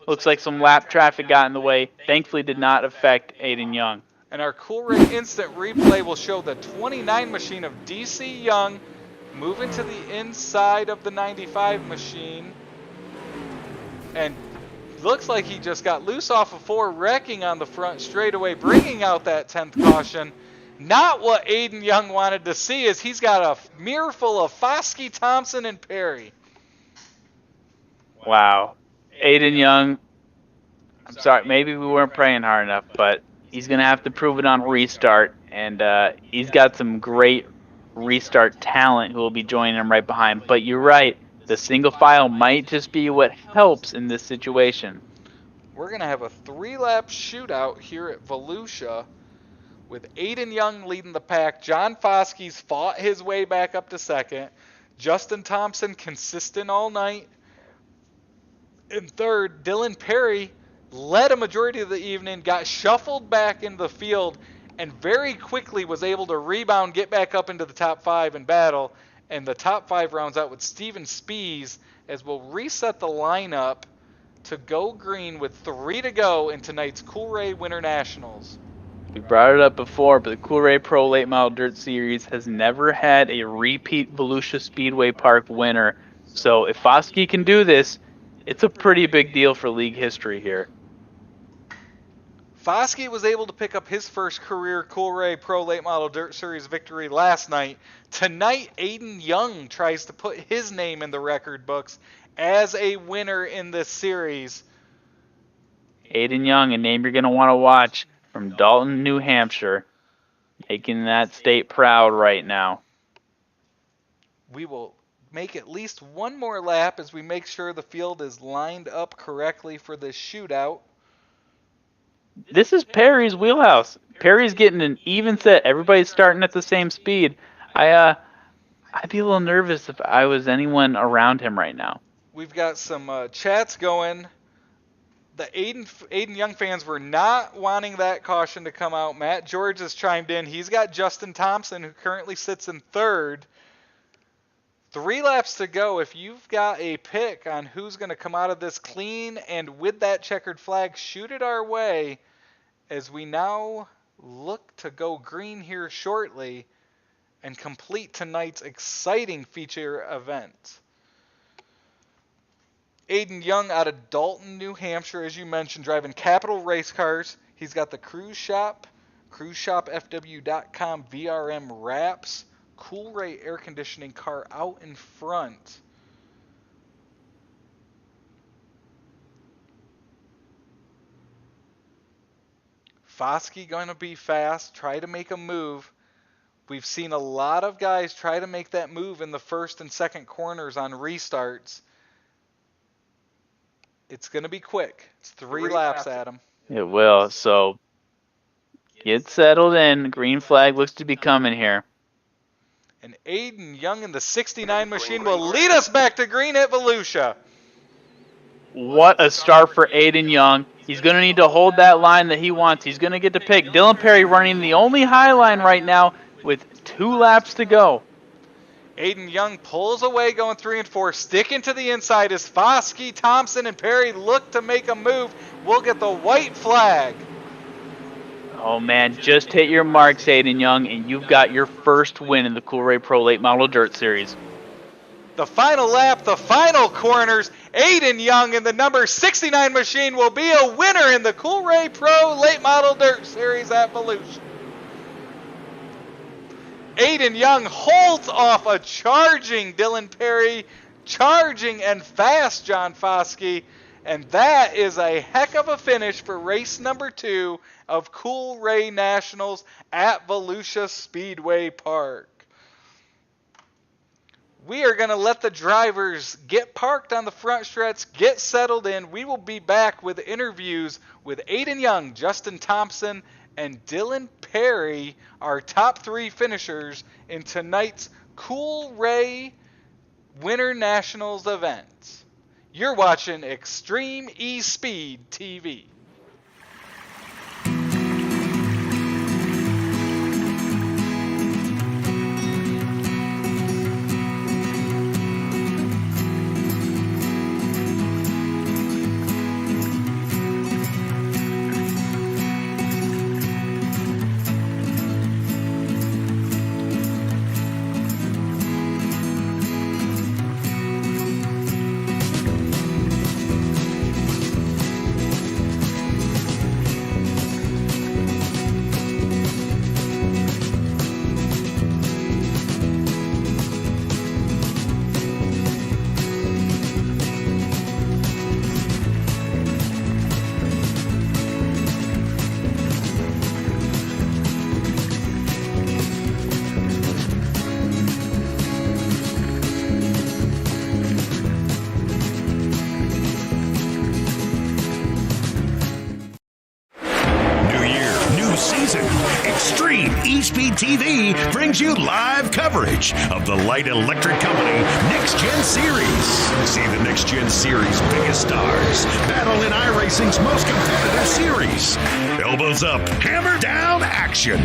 S7: Looks like some lap traffic got in the way. Thankfully did not affect Aiden Young.
S6: And our Coolray instant replay will show the 29 machine of DC Young moving to the inside of the 95 machine. And looks like he just got loose off of 4, wrecking on the front straightaway, bringing out that 10th caution. Not what Aiden Young wanted to see, as he's got a mirror full of Foskey, Thompson, and Perry.
S7: Wow. Aiden Young, I'm sorry, maybe we weren't praying hard enough, but he's going to have to prove it on restart, and he's got some great restart talent who will be joining him right behind. But you're right, the single file might just be what helps in this situation.
S6: We're going to have a 3-lap shootout here at Volusia, with Aiden Young leading the pack. John Foskey's fought his way back up to second. Justin Thompson consistent all night. In third, Dylan Perry led a majority of the evening, got shuffled back into the field, and very quickly was able to rebound, get back up into the top 5 and battle. And the top 5 rounds out with Steven Spees, as we'll reset the lineup to go green with 3 to go in tonight's Coolray WinterNationals.
S7: We brought it up before, but the Coolray Pro Late Model Dirt Series has never had a repeat Volusia Speedway Park winner. So if Foskey can do this, it's a pretty big deal for league history here.
S6: Foskey was able to pick up his first career Coolray Pro Late Model Dirt Series victory last night. Tonight, Aiden Young tries to put his name in the record books as a winner in this series.
S7: Aiden Young, a name you're going to want to watch, from Dalton, New Hampshire, making that state proud right now.
S6: We will make at least one more lap as we make sure the field is lined up correctly for this shootout.
S7: This is Perry's wheelhouse. Perry's getting an even set. Everybody's starting at the same speed. I'd be a little nervous if I was anyone around him right now.
S6: We've got some chats going. The Aiden Young fans were not wanting that caution to come out. Matt George has chimed in. He's got Justin Thompson, who currently sits in third. 3 laps to go. If you've got a pick on who's going to come out of this clean and with that checkered flag, shoot it our way, as we now look to go green here shortly and complete tonight's exciting feature event. Aiden Young out of Dalton, New Hampshire, as you mentioned, driving Capital Race Cars. He's got the Cruise Shop, cruiseshopfw.com VRM wraps, Coolray air conditioning car out in front. Foskey going to be fast, try to make a move. We've seen a lot of guys try to make that move in the first and second corners on restarts. It's going to be quick. It's 3 laps, Adam.
S7: It will. So get settled in. Green flag looks to be coming here.
S6: And Aiden Young in the 69 machine will lead us back to green at Volusia.
S7: What a start for Aiden Young. He's going to need to hold that line that he wants. He's going to get to pick. Dylan Perry running the only high line right now with 2 laps to go.
S6: Aiden Young pulls away going 3 and 4. Sticking to the inside as Foskey, Thompson, and Perry look to make a move. We'll get the white flag.
S7: Oh, man, just hit your marks, Aiden Young, and you've got your first win in the Coolray Pro Late Model Dirt Series.
S6: The final lap, the final corners. Aiden Young in the number 69 machine will be a winner in the Coolray Pro Late Model Dirt Series at Volusia. Aiden Young holds off a charging Dylan Perry, charging and fast John Foskey, and that is a heck of a finish for race number 2 of Coolray Nationals at Volusia Speedway Park. We are going to let the drivers get parked on the front stretch, get settled in. We will be back with interviews with Aiden Young, Justin Thompson, and Dylan Perry, our top 3 finishers in tonight's Coolray WinterNationals event. You're watching Extreme eSpeed TV.
S15: Extreme eSpeed TV brings you live coverage of the Light Electric Company Next Gen Series. See the Next Gen Series' biggest stars battle in iRacing's most competitive series. Elbows up, hammer down action.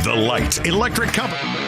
S15: The Light Electric Company.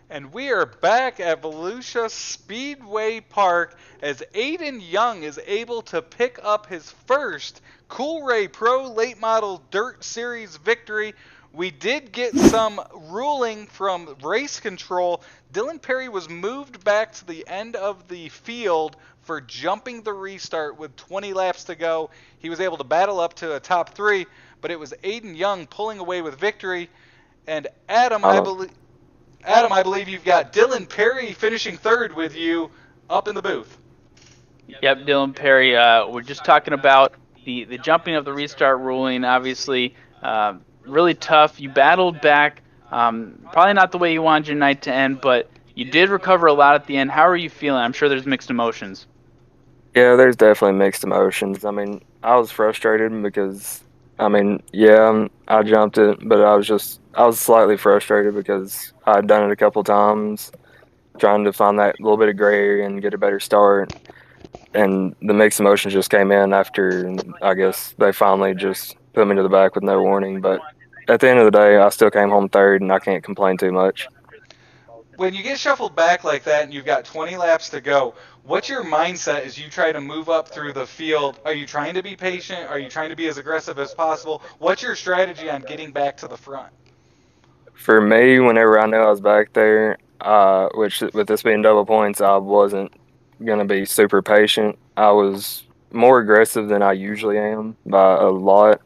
S6: And we are back at Volusia Speedway Park as Aiden Young is able to pick up his first Coolray Pro Late Model Dirt Series victory. We did get some ruling from race control. Dylan Perry was moved back to the end of the field for jumping the restart with 20 laps to go. He was able to battle up to a top 3, but it was Aiden Young pulling away with victory. And Adam, I believe you've got Dylan Perry finishing third with you up in the booth.
S7: Yep, Dylan Perry. We're just talking about the jumping of the restart ruling. Obviously, really tough. You battled back. Probably not the way you wanted your night to end, but you did recover a lot at the end. How are you feeling? I'm sure there's mixed emotions.
S18: Yeah, there's definitely mixed emotions. I mean, I was frustrated because, I jumped it, but I was slightly frustrated because I'd done it a couple times, trying to find that little bit of gray area and get a better start. And the mixed emotions just came in after, I guess, they finally just put me to the back with no warning. But at the end of the day, I still came home third, and I can't complain too much.
S6: When you get shuffled back like that and you've got 20 laps to go, what's your mindset as you try to move up through the field? Are you trying to be patient? Are you trying to be as aggressive as possible? What's your strategy on getting back to the front?
S18: For me, whenever I knew I was back there, which with this being double points, I wasn't going to be super patient. I was more aggressive than I usually am by a lot.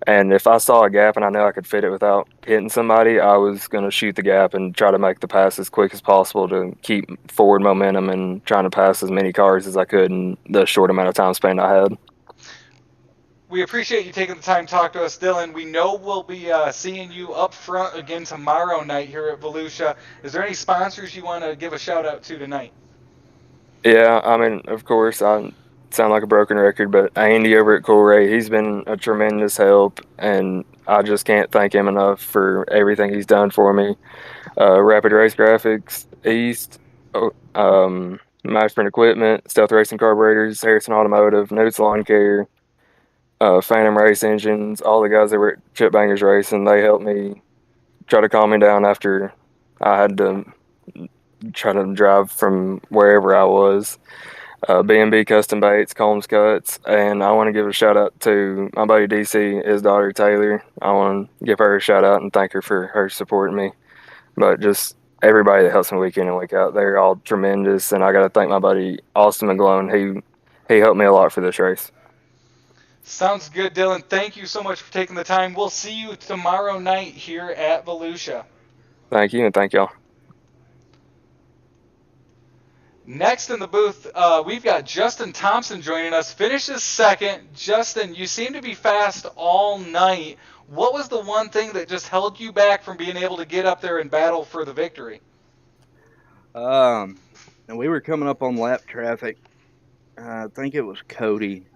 S18: And if I saw a gap and I knew I could fit it without hitting somebody, I was going to shoot the gap and try to make the pass as quick as possible to keep forward momentum and trying to pass as many cars as I could in the short amount of time span I had.
S6: We appreciate you taking the time to talk to us, Dylan. We know we'll be seeing you up front again tomorrow night here at Volusia. Is there any sponsors you want to give a shout-out to tonight?
S18: Yeah, I mean, of course, I sound like a broken record, but Andy over at Coolray, he's been a tremendous help, and I just can't thank him enough for everything he's done for me. Rapid Race Graphics East, Masterbuilt Equipment, Stealth Racing Carburetors, Harrison Automotive, Notes Lawn Care, Phantom Race Engines, all the guys that were at Chip Bangers Racing. They helped me try to calm me down after I had to try to drive from wherever I was. B&B Custom Baits, Combs Cuts, and I want to give a shout out to my buddy DC, his daughter Taylor. I want to give her a shout out and thank her for her supporting me. But just everybody that helps me week in and week out, they're all tremendous, and I got to thank my buddy Austin McGlone. He helped me a lot for this race.
S6: Sounds good, Dylan. Thank you so much for taking the time. We'll see you tomorrow night here at Volusia.
S18: Thank you, and thank y'all.
S6: Next in the booth, we've got Justin Thompson joining us. Finishes second. Justin, you seem to be fast all night. What was the one thing that just held you back from being able to get up there and battle for the victory?
S19: And we were coming up on lap traffic. I think it was Cody,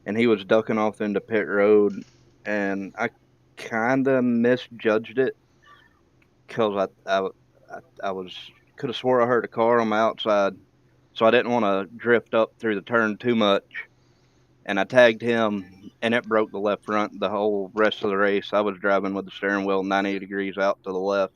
S19: and he was ducking off into pit road, and I kind of misjudged it because I could have swore I heard a car on the outside, so I didn't want to drift up through the turn too much, and I tagged him, and it broke the left front the whole rest of the race. I was driving with the steering wheel 90 degrees out to the left.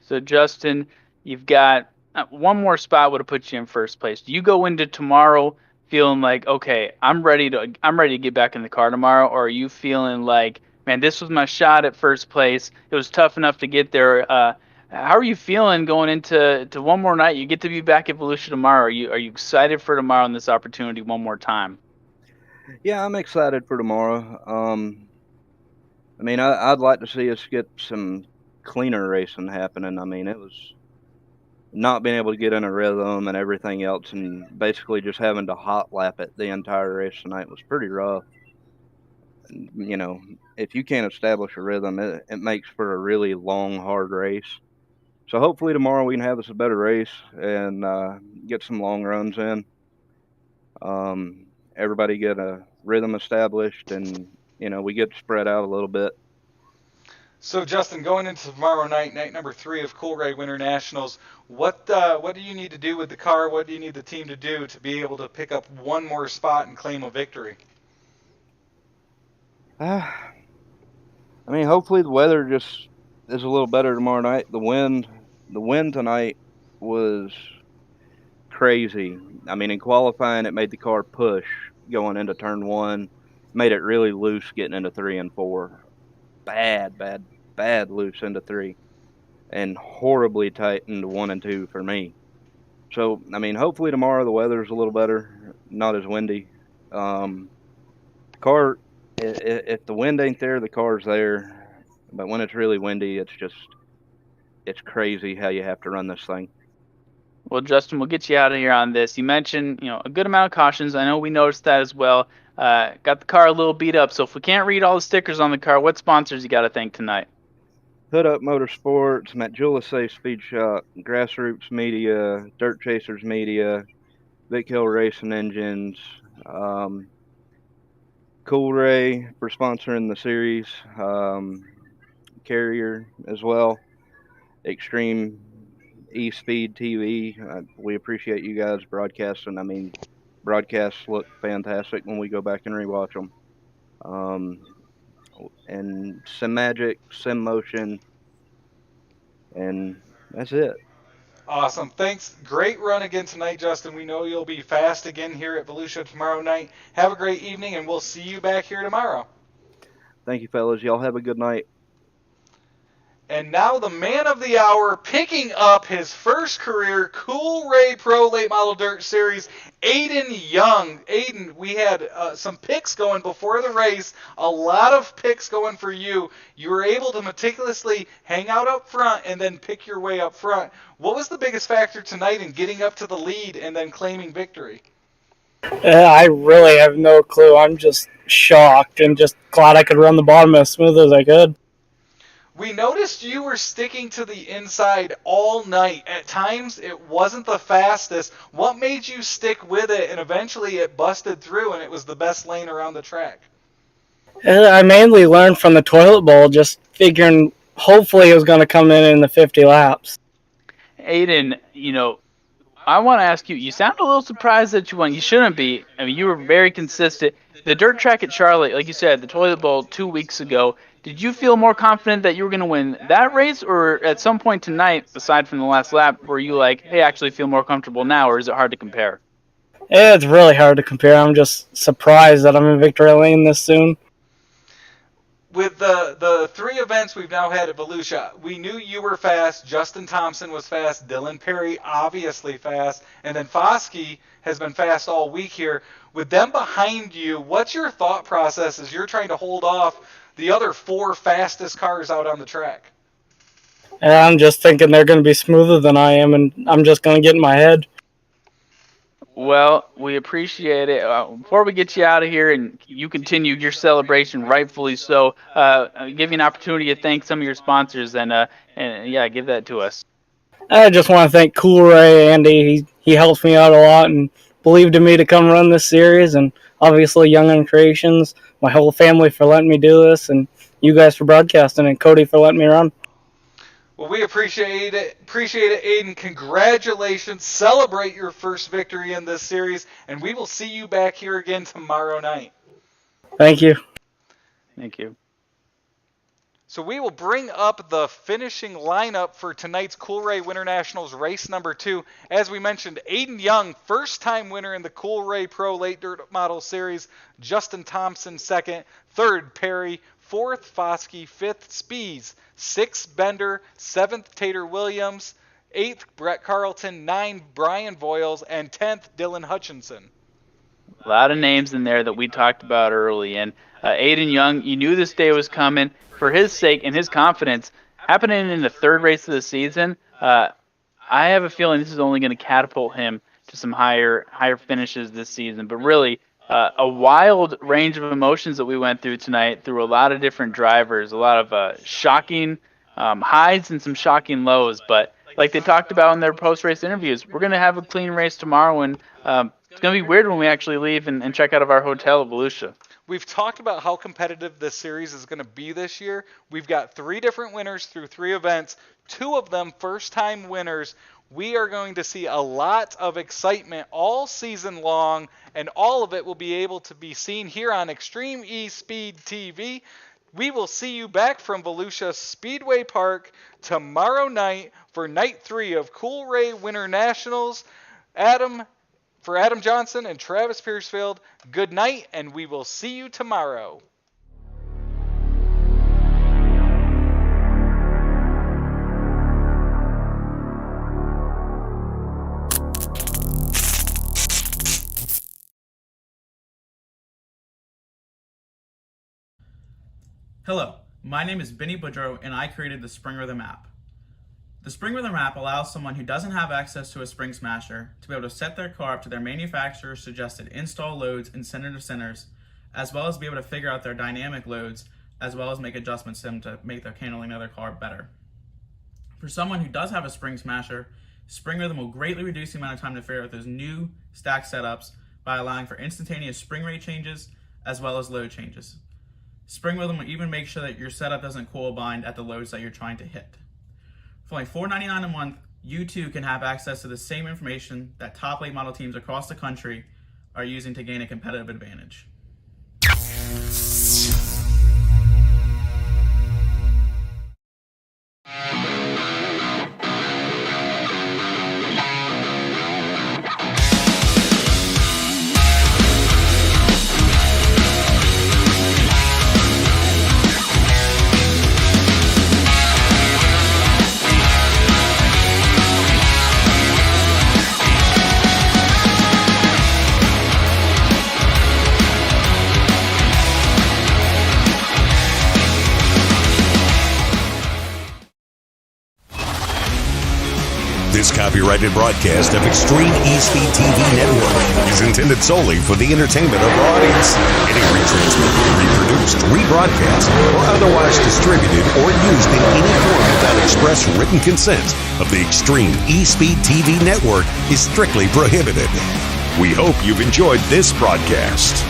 S7: So Justin, you've got one more spot would have put you in first place. Do you go into tomorrow feeling like, okay, I'm ready to get back in the car tomorrow, or are you feeling like, man, this was my shot at first place. It was tough enough to get there. How are you feeling going into one more night? You get to be back at Volusia tomorrow. Are you excited for tomorrow and this opportunity one more time?
S19: Yeah, I'm excited for tomorrow. I mean, I'd like to see us get some cleaner racing happening. I mean, it was not being able to get in a rhythm and everything else, and basically just having to hot lap it the entire race tonight was pretty rough. And, you know, if you can't establish a rhythm, it makes for a really long, hard race. So hopefully tomorrow we can have us a better race and get some long runs in. Everybody get a rhythm established, and, you know, we get spread out a little bit.
S6: So Justin, going into tomorrow night, night number 3 of Coolray WinterNationals, what do you need to do with the car? What do you need the team to do to be able to pick up one more spot and claim a victory?
S19: I mean, hopefully the weather just is a little better tomorrow night. The wind tonight was crazy. I mean, in qualifying, it made the car push going into turn 1, made it really loose getting into 3 and 4. Bad loose into 3, and horribly tight into 1 and 2 for me. So, I mean, hopefully tomorrow the weather's a little better, not as windy. Car, if the wind ain't there, the car's there. But when it's really windy, it's crazy how you have to run this thing.
S7: Well, Justin, we'll get you out of here on this. You mentioned, a good amount of cautions. I know we noticed that as well. Got the car a little beat up, so if we can't read all the stickers on the car, what sponsors you got to thank tonight?
S19: Hood Up Motorsports, Matt Julis Safe Speed Shop, Grassroots Media, Dirt Chasers Media, Vic Hill Racing Engines, Coolray for sponsoring the series, Carrier as well, Extreme eSpeed TV. We appreciate you guys broadcasting. I mean, broadcasts look fantastic when we go back and rewatch them. And Sim Magic, Sim Motion, and that's it.
S6: Awesome. Thanks. Great run again tonight, Justin. We know you'll be fast again here at Volusia tomorrow night. Have a great evening, and we'll see you back here tomorrow.
S19: Thank you, fellas. Y'all have a good night.
S6: And now the man of the hour, picking up his first career Coolray Pro Late Model Dirt Series, Aiden Young. Aiden, we had some picks going before the race, a lot of picks going for you. You were able to meticulously hang out up front and then pick your way up front. What was the biggest factor tonight in getting up to the lead and then claiming victory?
S20: I really have no clue. I'm just shocked and just glad I could run the bottom as smooth as I could.
S6: We noticed you were sticking to the inside all night. At times, it wasn't the fastest. What made you stick with it, and eventually it busted through, and it was the best lane around the track?
S20: I mainly learned from the toilet bowl, just figuring hopefully it was going to come in the 50 laps.
S7: Aiden, I want to ask you, you sound a little surprised that you won. You shouldn't be. I mean, you were very consistent. The dirt track at Charlotte, like you said, the Toilet Bowl 2 weeks ago, did you feel more confident that you were going to win that race, or at some point tonight, aside from the last lap, were you like, hey, I actually feel more comfortable now, or is it hard to compare?
S20: It's really hard to compare. I'm just surprised that I'm in victory lane this soon.
S6: With the 3 events we've now had at Volusia, we knew you were fast, Justin Thompson was fast, Dylan Perry obviously fast, and then Foskey has been fast all week here. With them behind you, what's your thought process as you're trying to hold off the other 4 fastest cars out on the track?
S20: And I'm just thinking they're going to be smoother than I am, and I'm just going to get in my head.
S7: Well, we appreciate it. Before we get you out of here and you continue your celebration, rightfully so, I'll give you an opportunity to thank some of your sponsors and give that to us.
S20: I just want to thank Coolray, Andy. He helped me out a lot and believed in me to come run this series, and obviously Young Un Creations, my whole family for letting me do this, and you guys for broadcasting, and Cody for letting me run.
S6: Well, we appreciate it, Aiden. Congratulations. Celebrate your first victory in this series, and we will see you back here again tomorrow night.
S20: Thank you.
S7: Thank you.
S6: So we will bring up the finishing lineup for tonight's Coolray WinterNationals race number 2. As we mentioned, Aiden Young, first-time winner in the Coolray Pro Late Dirt Model Series. Justin Thompson, second. Third, Perry. 4th, Foskey. 5th, Spees. 6th, Bender. 7th, Tater Williams. 8th, Brett Carlton. 9th, Brian Voiles. And 10th, Dylan Hutchinson.
S7: A lot of names in there that we talked about early. And Aiden Young, you knew this day was coming. For his sake and his confidence, happening in the 3rd race of the season, I have a feeling this is only going to catapult him to some higher finishes this season. But really, a wild range of emotions that we went through tonight, through a lot of different drivers, a lot of shocking highs and some shocking lows. But like they talked about in their post-race interviews, we're going to have a clean race tomorrow, and it's going to be weird when we actually leave and check out of our hotel at Volusia.
S6: We've talked about how competitive this series is going to be this year. We've got 3 different winners through 3 events, 2 of them first-time winners. We are going to see a lot of excitement all season long, and all of it will be able to be seen here on Extreme eSpeed TV. We will see you back from Volusia Speedway Park tomorrow night for Night 3 of Coolray WinterNationals. For Adam Johnson and Travis Piercefield, good night, and we will see you tomorrow.
S9: Hello, my name is Benny Boudreau, and I created the Springrthm app. The Springrthm app allows someone who doesn't have access to a spring smasher to be able to set their car up to their manufacturer's suggested install loads and center to centers, as well as be able to figure out their dynamic loads, as well as make adjustments to them to make their handling of their car better. For someone who does have a spring smasher, Springrthm will greatly reduce the amount of time to figure out those new stack setups by allowing for instantaneous spring rate changes as well as load changes. Springrthm will even make sure that your setup doesn't coil bind at the loads that you're trying to hit. For only $4.99 a month, you too can have access to the same information that top late model teams across the country are using to gain a competitive advantage.
S15: This copyrighted broadcast of Extreme eSpeed TV Network is intended solely for the entertainment of our audience. Any retransmitted, reproduced, rebroadcast, or otherwise distributed or used in any form without express written consent of the Extreme eSpeed TV Network is strictly prohibited. We hope you've enjoyed this broadcast.